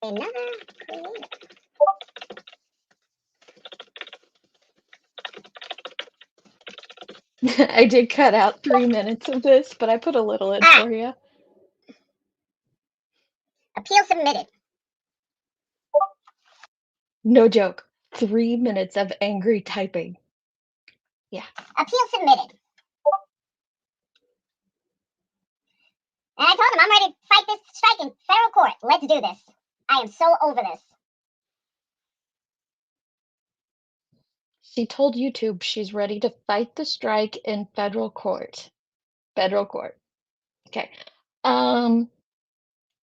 another creator. I did cut out 3 minutes of this, but I put a little in for you. Appeal submitted. No joke. 3 minutes of angry typing. Yeah. Appeal submitted. And I told him I'm ready to fight this strike in federal court. Let's do this. I am so over this. She told YouTube she's ready to fight the strike in federal court. Federal court. Okay.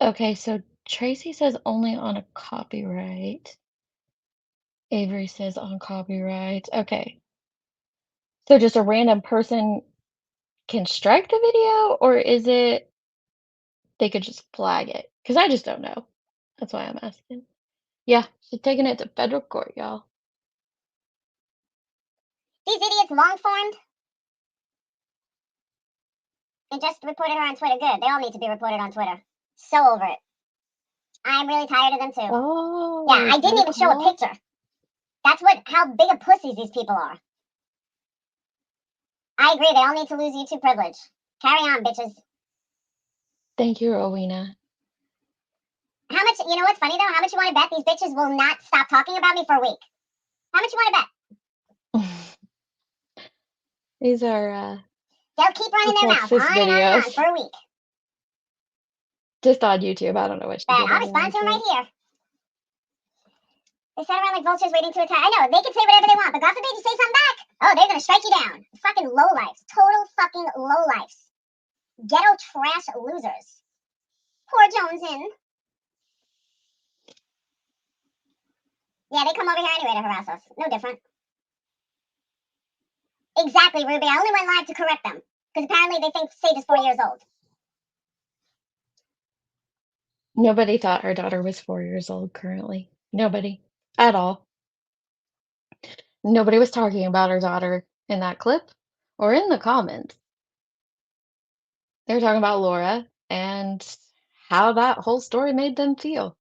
Okay, so Tracy says only on a copyright. Avery says on copyright. Okay. So just a random person can strike the video, or is it they could just flag it? Because I just don't know. That's why I'm asking. Yeah, she's taking it to federal court, y'all. These idiots long formed and just reported her on Twitter. Good. They all need to be reported on Twitter. So over it. I'm really tired of them too. Oh. Yeah, I didn't even show a picture. That's how big of pussies these people are. I agree. They all need to lose YouTube privilege. Carry on, bitches. Thank you, Rowena. How much, you know what's funny though? How much you want to bet these bitches will not stop talking about me for a week? How much you want to bet? These are they'll keep running their mouth on and on and on for a week. Just on YouTube. I don't know what she did. I'll respond to them right here. They sat around like vultures waiting to attack. I know, they can say whatever they want, but God forbid you say something back. Oh, they're gonna strike you down. Fucking lowlifes. Total fucking lowlifes. Ghetto trash losers. Poor JoneS'N. Yeah, they come over here anyway to harass us. No different. Exactly, Ruby. I only went live to correct them. Because apparently they think Sage is 4 years old. Nobody thought her daughter was 4 years old currently. Nobody. At all. Nobody was talking about her daughter in that clip or in the comments. They were talking about Laura and how that whole story made them feel.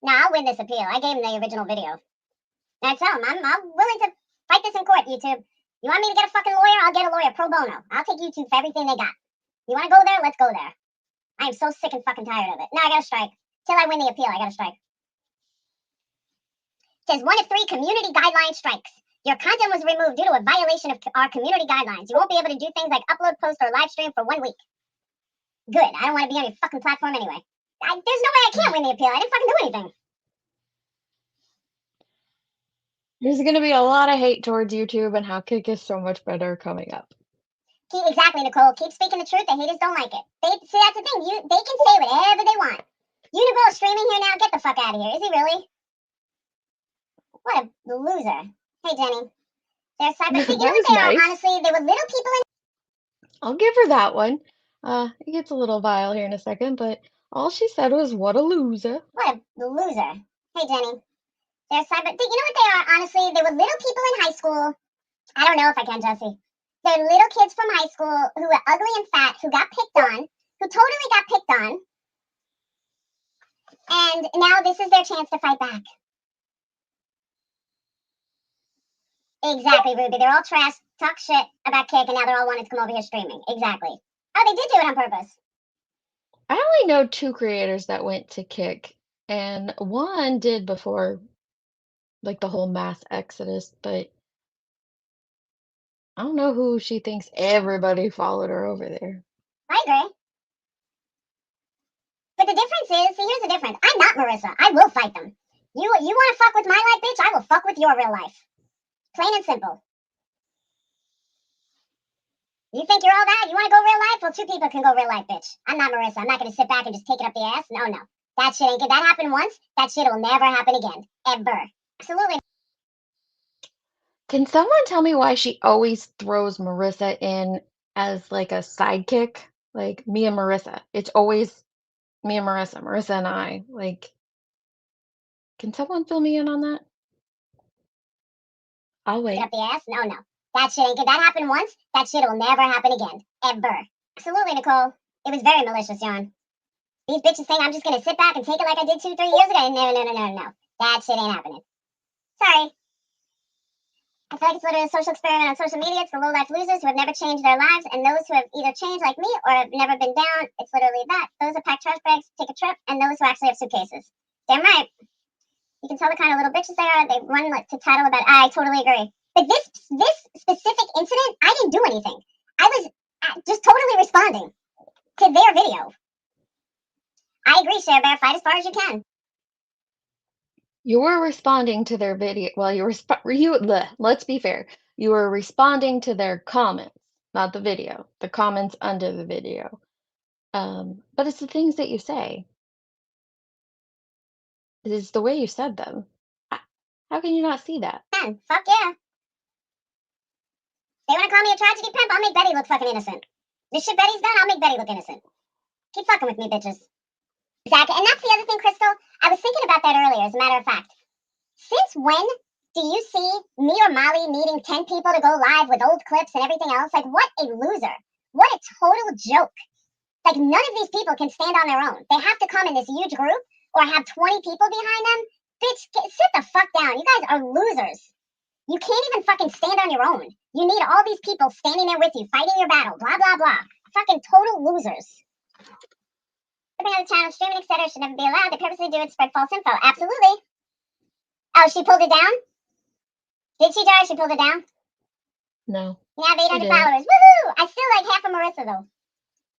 Now I'll win this appeal. I gave him the original video. Now I tell him I'm willing to fight this in court, YouTube. You want me to get a fucking lawyer? I'll get a lawyer pro bono. I'll take YouTube for everything they got. You want to go there? Let's go there. I am so sick and fucking tired of it. Now I gotta strike. Till I win the appeal, I gotta strike. It says 1 of 3 community guideline strikes. Your content was removed due to a violation of our community guidelines. You won't be able to do things like upload, post, or live stream for 1 week. Good. I don't want to be on your fucking platform anyway. There's no way I can't win the appeal. I didn't fucking do anything. There's going to be a lot of hate towards YouTube and how Kick is so much better coming up. Exactly, Nicole. Keep speaking the truth. The haters don't like it. See, that's the thing. They can say whatever they want. Universal streaming here now. Get the fuck out of here. Is he really? What a loser. Hey, Jenny. There's cyber. You know what they are? Honestly, they were little people in. I'll give her that one. It gets a little vile here in a second, but all she said was, "What a loser." What a loser. Hey, Jenny. There's cyber. You know what they are? Honestly, they were little people in high school. I don't know if I can, Jesse. They're little kids from high school who were ugly and fat, who got picked on, who totally got picked on. And now this is their chance to fight back. Exactly, Ruby. They're all trash, talk shit about Kick, and now they're all wanting to come over here streaming. Exactly. Oh, they did do it on purpose. I only know 2 creators that went to Kick, and one did before, like, the whole mass exodus, but I don't know who she thinks everybody followed her over there. I agree. But the difference is, see, here's the difference. I'm not Marissa. I will fight them. You want to fuck with my life, bitch? I will fuck with your real life. Plain and simple. You think you're all that? You want to go real life? Well, 2 people can go real life, bitch. I'm not Marissa. I'm not going to sit back and just take it up the ass. No, no. That shit ain't good. That happened once. That shit will never happen again. Ever. Absolutely. Can someone tell me why she always throws Marissa in as, like, a sidekick? Like, me and Marissa. It's always me and Marissa, Marissa and I. Like, can someone fill me in on that? I'll wait. Up the ass? No, no. That shit ain't good. That happened once. That shit will never happen again. Ever. Absolutely, Nicole. It was very malicious, John. These bitches think I'm just gonna sit back and take it like I did 2, 3 years ago. No, no, no, no, no. That shit ain't happening. Sorry. I feel like it's literally a social experiment on social media. It's the low-life losers who have never changed their lives, and those who have either changed like me or have never been down. It's literally that. Those who pack trash bags, take a trip, and those who actually have suitcases. Damn right. You can tell the kind of little bitches they are. They run like to tattle about. I totally agree. But this specific incident, I didn't do anything. I was just totally responding to their video. I agree, Share Bear. Fight as far as you can. You were responding to their video. Well, let's be fair. You were responding to their comments, not the video. The comments under the video. But it's the things that you say. It's the way you said them. How can you not see that? Man, fuck yeah. They want to call me a tragedy pimp? I'll make Betty look fucking innocent. This shit Betty's done, I'll make Betty look innocent. Keep fucking with me, bitches. Exactly. And that's the other thing, Crystal. I was thinking about that earlier, as a matter of fact. Since when do you see me or Molly needing 10 people to go live with old clips and everything else? Like, what a loser. What a total joke. Like, none of these people can stand on their own. They have to come in this huge group or have 20 people behind them. Bitch, sit the fuck down. You guys are losers. You can't even fucking stand on your own. You need all these people standing there with you, fighting your battle, blah, blah, blah. Fucking total losers. Stepping on the channel, streaming, etc. should never be allowed. They purposely do it to spread false info. Absolutely. Oh, she pulled it down? Did she, Jar? She pulled it down? No. You have 800 didn't. followers. Woohoo! I still like half of Marissa, though.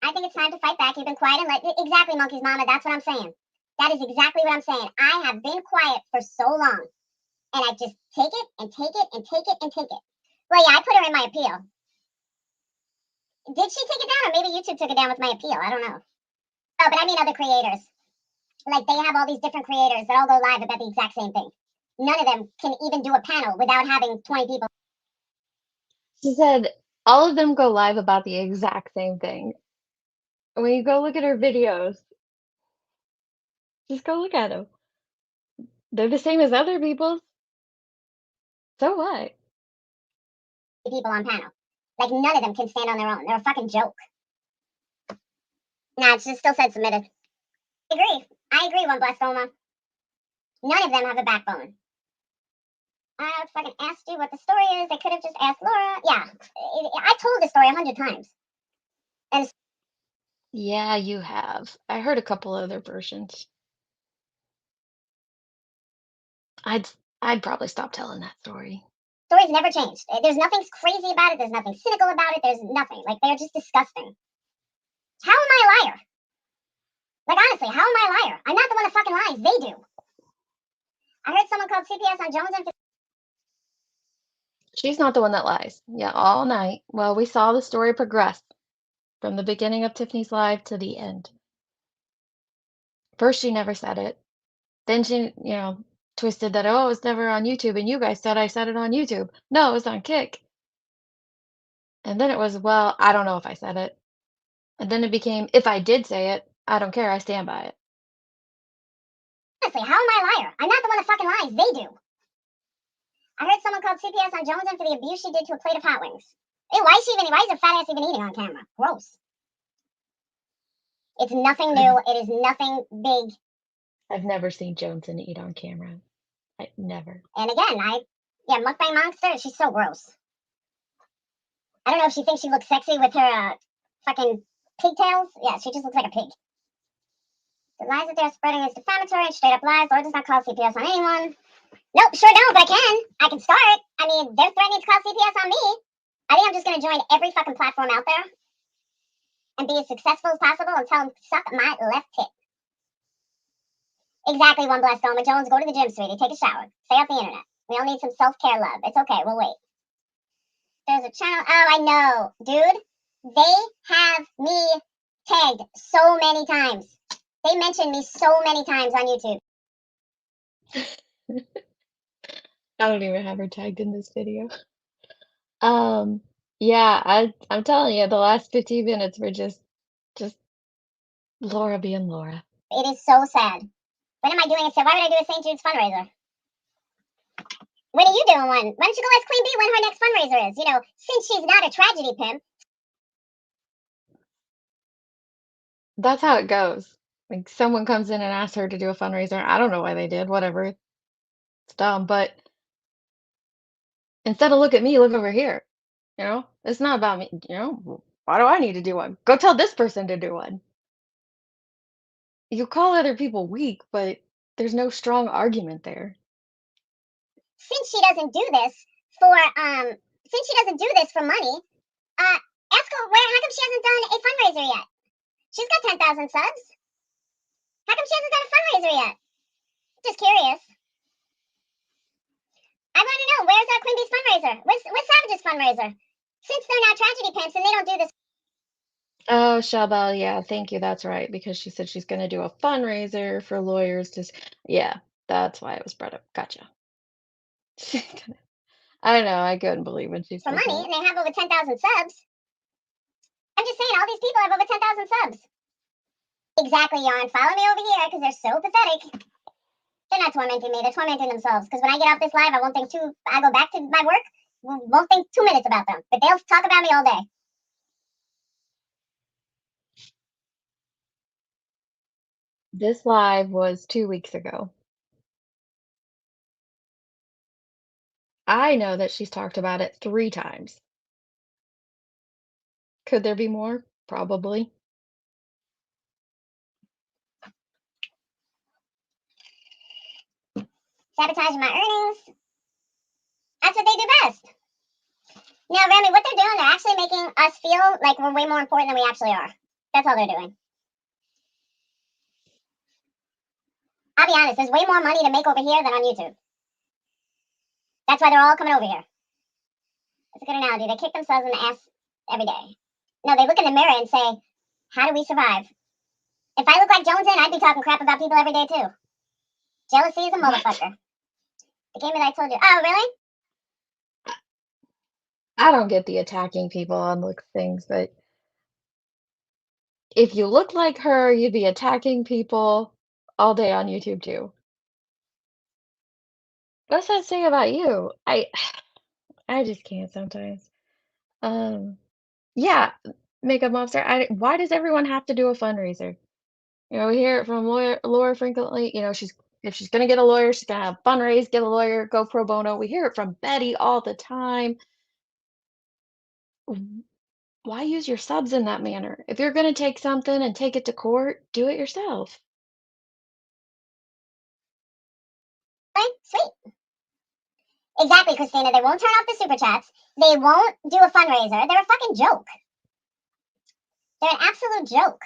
I think it's time to fight back. You've been quiet and let... Exactly, Monkey's Mama. That's what I'm saying. That is exactly what I'm saying. I have been quiet for so long. And I just take it and take it and take it and take it. Well, yeah, I put her in my appeal. Did she take it down? Or maybe YouTube took it down with my appeal. I don't know. Oh, but I mean other creators. Like, they have all these different creators that all go live about the exact same thing. None of them can even do a panel without having 20 people. She said all of them go live about the exact same thing. When you go look at her videos, just go look at them. They're the same as other people's. So what? People on panel. Like, none of them can stand on their own. They're a fucking joke. Nah, it just still said submitted. I agree, One Blastoma. None of them have a backbone. I fucking asked you what the story is. They could have just asked Laura. Yeah, I told the story 100 times. And Yeah, you have. I heard a couple other versions. I'd probably stop telling that story. Story's never changed. There's nothing crazy about it. There's nothing cynical about it. There's nothing. Like, they're just disgusting. How am I a liar? Like, honestly, how am I a liar? I'm not the one that fucking lies. They do. I heard someone called CPS on JoneS'N. She's not the one that lies. Yeah, all night. Well, we saw the story progress from the beginning of Tiffany's live to the end. First, she never said it. Then she, twisted that, oh, it was never on YouTube, and you guys said I said it on YouTube. No, it was on Kick. And then it was, well, I don't know if I said it. And then it became, if I did say it, I don't care, I stand by it. Honestly, how am I a liar? I'm not the one that fucking lies. They do. I heard someone called CPS on JoneS'N for the abuse she did to a plate of hot wings. Hey, why is her fat ass even eating on camera? Gross. It's nothing new. It is nothing big. I've never seen JoneS'N eat on camera. Never. And again, mukbang monster, she's so gross. I don't know if she thinks she looks sexy with her fucking pigtails. Yeah, she just looks like a pig. The lies that they're spreading is defamatory and straight up lies. Laura does not call CPS on anyone. Nope, sure don't, but I can. I can start. I mean, they're threatening to call CPS on me. I think I'm just gonna join every fucking platform out there and be as successful as possible and tell them suck my left tit. Exactly, one blessed Doma Jones. Go to the gym, sweetie. Take a shower. Stay off the internet. We all need some self-care love. It's okay. We'll wait. There's a channel. Oh, I know. Dude, they have me tagged so many times. They mentioned me so many times on YouTube. I don't even have her tagged in this video. Yeah, I'm telling you, the last 15 minutes were just Laura being Laura. It is so sad. When am I doing it? So why would I do a St. Jude's fundraiser? When are you doing one? Why don't you go ask Queen Bee when her next fundraiser is? You know, since she's not a tragedy pimp. That's how it goes. Like someone comes in and asks her to do a fundraiser. I don't know why they did, whatever. It's dumb, but instead of look at me, look over here. You know, it's not about me. You know, why do I need to do one? Go tell this person to do one. You call other people weak, but there's no strong argument there. Since she doesn't do this for money, ask her how come she hasn't done a fundraiser yet? She's got 10,000 subs. How come she hasn't done a fundraiser yet? Just curious. I want to know, where's Queen Bee's fundraiser? Where's Savage's fundraiser? Since they're not tragedy pimps and they don't do this. Oh, Shabelle, yeah, thank you. That's right, because she said she's going to do a fundraiser for lawyers to, yeah, that's why it was brought up. Gotcha. I don't know. I couldn't believe when she For said money, that. and they have over 10,000 subs. I'm just saying, all these people have over 10,000 subs. Exactly, Yarn. Follow me over here because they're so pathetic. They're not tormenting me. They're tormenting themselves. Because when I get off this live, I go back to my work, won't think 2 minutes about them. But they'll talk about me all day. This live was 2 weeks ago. I know that she's talked about it 3 times. Could there be more? Probably. Sabotaging my earnings. That's what they do best. Now, Remy, what they're doing, they're actually making us feel like we're way more important than we actually are. That's all they're doing. I'll be honest, there's way more money to make over here than on YouTube. That's why they're all coming over here. That's a good analogy. They kick themselves in the ass every day. No, they look in the mirror and say, how do we survive? If I look like JoneS'N, I'd be talking crap about people every day too. Jealousy is a motherfucker. The game that I told you. Oh, really? I don't get the attacking people on looks things, but if you look like her, you'd be attacking people all day on YouTube too. What's that say about you? I just can't sometimes. Yeah, Makeup Monster. Why does everyone have to do a fundraiser? You know, we hear it from Laura frequently. You know, if she's gonna get a lawyer, she's gonna have fundraise, get a lawyer, go pro bono. We hear it from Betty all the time. Why use your subs in that manner? If you're gonna take something and take it to court, do it yourself. Right? Sweet. Exactly, Christina. They won't turn off the super chats. They won't do a fundraiser. They're a fucking joke. They're an absolute joke.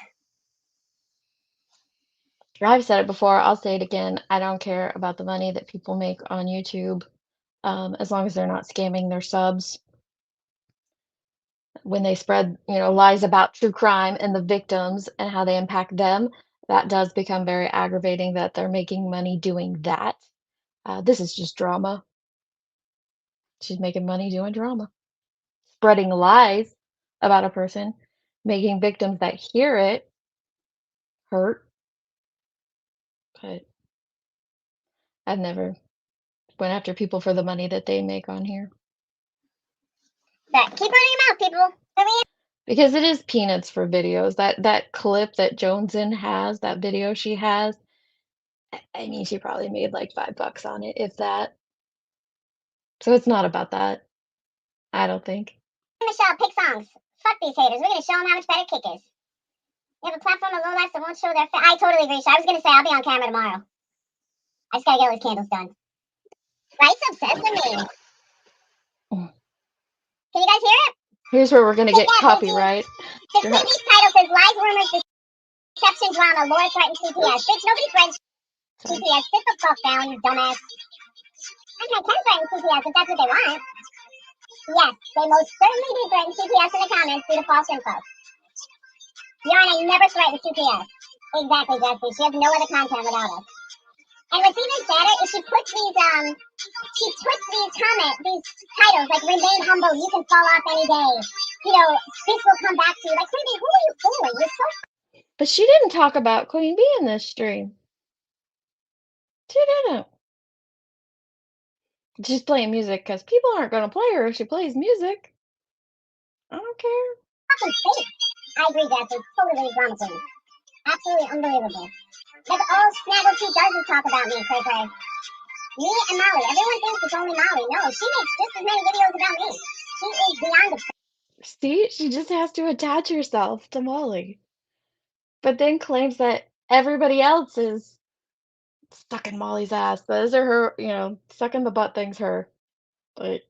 I've said it before, I'll say it again. I don't care about the money that people make on YouTube, as long as they're not scamming their subs. When they spread, you know, lies about true crime and the victims and how they impact them, that does become very aggravating that they're making money doing that. This is just drama. She's making money doing drama. Spreading lies about a person, making victims that hear it hurt. But I've never went after people for the money that they make on here. But keep running your mouth, people. Because it is peanuts for videos. That clip that JoneS'N has, that video she has, I mean, she probably made like $5 on it, if that. So it's not about that, I don't think. Michelle, pick songs. Fuck these haters. We're gonna show them how much better Kick is. You have a platform of lowlifes that won't show their I totally agree. So I was gonna say I'll be on camera tomorrow. I just gotta get all these candles done. Rice obsessed with me. Can you guys hear it? Here's where we're gonna get Yeah, copyright. the previous title says lies, rumors, deception, drama. Laura threatens CPS. Bitch, nobody threatens CPS. Sit the fuck down, you dumbass. I can threaten CPS if that's what they want. Yes, they most certainly do threaten CPS in the comments due to false info. Yarn, I never threatened CPS. Exactly, Jesse. She has no other content without us. And what's even sadder is she puts these titles like remain humble, you can fall off any day. You know, this will come back to you. Like, Queen Bee, who are you fooling? You're so. But she didn't talk about Queen Bee in this stream. She didn't. She's playing music because people aren't gonna play her if she plays music. I don't care. Fucking fake. I agree, Jesse. Totally drama queen. Absolutely unbelievable. That's all Snaggletooth does is talk about me, Cray Cray. Me and Molly. Everyone thinks it's only Molly. No, she makes just as many videos about me. She is beyond obsessed. See, she just has to attach herself to Molly. But then claims that everybody else is sucking Molly's ass. Those are her, sucking the butt thing's her. But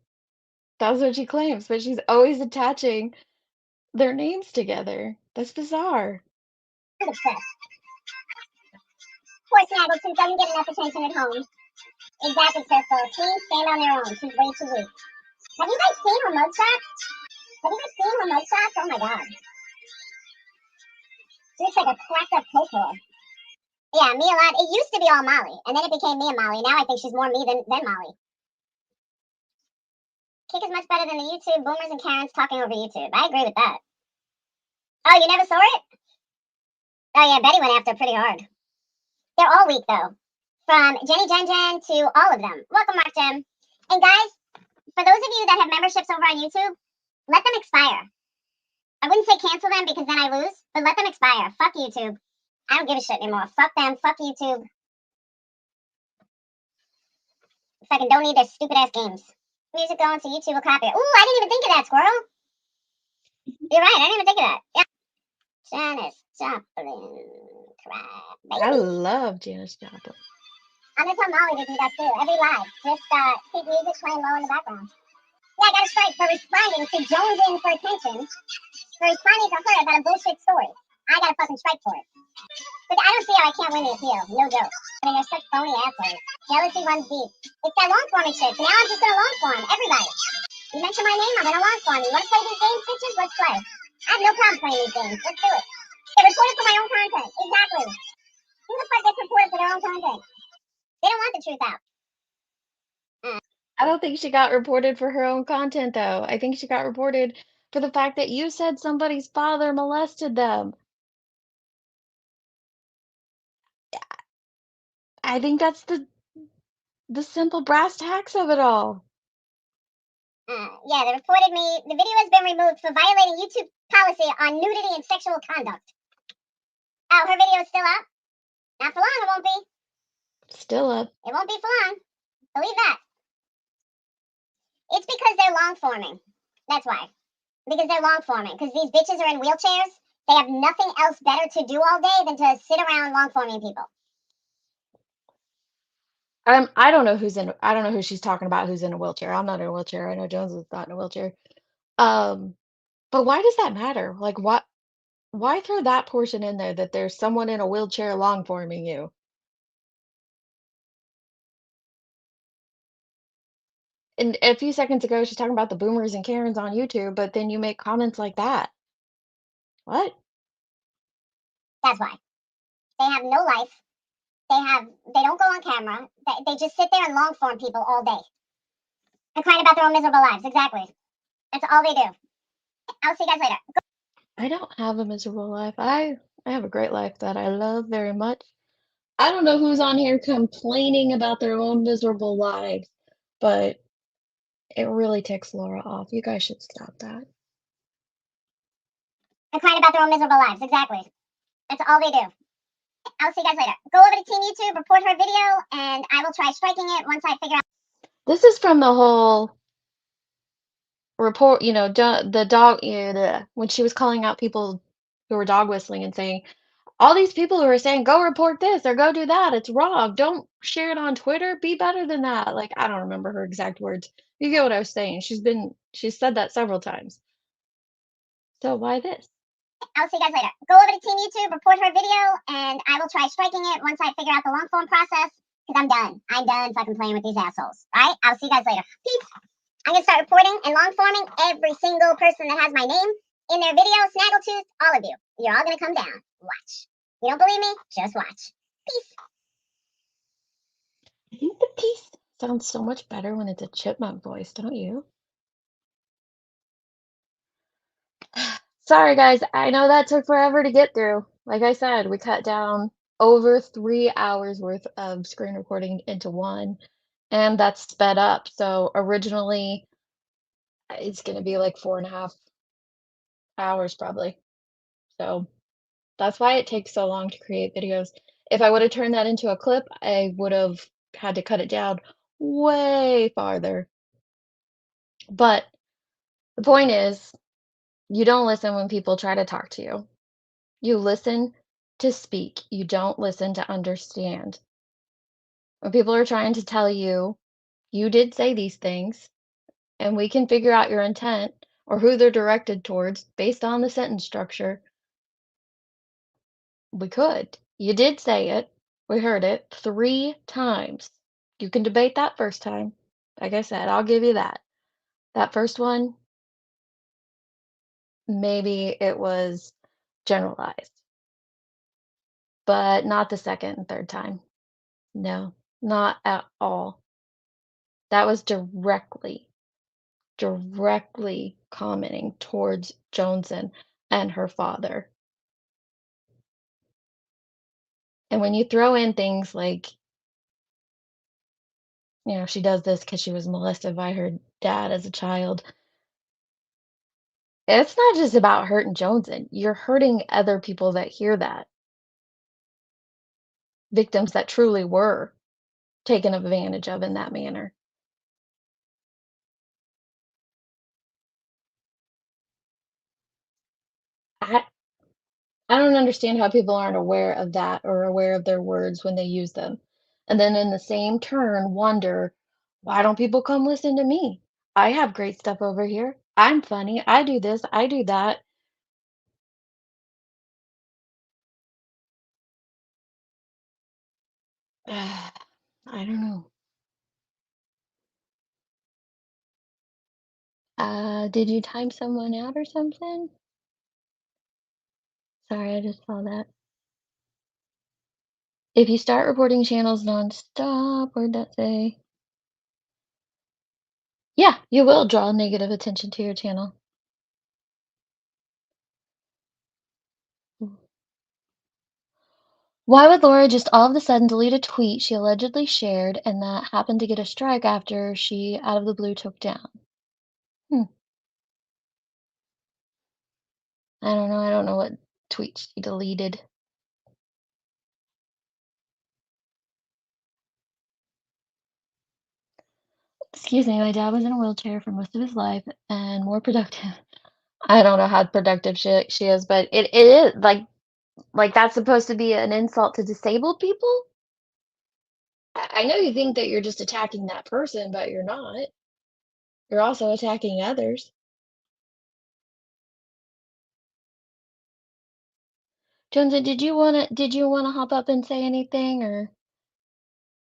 that's what she claims. But she's always attaching their names together. That's bizarre. Obsessed. Poor Snaggletooth doesn't get enough attention at home. Exactly, Crystal. Queens stand on their own. She's way too weak. Have you guys seen her mugshots? Oh my god. She looks like a cracked up coke whore. Yeah, me a lot. It used to be all Molly, and then it became me and Molly. Now I think she's more me than Molly. Kick is much better than the YouTube boomers and Karens talking over YouTube. I agree with that. Oh, you never saw it? Oh yeah, Betty went after pretty hard. They're all weak though. From Jenny Jen Jen to all of them. Welcome, Mark Jim. And guys, for those of you that have memberships over on YouTube, let them expire. I wouldn't say cancel them because then I lose, but let them expire. Fuck YouTube. I don't give a shit anymore. Fuck them. Fuck YouTube. Fucking don't need their stupid ass games. Music going to YouTube will copy it. Ooh, I didn't even think of that, Squirrel. You're right. I didn't even think of that. Yeah. Janis Joplin. Crap. I love Janis Joplin. I'm gonna tell Molly to do that too. Every live. Just keep music playing low in the background. Yeah, I got a strike for responding to JoneS'N for attention. For responding to her about a bullshit story. I got a fucking strike for it. But I don't see how I can't win the appeal. No joke. I mean, they're such phony assholes. Jealousy runs deep. It's that long form and shit. So now I'm just gonna long form. Everybody. You mention my name, I'm gonna long form. You wanna play these games, bitches? Let's play. I have no problem playing these games. Let's do it. Get reported for my own content. Exactly. Who the fuck gets reported for their own content? They don't want the truth out. I don't think she got reported for her own content, though. I think she got reported for the fact that you said somebody's father molested them. I think that's the simple brass tacks of it all. Yeah, they reported me. The video has been removed for violating YouTube policy on nudity and sexual conduct. Oh, her video is still up? Not for long, it won't be. Still up. It won't be for long. Believe that. It's because they're long forming. That's why. Because they're long forming. Because these bitches are in wheelchairs. They have nothing else better to do all day than to sit around long forming people. I don't know who she's talking about who's in a wheelchair. I'm not in a wheelchair. I know Jones is not in a wheelchair. But why does that matter? Like, why throw that portion in there that there's someone in a wheelchair long forming you? And a few seconds ago, she's talking about the boomers and Karens on YouTube, but then you make comments like that. What? That's why. They have no life. They don't go on camera. They just sit there and long form people all day. And crying about their own miserable lives. Exactly. That's all they do. I'll see you guys later. I don't have a miserable life. I have a great life that I love very much. I don't know who's on here complaining about their own miserable lives, but it really ticks Laura off. You guys should stop that. And crying about their own miserable lives. Exactly. That's all they do. I'll see you guys later. Go over to Team YouTube, report her video, and I will try striking it once I figure out. This is from the whole report, the dog, when she was calling out people who were dog whistling and saying, all these people who are saying, go report this or go do that, it's wrong. Don't share it on Twitter. Be better than that. Like, I don't remember her exact words. You get what I was saying. She's said that several times. So why this? I'll see you guys later. Go over to Team YouTube, report her video, and I will try striking it once I figure out the long form process, because I'm done. I'm done fucking playing with these assholes. All right? I'll see you guys later. Peace. I'm going to start reporting and long forming every single person that has my name in their video, Snaggletooth, all of you. You're all going to come down. Watch. You don't believe me? Just watch. Peace. I think the piece sounds so much better when it's a chipmunk voice, don't you? Sorry, guys. I know that took forever to get through. Like I said, we cut down over 3 hours worth of screen recording into one, and that's sped up. So originally, it's going to be like 4.5 hours probably. So that's why it takes so long to create videos. If I would have turned that into a clip, I would have had to cut it down way farther. But the point is, you don't listen when people try to talk to you. You listen to speak. You don't listen to understand. When people are trying to tell you, you did say these things, and we can figure out your intent or who they're directed towards based on the sentence structure, we could. You did say it. We heard it 3 times. You can debate that first time. Like I said, I'll give you that. That first one, maybe it was generalized, but not the second and third time. No, not at all. That was directly commenting towards JoneS'N and her father. And when you throw in things like, she does this because she was molested by her dad as a child, it's not just about hurting JoneS'N. You're hurting other people that hear that, victims that truly were taken advantage of in that manner. I I don't understand how people aren't aware of that or aware of their words when they use them. And then in the same turn wonder, why don't people come listen to me? I have great stuff over here. I'm funny. I do this, I do that. I don't know. Did you time someone out or something? Sorry, I just saw that. If you start reporting channels nonstop, where'd that say? Yeah, you will draw negative attention to your channel. Why would Laura just all of a sudden delete a tweet she allegedly shared and that happened to get a strike after she out of the blue took down? Hmm. I don't know. I don't know what tweet she deleted. Excuse me, my dad was in a wheelchair for most of his life and more productive. I don't know how productive she is, but it is like that's supposed to be an insult to disabled people? I know you think that you're just attacking that person, but you're not. You're also attacking others. Jonesy, did you wanna hop up and say anything or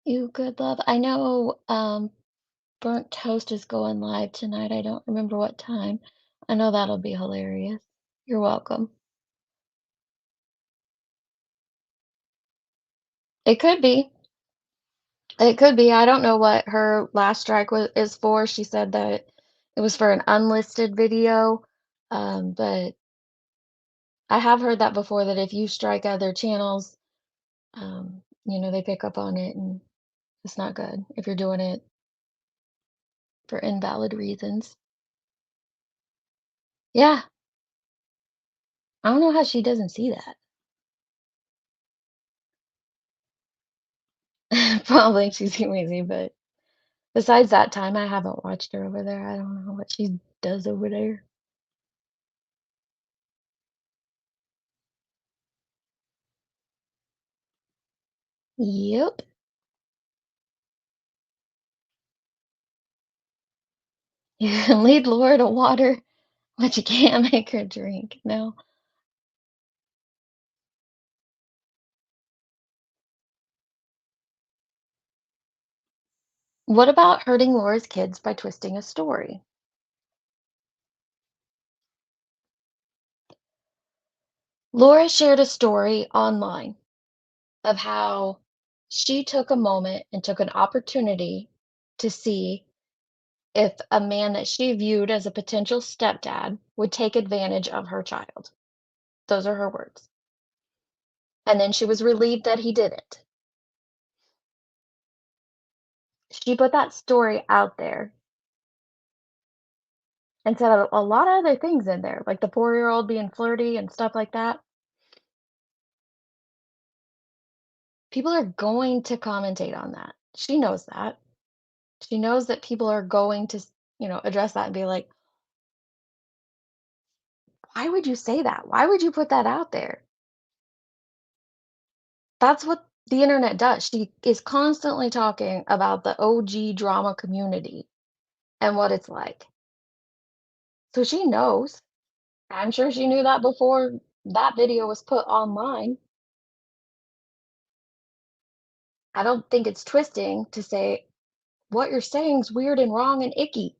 you good, love? I know Burnt Toast is going live tonight. I don't remember what time. I know that'll be hilarious. You're welcome. It could be. It could be. I don't know what her last strike is for. She said that it was for an unlisted video. But I have heard that before that if you strike other channels, they pick up on it and it's not good if you're doing it for invalid reasons. Yeah, I don't know how she doesn't see that. Probably she's lazy, but besides that time, I haven't watched her over there. I don't know what she does over there. Yep. You can lead Laura to water, but you can't make her drink. No. What about hurting Laura's kids by twisting a story? Laura shared a story online of how she took a moment and took an opportunity to see if a man that she viewed as a potential stepdad would take advantage of her child. Those are her words. And then she was relieved that he didn't. She put that story out there and said a lot of other things in there, like the 4-year-old being flirty and stuff like that. People are going to commentate on that. She knows that. She knows that people are going to, address that and be like, "Why would you say that? Why would you put that out there?" That's what the internet does. She is constantly talking about the OG drama community and what it's like. So she knows. I'm sure she knew that before that video was put online. I don't think it's twisting to say what you're saying is weird and wrong and icky.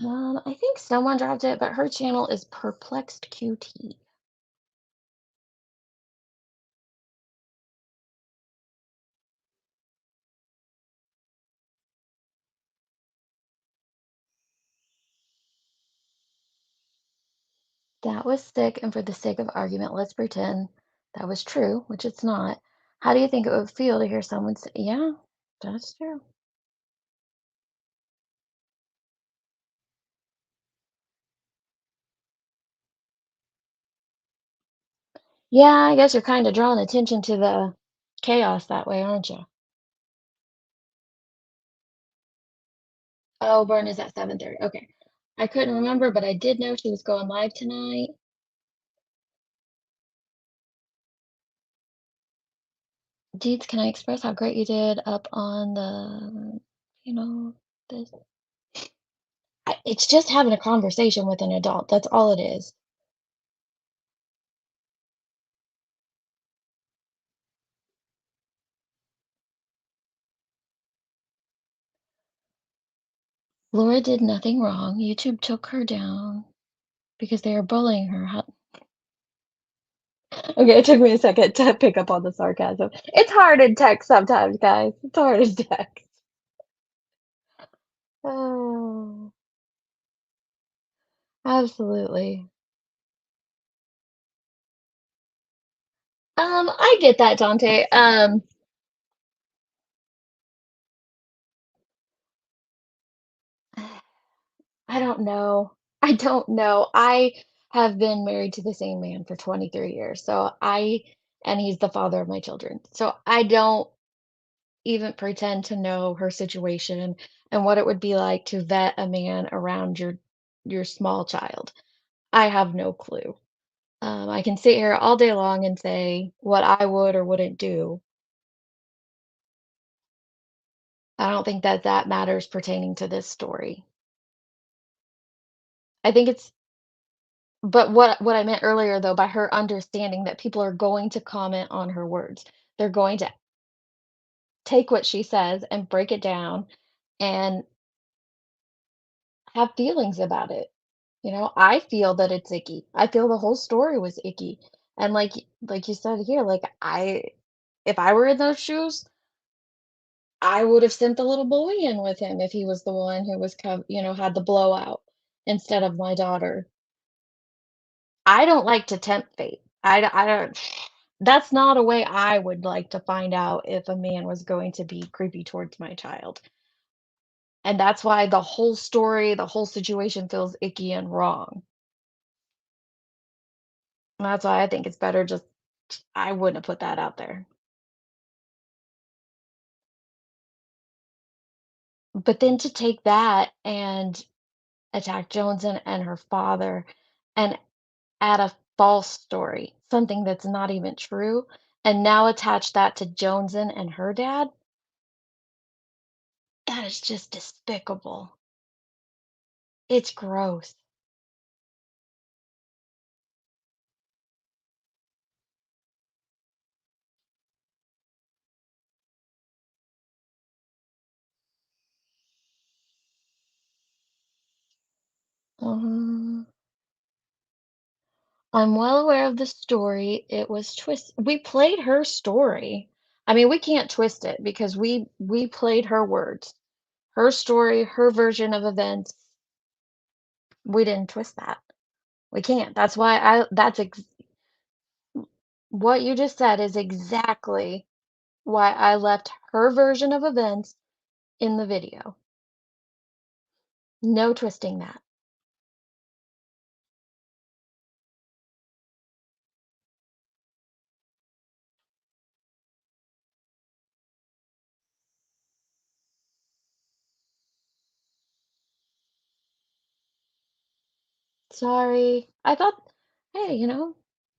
I think someone dropped it, but her channel is PurPleXedQT. That was sick, and for the sake of argument, let's pretend that was true, which it's not. How do you think it would feel to hear someone say, "Yeah, that's true"? Yeah, I guess you're kind of drawing attention to the chaos that way, aren't you? Oh, Burn is at 7:30. Okay. I couldn't remember, but I did know she was going live tonight. Deeds, can I express how great you did up on the, this? It's just having a conversation with an adult. That's all it is. Laura did nothing wrong. YouTube took her down because they are bullying her. Okay, it took me a second to pick up on the sarcasm. It's hard in text sometimes, guys. It's hard in text. Oh, absolutely. I get that, Dante. I don't know. I don't know. I have been married to the same man for 23 years. And he's the father of my children. So I don't even pretend to know her situation and what it would be like to vet a man around your small child. I have no clue. I can sit here all day long and say what I would or wouldn't do. I don't think that that matters pertaining to this story. I think it's But what I meant earlier, though, by her understanding that people are going to comment on her words. They're going to take what she says and break it down and have feelings about it. I feel that it's icky. I feel the whole story was icky. And like you said here, like if I were in those shoes, I would have sent the little boy in with him if he was the one who was had the blowout instead of my daughter. I don't like to tempt fate. I don't that's not a way I would like to find out if a man was going to be creepy towards my child. And that's why the whole story, the whole situation feels icky and wrong. That's why I think it's better just I wouldn't have put that out there. But then to take that and attack JoneS'N and her father and add a false story, something that's not even true, and now attach that to JoneS'N and her dad, that is just despicable. It's gross. Um, I'm well aware of the story. It was we played her story. I mean, we can't twist it because we played her words. Her story, her version of events. We didn't twist that. We can't. That's why what you just said is exactly why I left her version of events in the video. No twisting that. Sorry. I thought, hey,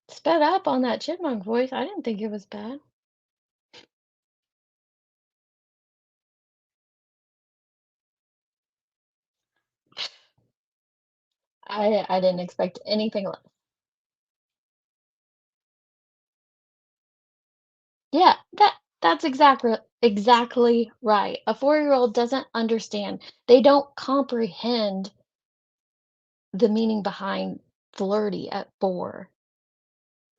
sped up on that chipmunk voice. I didn't think it was bad. I didn't expect anything less. Yeah, that's exactly right. A 4-year-old doesn't understand. They don't comprehend the meaning behind flirty at 4.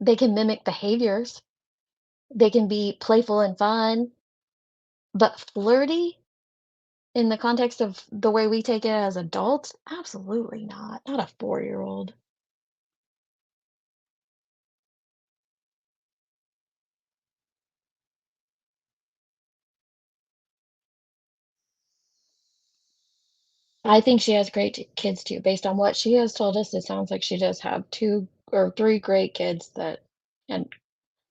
They can mimic behaviors. They can be playful and fun, but flirty in the context of the way we take it as adults, absolutely not. Not a 4-year-old. I think she has great kids too. Based on what she has told us, it sounds like she does have 2 or 3 great kids and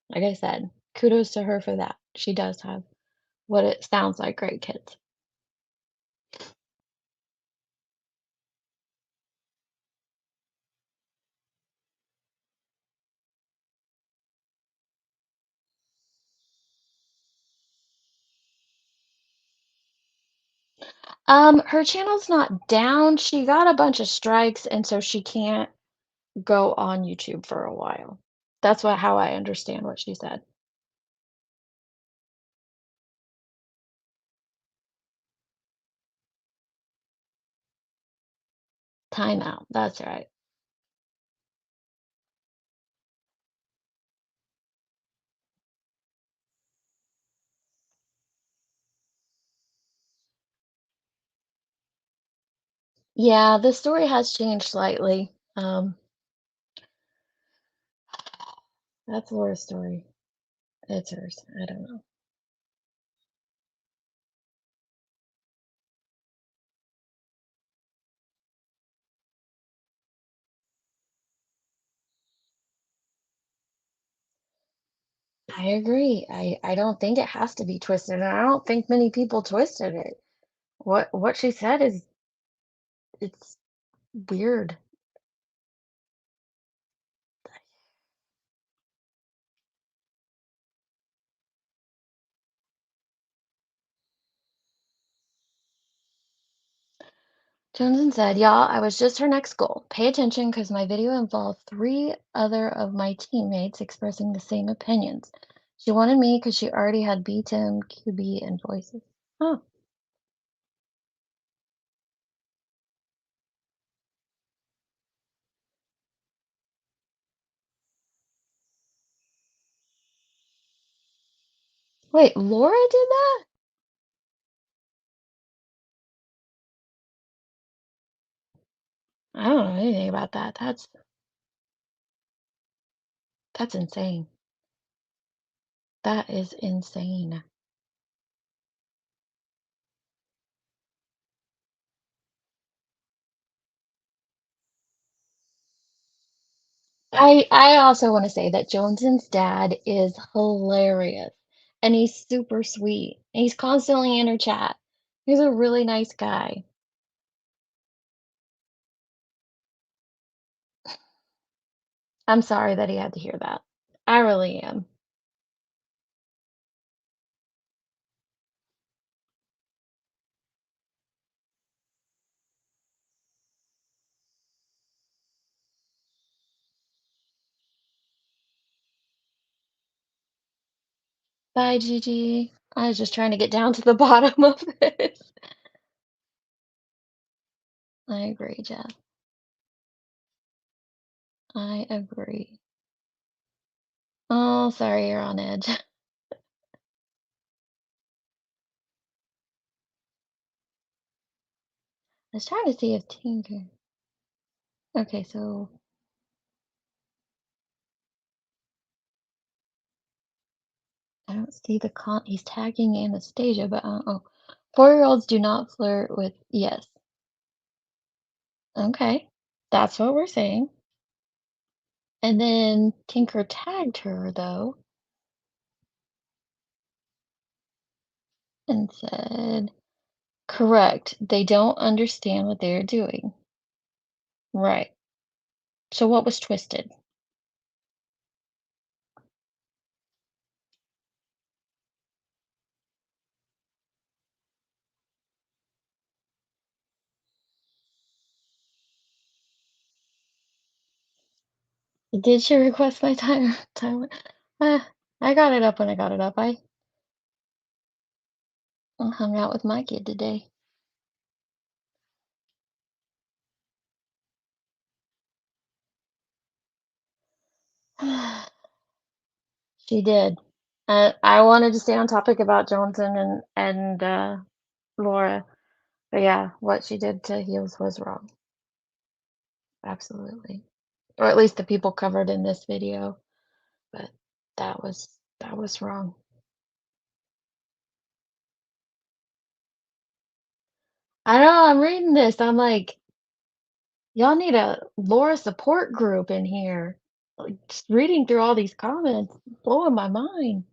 like I said, kudos to her for that. She does have what it sounds like great kids. Her channel's not down. She got a bunch of strikes, and so she can't go on YouTube for a while. That's how I understand what she said. Timeout. That's right. Yeah, the story has changed slightly. That's Laura's story. It's hers. I don't know. I agree. I don't think it has to be twisted, and I don't think many people twisted it. What she said is it's weird. Jones'N said, "Y'all, I was just her next goal. Pay attention because my video involved 3 other of my teammates expressing the same opinions. She wanted me because she already had BTIM, QB, and voices." Oh, wait, Laura did that? I don't know anything about that. That's insane. That is insane. I also want to say that JoneS'N's dad is hilarious and he's super sweet. And he's constantly in her chat. He's a really nice guy. I'm sorry that he had to hear that. I really am. Bye, Gigi. I was just trying to get down to the bottom of this. I agree, Jeff. I agree. Oh, sorry, you're on edge. I was trying to see if Tinker. Okay, so I don't see the he's tagging Anastasia, but oh. 4-year-olds do not flirt with yes. Okay. That's what we're saying. And then Tinker tagged her though and said, correct. They don't understand what they're doing. Right. So what was twisted? Did she request my time? I got it up when I got it up. I hung out with my kid today. She did. I wanted to stay on topic about JoneS'N and Laura, but yeah, what she did to Heels was wrong. Absolutely. Or at least the people covered in this video, but that was wrong. I know, I'm reading this. I'm like, y'all need a Laura support group in here. Like, just reading through all these comments, blowing my mind.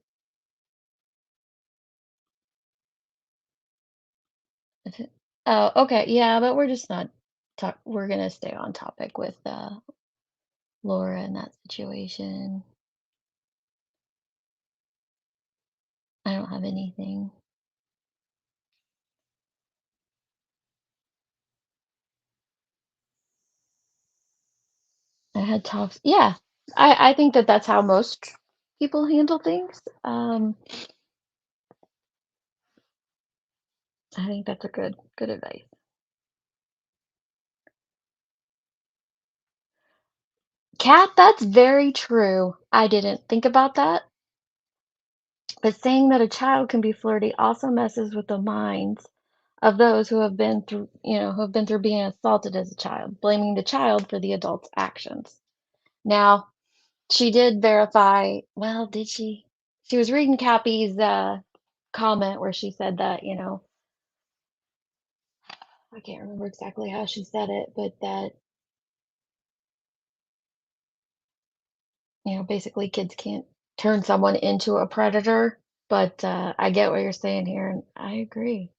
Oh, okay, yeah, but we're just not we're gonna stay on topic with Laura and that situation. I don't have anything. I had talks. Yeah, I think that that's how most people handle things. I think that's a good advice. Kat, that's very true. I didn't think about that. But saying that a child can be flirty also messes with the minds of those who have been through, who have been through being assaulted as a child, blaming the child for the adult's actions. Now, she did verify, well, did she? She was reading Cappy's comment where she said that, I can't remember exactly how she said it, but that, basically kids can't turn someone into a predator. But I get what you're saying here, and I agree.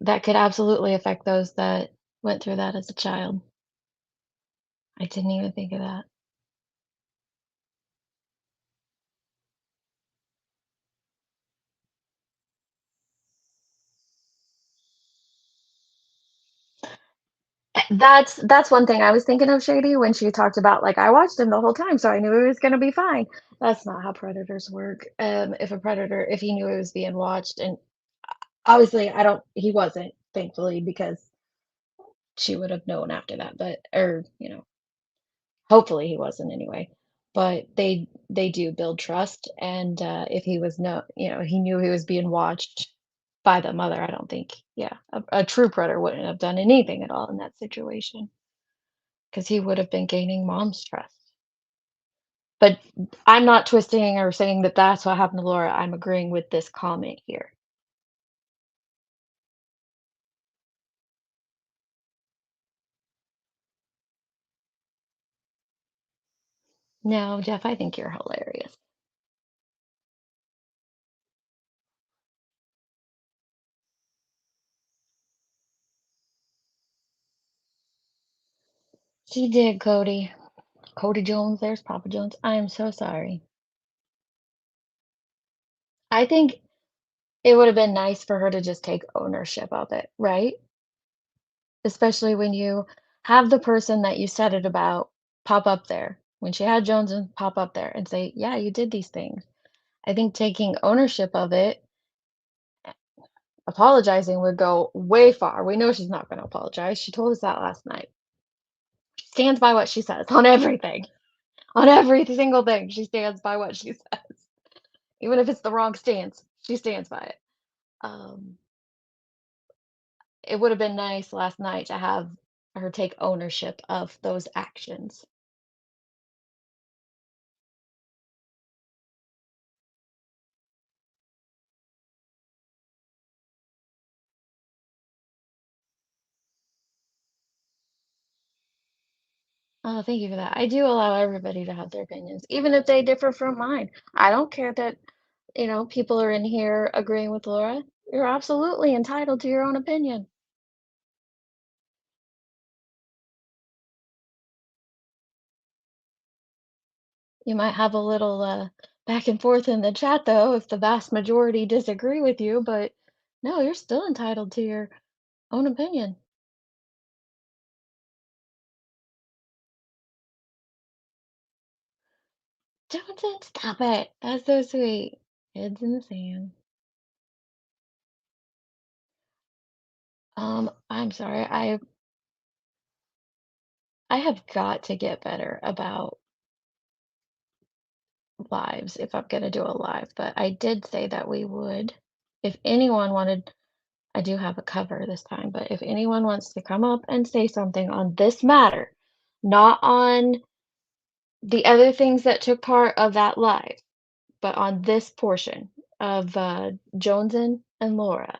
That could absolutely affect those that went through that as a child. I didn't even think of that. That's one thing I was thinking of Shady when she talked about like I watched him the whole time, so I knew he was gonna be fine. That's not how predators work. If he knew he was being watched, and obviously I don't, he wasn't, thankfully, because she would have known after that. But or hopefully he wasn't anyway. But they do build trust, and if he was no, he knew he was being watched by the mother. I don't think, yeah, a true predator wouldn't have done anything at all in that situation because he would have been gaining mom's trust. But I'm not twisting or saying that that's what happened to Laura. I'm agreeing with this comment here. No, Jeff, I think you're hilarious. She did, Cody. Cody Jones, there's Papa Jones. I am so sorry. I think it would have been nice for her to just take ownership of it, right? Especially when you have the person that you said it about pop up there. When she had JoneS'N pop up there and say, "Yeah, you did these things." I think taking ownership of it, apologizing would go way far. We know she's not gonna apologize. She told us that last night. She stands by what she says on everything. On every single thing, she stands by what she says. Even if it's the wrong stance, she stands by it. Um, it would have been nice last night to have her take ownership of those actions. Oh, thank you for that. I do allow everybody to have their opinions, even if they differ from mine. I don't care that, people are in here agreeing with Laura. You're absolutely entitled to your own opinion. You might have a little back and forth in the chat, though, if the vast majority disagree with you, but no, you're still entitled to your own opinion. Don't stop it. That's so sweet. Heads in the sand. I'm sorry. I have got to get better about lives if I'm gonna do a live, but I did say that we would. If anyone wanted, I do have a cover this time, but if anyone wants to come up and say something on this matter, not on the other things that took part of that live, but on this portion of JoneS'N and Laura,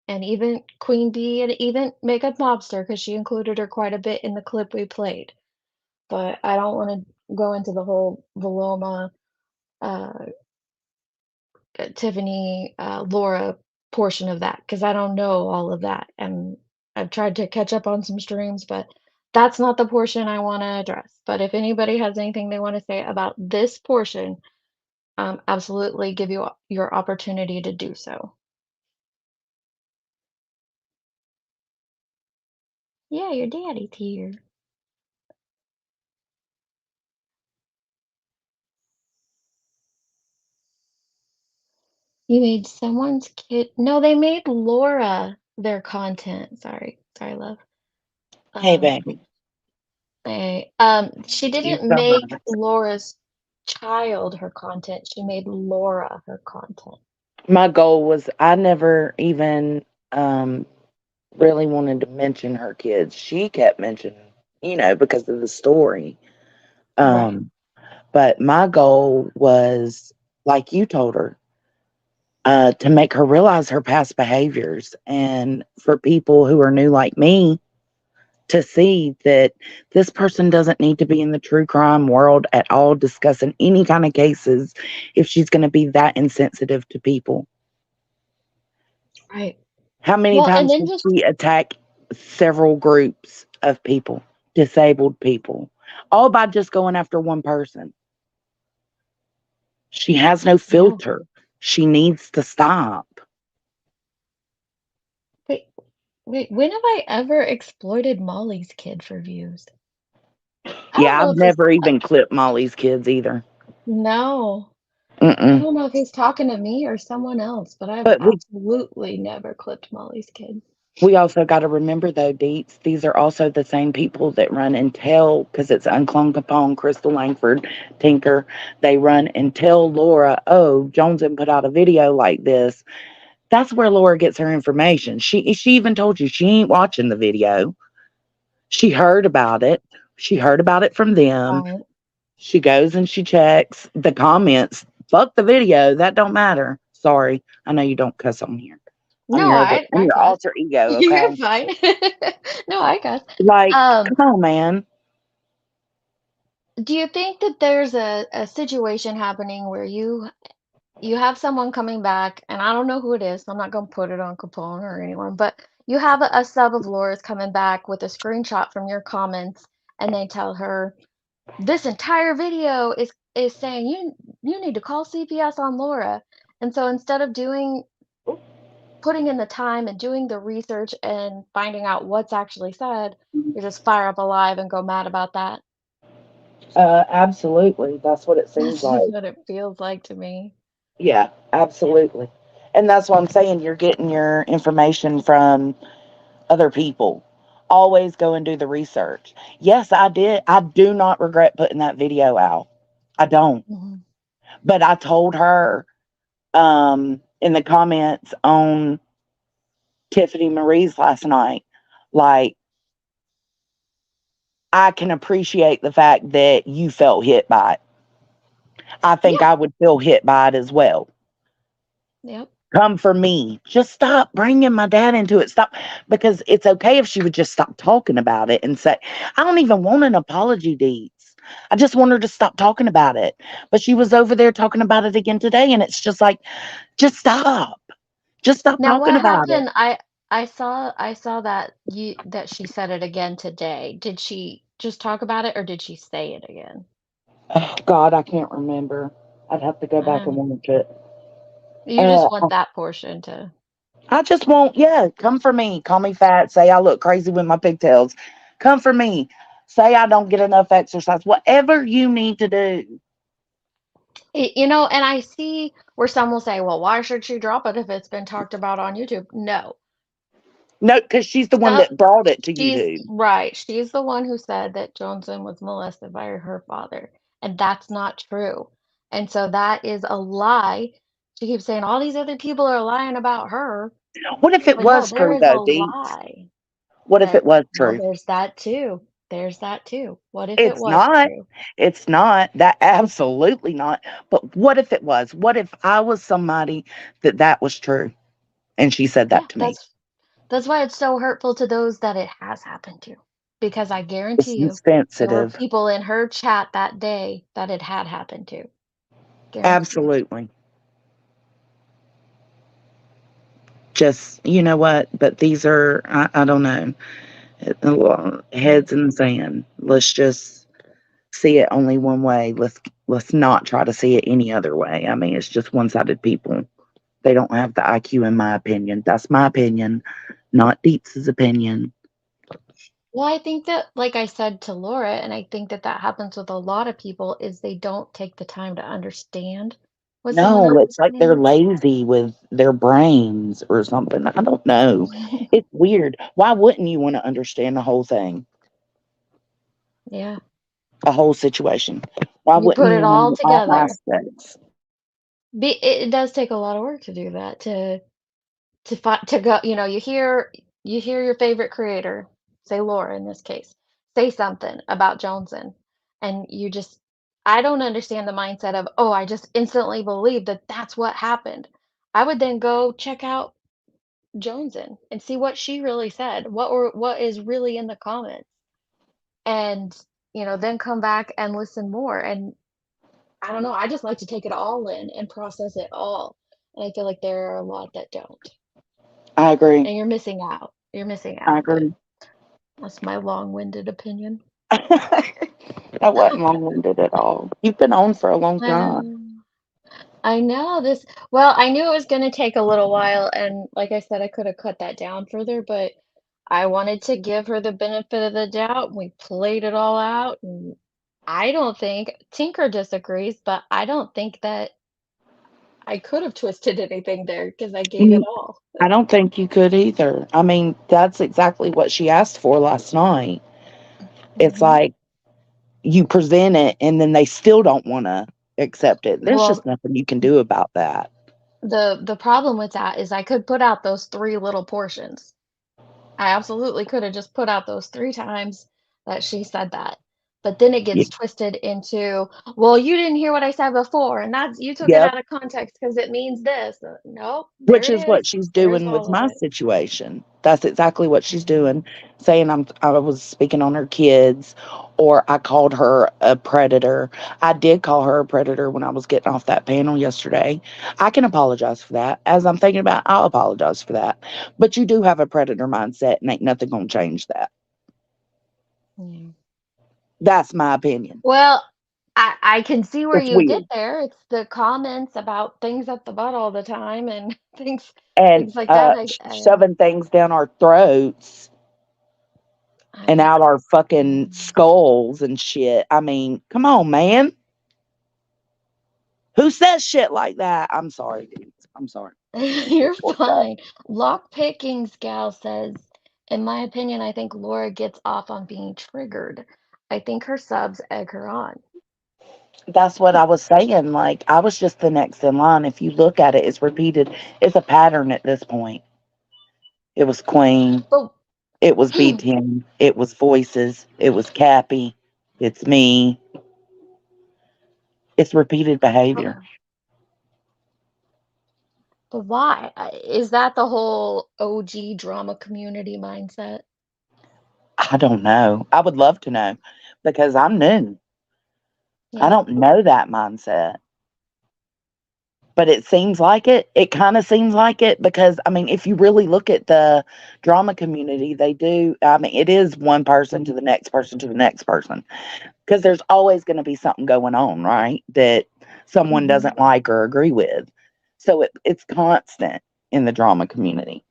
and even Queen Bee, and even Makeup Mobster, because she included her quite a bit in the clip we played. But I don't want to go into the whole Veloma, uh, Tiffany, Laura portion of that because I don't know all of that. And I've tried to catch up on some streams, but that's not the portion I want to address. But if anybody has anything they want to say about this portion, absolutely give you your opportunity to do so. Yeah, your daddy's here. You made someone's kid. No, they made Laura their content. Sorry, love. Hey, Um, baby. she You didn't so make much. Laura's child her content. She made Laura her content. My goal was I never even really wanted to mention her kids. She kept mentioning, because of the story. Right. But my goal was, like you told her, to make her realize her past behaviors, and for people who are new like me to see that this person doesn't need to be in the true crime world at all discussing any kind of cases if she's going to be that insensitive to people. Right. How many Well, and times then did just she attack several groups of people, disabled people, all by just going after one person? She has no yeah. filter. She needs to stop. Wait, wait. When have I ever exploited Molly's kid for views? I don't Yeah, know I've if he's never even clipped Molly's kids either. no. I Mm-mm. don't know if he's talking to me or someone else, but I've But absolutely never clipped Molly's kid. we also got to remember, though, DeetS, these are also the same people that run and tell, because it's Unclone Capone, Crystal Langford, Tinker. They run and tell Laura, oh, JoneS'N put out a video like this. That's where Laura gets her information. She even told you she ain't watching the video. She heard about it. She heard about it from them. Right. She goes and she checks the comments. Fuck the video. That don't matter. Sorry. I know you don't cuss on here. I'm No, your other, I'm I your cuss. alter ego, You're okay? fine. No, I cuss. Like, Um, come on, man. Do you think that there's a situation happening where you have someone coming back, and I don't know who it is, so I'm not gonna put it on Capone or anyone, but you have a sub of Laura's coming back with a screenshot from your comments, and they tell her, "This entire video is saying you need to call CPS on Laura." And so instead of putting in the time and doing the research and finding out what's actually said, you just fire up a live and go mad about that. Absolutely. That's what it seems That's like. just what it feels like to me. Yeah, absolutely. And that's what I'm saying. You're getting your information from other people. Always go and do the research. Yes, I did. I do not regret putting that video out. I don't. Mhm. But I told her in the comments on Tiffany Marie's last night, like, I can appreciate the fact that you felt hit by it. I think Yeah. I would feel hit by it as well. Yep. Come for me. Just stop bringing my dad into it. Stop. Because it's okay if she would just stop talking about it and say, I don't even want an apology, Deets. I just want her to stop talking about it. But she was over there talking about it again today. And it's just like, just stop. Just stop Now talking what about it. happened? I saw that she said it again today. Did she just talk about it or did she say it again? Oh, God, I can't remember. I'd have to go back and Um, watch it. you Uh, just want that portion to. I just won't, yeah, come for me. Call me fat. Say I look crazy with my pigtails. Come for me. Say I don't get enough exercise. Whatever you need to do. And I see where some will say, well, why should she drop it if it's been talked about on YouTube? No. No, because she's the one Stuff that brought it to she's YouTube. right. She's the one who said that JoneS'N was molested by her father, and that's not true. And so that is a lie. She keeps saying all these other people are lying about her, What if it but no, was there true, is a though, Deets? lie What if that it was well, true? there's that too. There's that too. What if it It's was not. true? It's not. That absolutely not. But what if it was? What if I was somebody that was true and she said Yeah, that to me? that's why it's so hurtful to those that it has happened to. Because I It's guarantee you there were insensitive. people in her chat that day that it had happened to. Guarantee you. Absolutely. Just, you know what? But these are, I don't know, Yeah. heads in the sand. Let's just see it only one way. Let's not try to see it any other way. I mean, it's just one-sided people. They don't have the IQ, in my opinion. That's my opinion, not Deetz's opinion. Well, I think that, like I said to Laura, and I think that that happens with a lot of people, is they don't take the time to understand what someone else No, is it's like they're saying. lazy with their brains or something. I don't know. It's weird. Why wouldn't you want to understand the whole thing, Yeah. a whole situation? Why You wouldn't put you it all know all together. aspects? It does take a lot of work to do that, to go, you hear your favorite creator, say Laura in this case, say something about JoneS'N, and I don't understand the mindset of, oh, I just instantly believe that that's what happened. I would then go check out JoneS'N and see what she really said, what is really in the comments, and then come back and listen more. And I don't know, I just like to take it all in and process it all. And I feel like there are a lot that don't. I agree. And you're missing out. You're missing I out, but agree. that's my long-winded opinion. That wasn't long-winded at all. You've been on for a long I time. know. I know this. Well, I knew it was going to take a little while, and like I said, I could have cut that down further, but I wanted to give her the benefit of the doubt. We played it all out, and I don't think Tinker disagrees, but I don't think that I could have twisted anything there because I gave it Mm, all. I don't think you could either. I mean, that's exactly what she asked for last night. It's Mhm. like you present it and then they still don't want to accept it. There's just Well, nothing you can do about that. the problem with that is I could put out those 3 little portions. I absolutely could have just put out those 3 times that she said that. But then it gets twisted into, well, you didn't hear what I said before, and that's you took it Yep. out of context because it means this. Nope, there Which it is what is. she's There's doing with all of my it. situation. That's exactly what she's doing, saying I was speaking on her kids, or I called her a predator. I did call her a predator when I was getting off that panel yesterday. I can apologize for that. As I'm thinking about, I'll apologize for that. But you do have a predator mindset, and ain't nothing gonna change that. Yeah. That's my opinion. Well, I can see where It's you get weird. there. It's the comments about things at the butt all the time and And things like that. shoving things down our throats and I out our fucking skulls and shit. I mean, come on, man. Who says shit like that? I'm sorry, dude. I'm sorry. You're Just worked up. fine. Lock Pickings gal says, in my opinion, I think Laura gets off on being triggered. I think her subs egg her on. That's what I was saying. Like, I was just the next in line. If you look at it, it's repeated. It's a pattern at this point. It was Queen. But It was B10. It was Voices. It was Cappy. It's me. It's repeated behavior. but why? Is that the whole OG drama community mindset? I don't know. I would love to know because I'm new. I Yeah. don't know that mindset. But it seems like it. It kind of seems like it because, I mean, if you really look at the drama community, they do. I mean, it is one person to the next person to the next person because there's always going to be something going on, right? That someone Mhm. doesn't like or agree with. So it's constant in the drama community.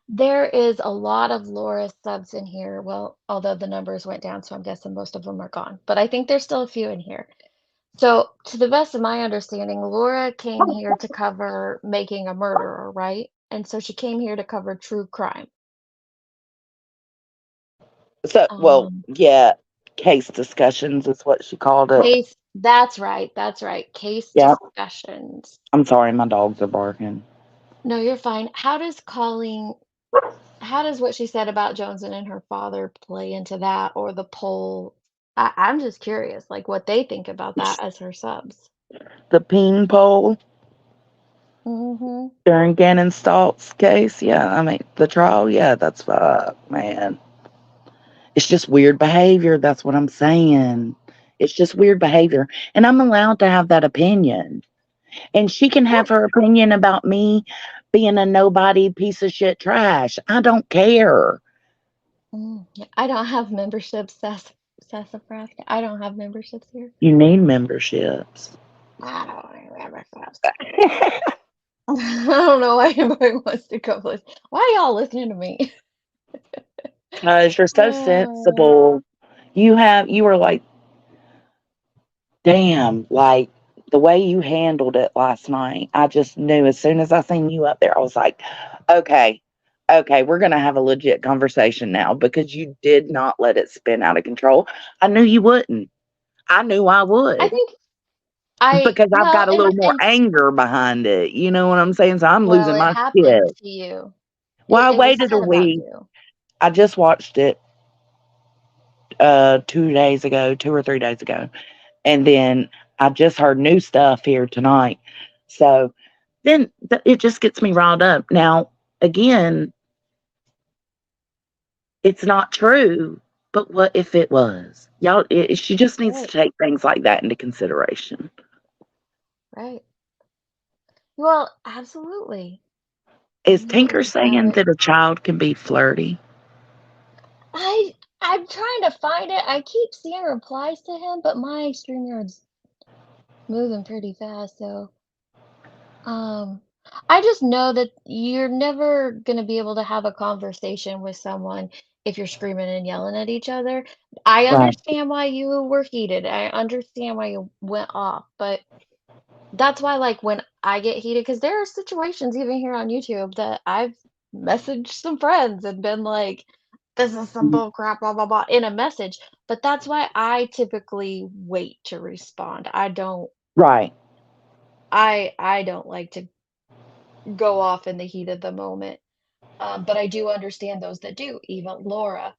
There is a lot of Laura subs in here. Well, although the numbers went down, so I'm guessing most of them are gone. But I think there's still a few in here. So, to the best of my understanding, Laura came here to cover Making a Murderer, right? And so she came here to cover true crime. So, well, Um, yeah, case discussions is what she called it. Case, that's right, that's right. Case Yeah, discussions. I'm sorry, my dogs are barking. No, you're fine. How does what she said about Jones'N and her father play into that or the poll? I'm just curious, like what they think about that as her subs. The ping pole Mm-hmm. during Gannon Stoltz's case, yeah, I mean, the trial, yeah, that's man. It's just weird behavior. That's what I'm saying. It's just weird behavior. And I'm allowed to have that opinion. And she can have her opinion about me being a nobody piece of shit trash. I don't care. Yeah, I don't have memberships, Sassafras. I don't have memberships here. You need memberships. I don't need memberships. I don't know why anybody wants to go listen. Why are y'all listening to me? Because you're so Uh, sensible. You were like, damn, like the way you handled it last night. I just knew as soon as I seen you up there, I was like, okay, okay, we're going to have a legit conversation now because you did not let it spin out of control. I knew you wouldn't. I knew I I would think I because I've well, got a little more and anger behind it. You know what I'm saying? So I'm well, losing it my shit. happened to you. Well, I It was waited a said about week. you. I just watched it 2 days ago, 2 or 3 days ago. And then I just heard new stuff here tonight. So then it just gets me riled up. Now, again, it's not true, but what if it was? Y'all, she just needs to Right, take things like that into consideration. right. Well, absolutely. Is You Tinker have saying it. that a child can be flirty? I'm trying to find it. I keep seeing replies to him, but my StreamYard's moving pretty fast, so um I just know that you're never gonna be able to have a conversation with someone if you're screaming and yelling at each other. I Right, understand why you were heated. I understand why you went off, but that's why, like, when I get heated, because there are situations even here on YouTube that I've messaged some friends and been like, "This is some mhm, bull crap, blah, blah, blah," in a message, but that's why I typically wait to respond. right. I don't like to go off in the heat of the moment, but I do understand those that do, even Laura.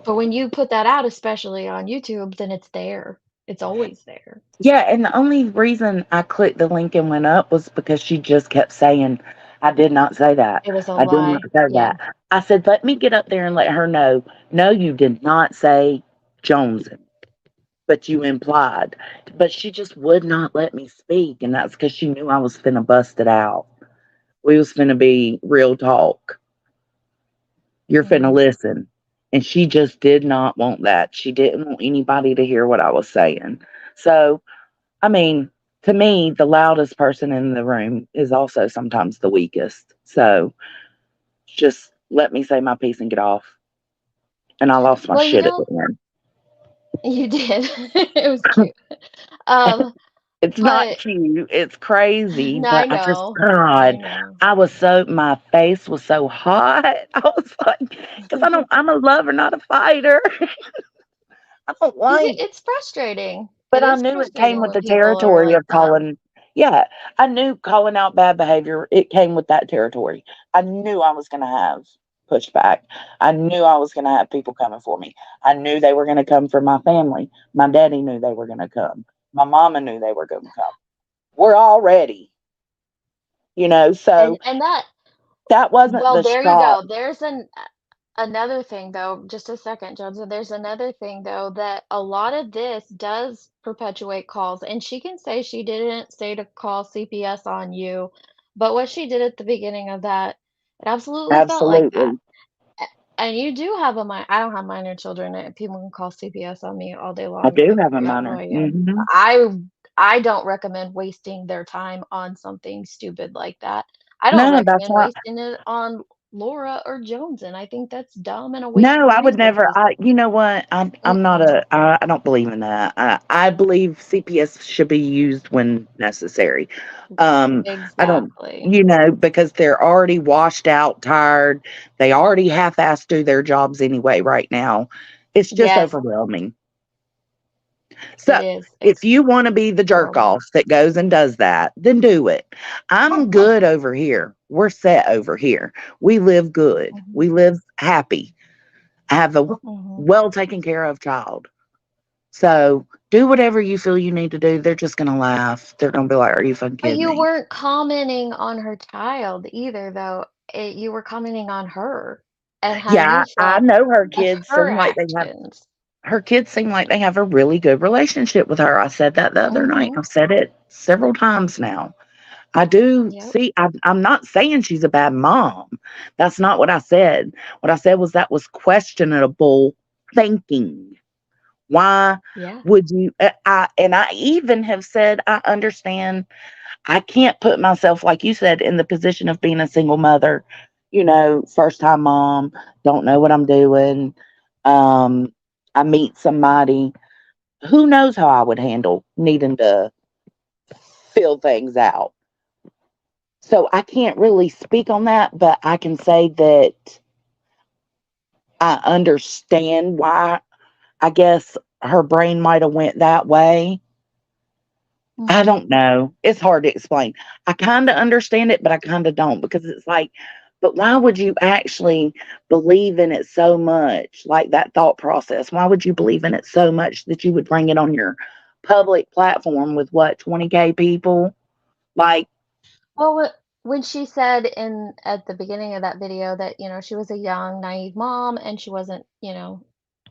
But when you put that out, especially on YouTube, then it's there. It's always there. Yeah, and the only reason I clicked the link and went up was because she just kept saying, I did not say that. It was a I did not lie. say Yeah. that. I said, let me get up there and let her know, no, you did not say JoneS'N, but you implied. But she just would not let me speak, and that's because she knew I was finna bust it out. We was finna be real talk. You're finna Mm. listen. And she just did not want that. She didn't want anybody to hear what I was saying. So, I mean, to me, the loudest person in the room is also sometimes the weakest. So just let me say my piece and get off. And I lost my Well, shit at the end. you did. It was cute. Um, It's not but cute. It's crazy. no, I But I just, know. I God, know. my face was so hot. I was like, because I'm a lover, not a fighter. I don't like. It's frustrating. It But I is knew it came frustrating with when the people are territory like of that. calling. Yeah, I knew calling out bad behavior, it came with that territory. I knew I was going to have pushback. I knew I was going to have people coming for me. I knew they were going to come for my family. My daddy knew they were going to come. My mama knew they were going to come. We're all ready, so And that that wasn't well, the there you shock. go. There's another thing though, just a second, Johnson. There's another thing though that a lot of this does perpetuate calls, and she can say she didn't say to call CPS on you, but what she did at the beginning of that, it absolutely felt like that. Absolutely. And you do have a I don't have minor children, and people can call CPS on me all day I long. do have a You all know minor. I am. Hmm. I don't recommend wasting their time on something stupid like that. I don't No, that's recommend why. wasting it on Laura or Jones, and I think that's dumb and a waste No, of I would never. resources. You know what? I'm not Mm-mm. a. I don't believe in that. I believe CPS should be used when necessary. I don't. Exactly. Because they're already washed out, tired. They already half-assed do their jobs anyway. Right now, it's just Yes, overwhelming. it So, is. if It's you want to be the jerk horrible. off that goes and does that, then do it. I'm good over here. We're set over here. We live good. Mhm, We live happy. I have a mhm. well taken care of child. So do whatever you feel you need to do. They're just gonna laugh. They're gonna be like, "Are you fucking But kidding you me?" weren't commenting on her child either, though. You were commenting on her and how Yeah, you I felt know her of kids her seem like they have. actions. Her kids seem like they have a really good relationship with her. I said that the other night. Mhm. I've said it several times now. I do Yep. see. I'm not saying she's a bad mom. That's not what I said. What I said was that was questionable thinking. Why Yeah. would you? I even have said I understand. I can't put myself, like you said, in the position of being a single mother. First time mom, don't know what I'm doing. Um, I meet somebody. Who knows how I would handle needing to fill things out. So I can't really speak on that, but I can say that I understand why I guess her brain might have went that way. I Mhm. don't know. It's hard to explain. I kind of understand it, but I kind of don't because it's like, but why would you actually believe in it so much? Like that thought process. Why would you believe in it so much that you would bring it on your public platform with what, 20K people? Like, Well, when she said in at the beginning of that video that, she was a young, naive mom and she wasn't,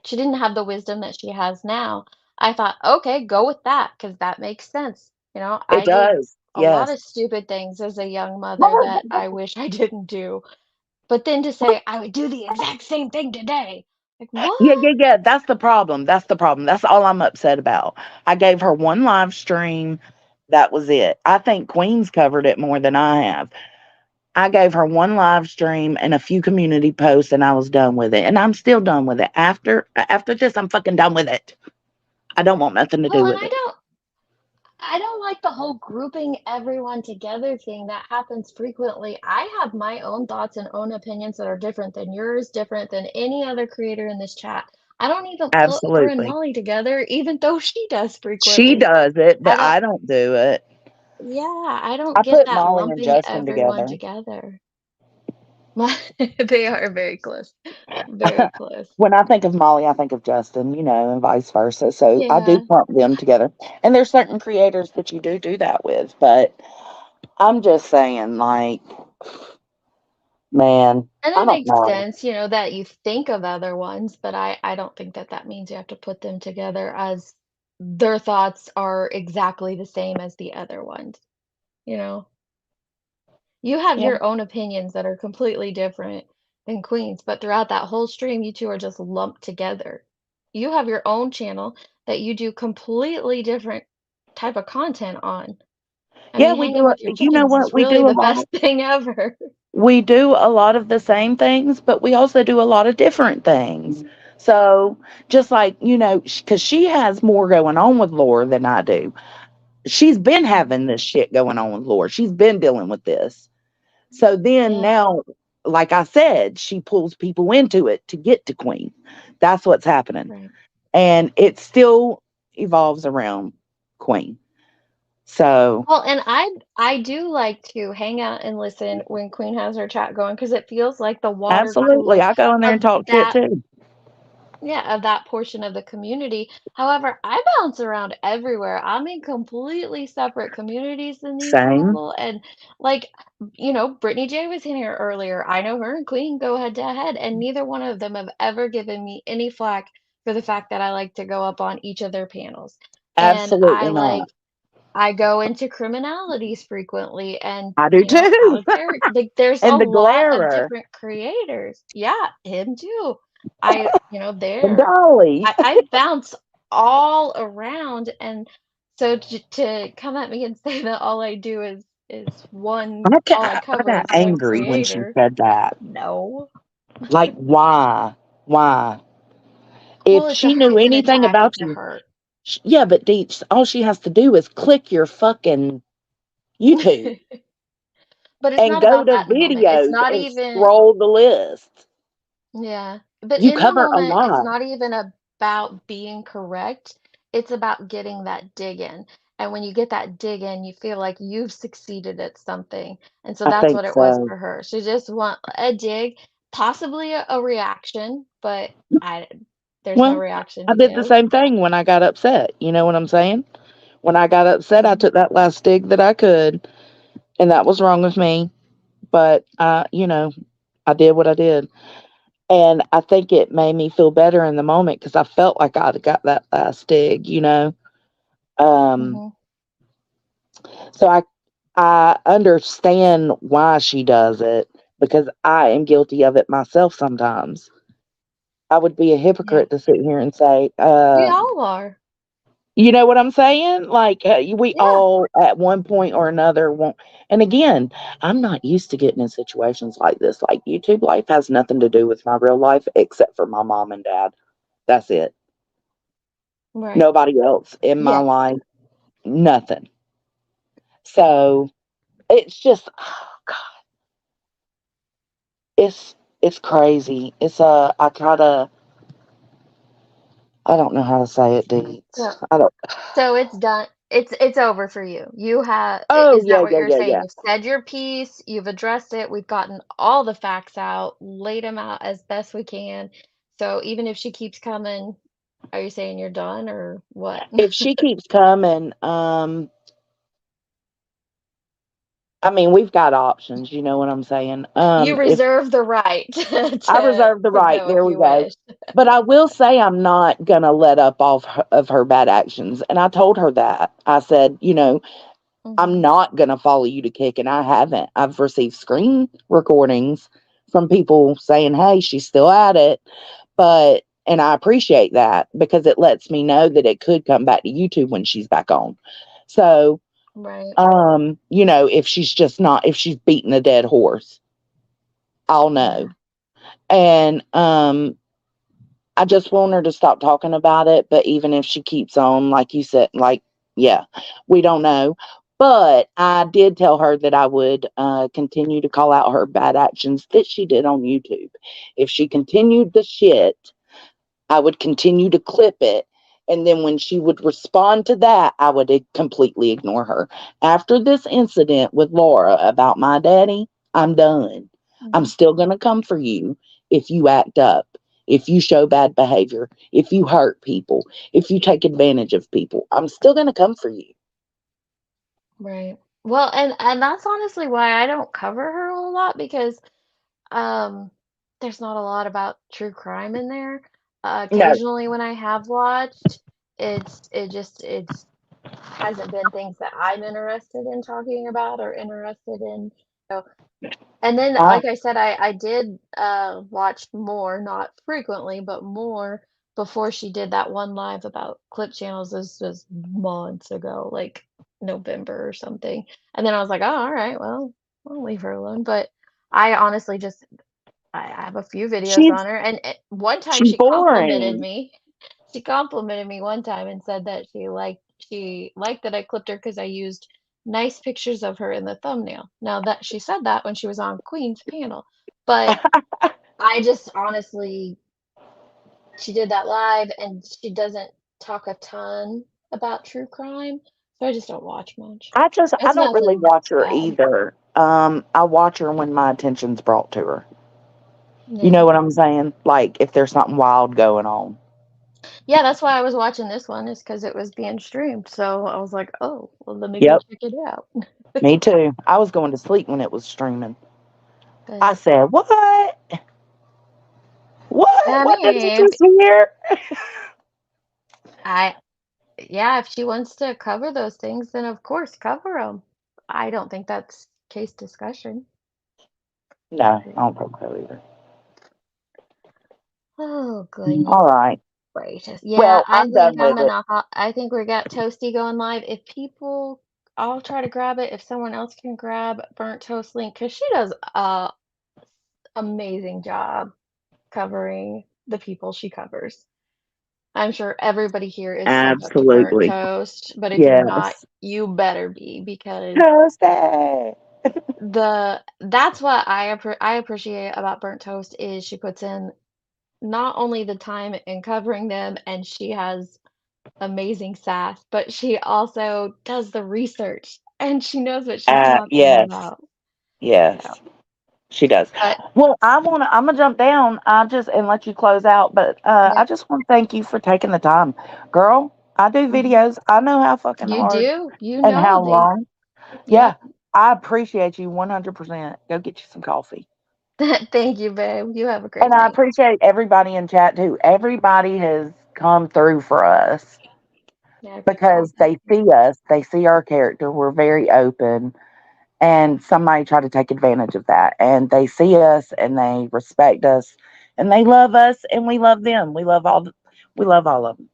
she didn't have the wisdom that she has now, I thought, okay, go with that because that makes sense. it I did does. a lot Yes. of stupid things as a young mother that I wish I didn't do. But then to say I would do the exact same thing today, like Yeah, what? yeah, yeah. That's the problem. That's the problem. That's all I'm upset about. I gave her one live stream. That was it. I think Queen's covered it more than I have. I gave her one live stream and a few community posts and I was done with it. And I'm still done with it. After this, I'm fucking done with it. I don't want nothing to do Well, and with I it. don't. I don't like the whole grouping everyone together thing that happens frequently. I have my own thoughts and own opinions that are different than yours, different than any other creator in this chat. I don't even put her and Absolutely. Molly together, even though she does She frequently. does it, I but don't, I don't do it. yeah, I don't I get put that Molly and lumping Justin everyone together. together. They are very close. Very close. When I think of Molly, I think of Justin, and vice versa. So I do Yeah. clump them together. And there's certain creators that you do that with. But I'm just saying, like, man, And I it don't makes know. sense, that you think of other ones, but I don't think that that means you have to put them together as their thoughts are exactly the same as the other ones, you know? You have Yeah. your own opinions that are completely different than Queen's, but throughout that whole stream, you two are just lumped together. You have your own channel that you do completely different type of content on. I Yeah, mean, we hanging do. with your You know kids is what? We really do a the lot of, best thing ever. we do a lot of the same things, but we also do a lot of different things. So just like, because she has more going on with Laura than I do. She's been Mhm. having this shit going on with Laura. She's been dealing with this. So then Yeah, now, like I said, she pulls people into it to get to Queen. That's what's happening. right. And it still evolves around Queen. So Well, and I do like to hang out and listen when Queen has her chat going because it feels like the water absolutely, cooler I go in there and of talk shit that too. yeah, of that portion of the community. However, I bounce around everywhere. I'm in completely separate communities than these Same. people. And like, Brittany J was in here earlier. I know her and Queen go head to head, and neither one of them have ever given me any flack for the fact that I like to go up on each of their panels. And Absolutely not. I go into criminalities frequently and, I do too. Alexander, like there's a And the lot of glarer different creators. Yeah, him too. I, and there. Dolly. I bounce all around, and so to come at me and say that all I do is all I I cover got is one angry when she creator. said that. No. Like, why? Why? Well, If it's a she knew it's an anything attack. about It's a you, hurt. yeah, but Deets, all she has to do is click your fucking YouTube But it's and not go about to that in the moment. It's videos not and even scroll the list. Yeah, but You in the cover a moment, it's lot. not even about being correct. It's about getting that dig in. And when you get that dig in, you feel like you've succeeded at something. And so I that's think what it was so. for her. She just want a dig, possibly a reaction, but I there's no Well, reaction I to did the give. same thing when I got upset. You know what I'm saying? When I got upset, I Mhm. took that last dig that I could, and that was wrong with me. But I did what I did. And I think it made me feel better in the moment because I felt like I'd got that last dig. Um, Mhm. so I understand why she does it because I am guilty of it myself sometimes. I would be a Yeah. hypocrite to sit here and say, We all are. you know what I'm saying? Like, we Yeah. all at one point or another want. And again, I'm not used to getting in situations like this. Like, YouTube life has nothing to do with my real life except for my mom and dad. That's it. Right. Nobody else in my Yeah. life, nothing. So it's just, oh God, it's crazy. I try to, I don't know how to say it, Deets. So I don't. So it's done. It's over for you. Oh, Is that yeah, what yeah, you're yeah, saying? yeah. You've said your piece, you've addressed it, we've gotten all the facts out, laid them out as best we can. So even if she keeps coming, are you saying you're done or what? If she keeps coming, I mean, we've got options, you know what I'm saying? You If reserve the right I to reserve the to right, go if there we you go. wish. But I will say I'm not gonna let up of her bad actions, and I told her that. I said, I'm Mhm. not gonna follow you to kick, and I haven't. I've received screen recordings from people saying, "Hey, she's still at it," and I appreciate that because it lets me know that it could come back to YouTube when she's back on. So, Right. if she's beating a dead horse, I'll know. Yeah. And I just want her to stop talking about it. But even if she keeps on, like you said, yeah, we don't know. But I did tell her that I would continue to call out her bad actions that she did on YouTube. If she continued the shit, I would continue to clip it. And then when she would respond to that, I would completely ignore her. After this incident with Laura about my daddy, I'm done. I'm still going to come for you if you act up, if you show bad behavior, if you hurt people, if you take advantage of people. I'm still going to come for you. Right. Well, and that's honestly why I don't cover her a whole lot because um there's not a lot about true crime in there. No, Occasionally when I have watched, it's hasn't been things that I'm interested in talking about or interested in. So, and then, I, like I said, I did watch more, not frequently, but more before she did that one live about clip channels. This was months ago, like November or something. And then I was like, oh, all right, well, I'll leave her alone. But I honestly just I have a few videos she's on her, and one time she's she complimented boring. me. She complimented me one time and said that she liked that I clipped her because I used nice pictures of her in the thumbnail. Now that she said that when she was on Queen's panel, but I just honestly she did that live and she doesn't talk a ton about true crime, so I just don't watch much. I It's don't really nothing watch her bad. either. I watch her when my attention's brought to her. You Yeah. know what I'm saying? Like if there's something wild going on. Yeah, that's why I was watching this one is because it was being streamed. So I was like, oh, well, let me go Yep, check it out. me too. I was going to sleep when it was streaming. I But said, "What? What? I What did you mean, just hear?" I yeah, if she wants to cover those things, then of course cover them. I don't think that's case discussion. No, But, I don't think so either. oh goodness All right. gracious. Yeah, Well, I'm done with it. I think we got Toasty going live. If people, I'll try to grab it. If someone else can grab Burnt Toast link, because she does a amazing job covering the people she covers. I'm sure everybody here is signed up to Burnt Absolutely. Toast, but if you're not, Yes. you better be because Toasty. that's what I appreciate about Burnt Toast is she puts in not only the time in covering them and she has amazing sass, but she also does the research and she knows what she's talking Yes. about. So, Yes. She does. but Well, I'm gonna jump down. I just and let you close out, but I yeah, just want to thank you for taking the time, girl. I do mhm. videos. I know how fucking You hard do, you and know how they, long. Yeah, yep. I appreciate you 100%. Go get you some coffee. Thank you, babe. You have a And great I night. appreciate everybody in chat too. Everybody has come through for us Yeah, I appreciate because that. they see us, they see our character. We're very open, and somebody tried to take advantage of that. And they see us, and they respect us, and they love us, and we love them. We love all of them.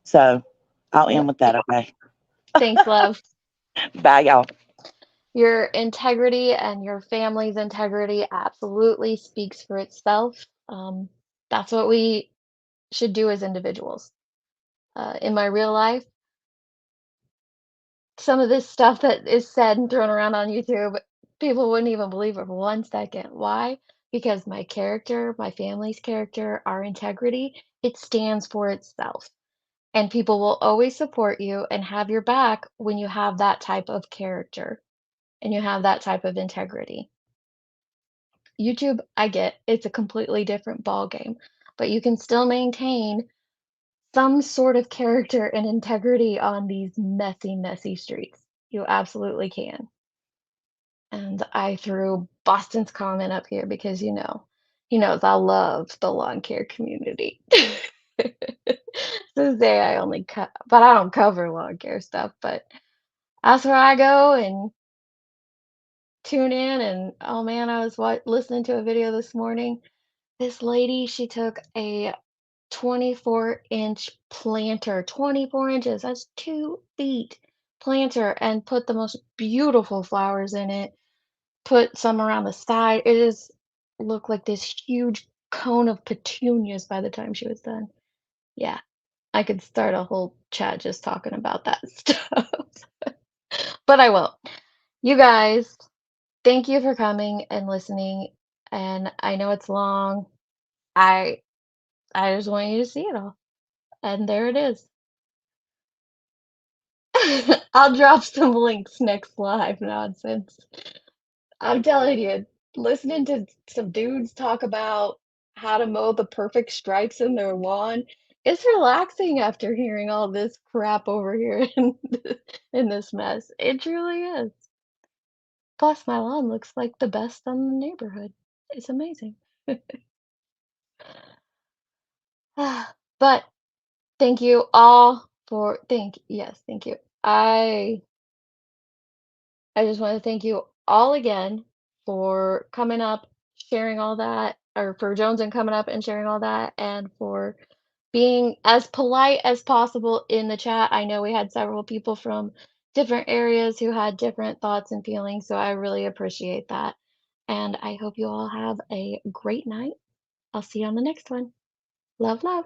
So I'll end Yep. with that. Okay, Thanks, love. bye, y'all. Your integrity and your family's integrity absolutely speaks for itself. That's what we should do as individuals. In my real life, some of this stuff that is said and thrown around on YouTube, people wouldn't even believe it for 1 second. Why? Because my character, my family's character, our integrity, it stands for itself. And people will always support you and have your back when you have that type of character and you have that type of integrity. YouTube, I get it's a completely different ball game, but you can still maintain some sort of character and integrity on these messy, messy streets. You absolutely can. And I threw Boston's comment up here because he knows I love the lawn care community. To say I only but I don't cover lawn care stuff, but that's where I go and tune in. And oh man, I was listening to a video this morning. This lady, she took a 24-inch planter, 24 inches, that's 2 feet planter, and put the most beautiful flowers in it, put some around the side. It just looked like this huge cone of petunias by the time she was done. Yeah, I could start a whole chat just talking about that stuff, but I won't. You guys, thank you for coming and listening. And I know it's long. I I just want you to see it all. And there it is. I'll drop some links next live nonsense. I'm telling you, listening to some dudes talk about how to mow the perfect stripes in their lawn. It's relaxing after hearing all this crap over here in this mess. It truly is. Plus, my lawn looks like the best in the neighborhood. It's amazing. But thank you all for thank you. I just want to thank you all again for coming up, sharing all that, or for Jones and coming up and sharing all that, and for being as polite as possible in the chat. I know we had several people from different areas who had different thoughts and feelings, so I really appreciate that. And I hope you all have a great night. I'll see you on the next one. Love, love.